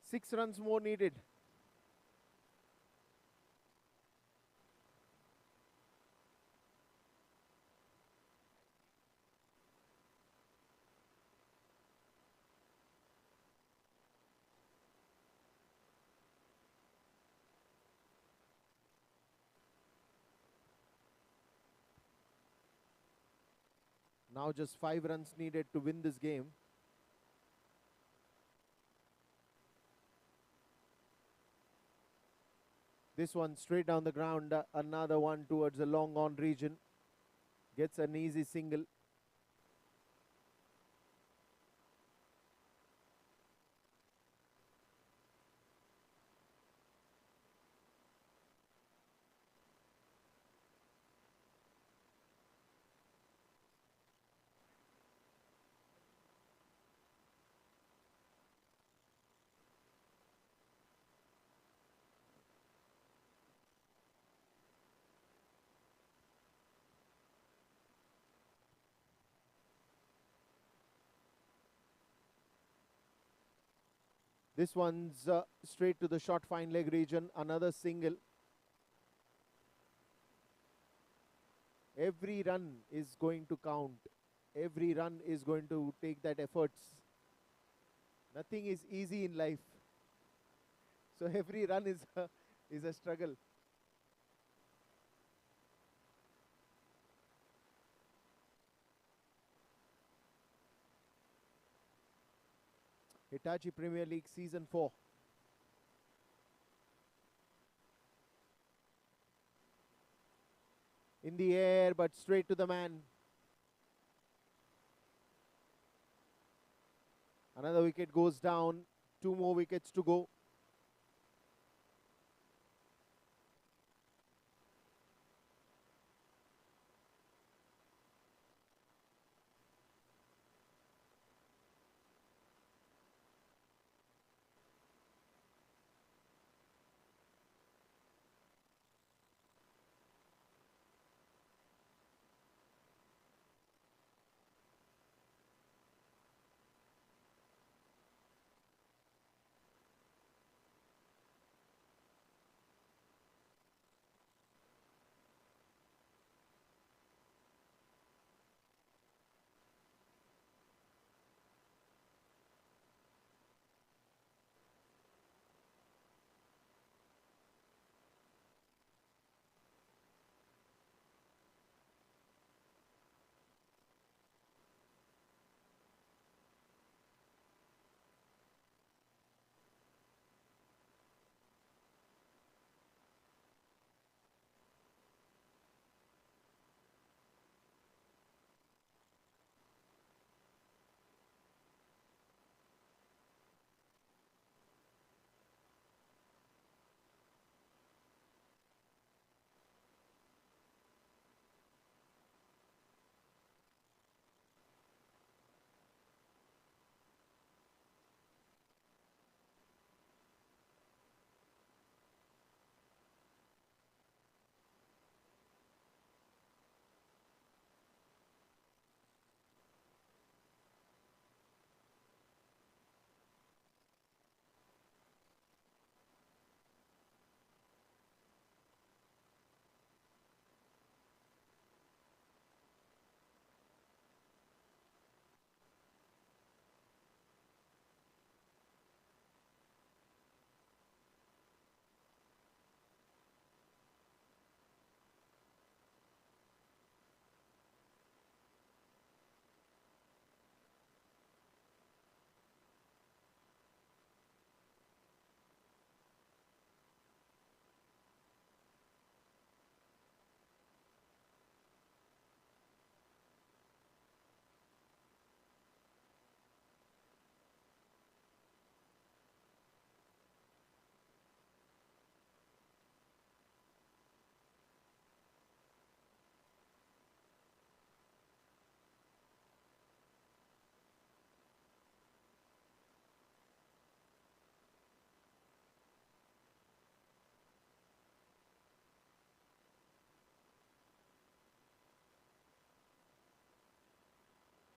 Six runs more needed. Now just 5 runs needed to win this game. This one straight down the ground. Another one towards the long on region. Gets an easy single. This one's straight to the short fine leg region. Another single. Every run is going to count. Every run is going to take that efforts. Nothing is easy in life. So every run is a struggle. Hitachi Premier League Season 4. In the air, but straight to the man. Another wicket goes down. 2 more wickets to go.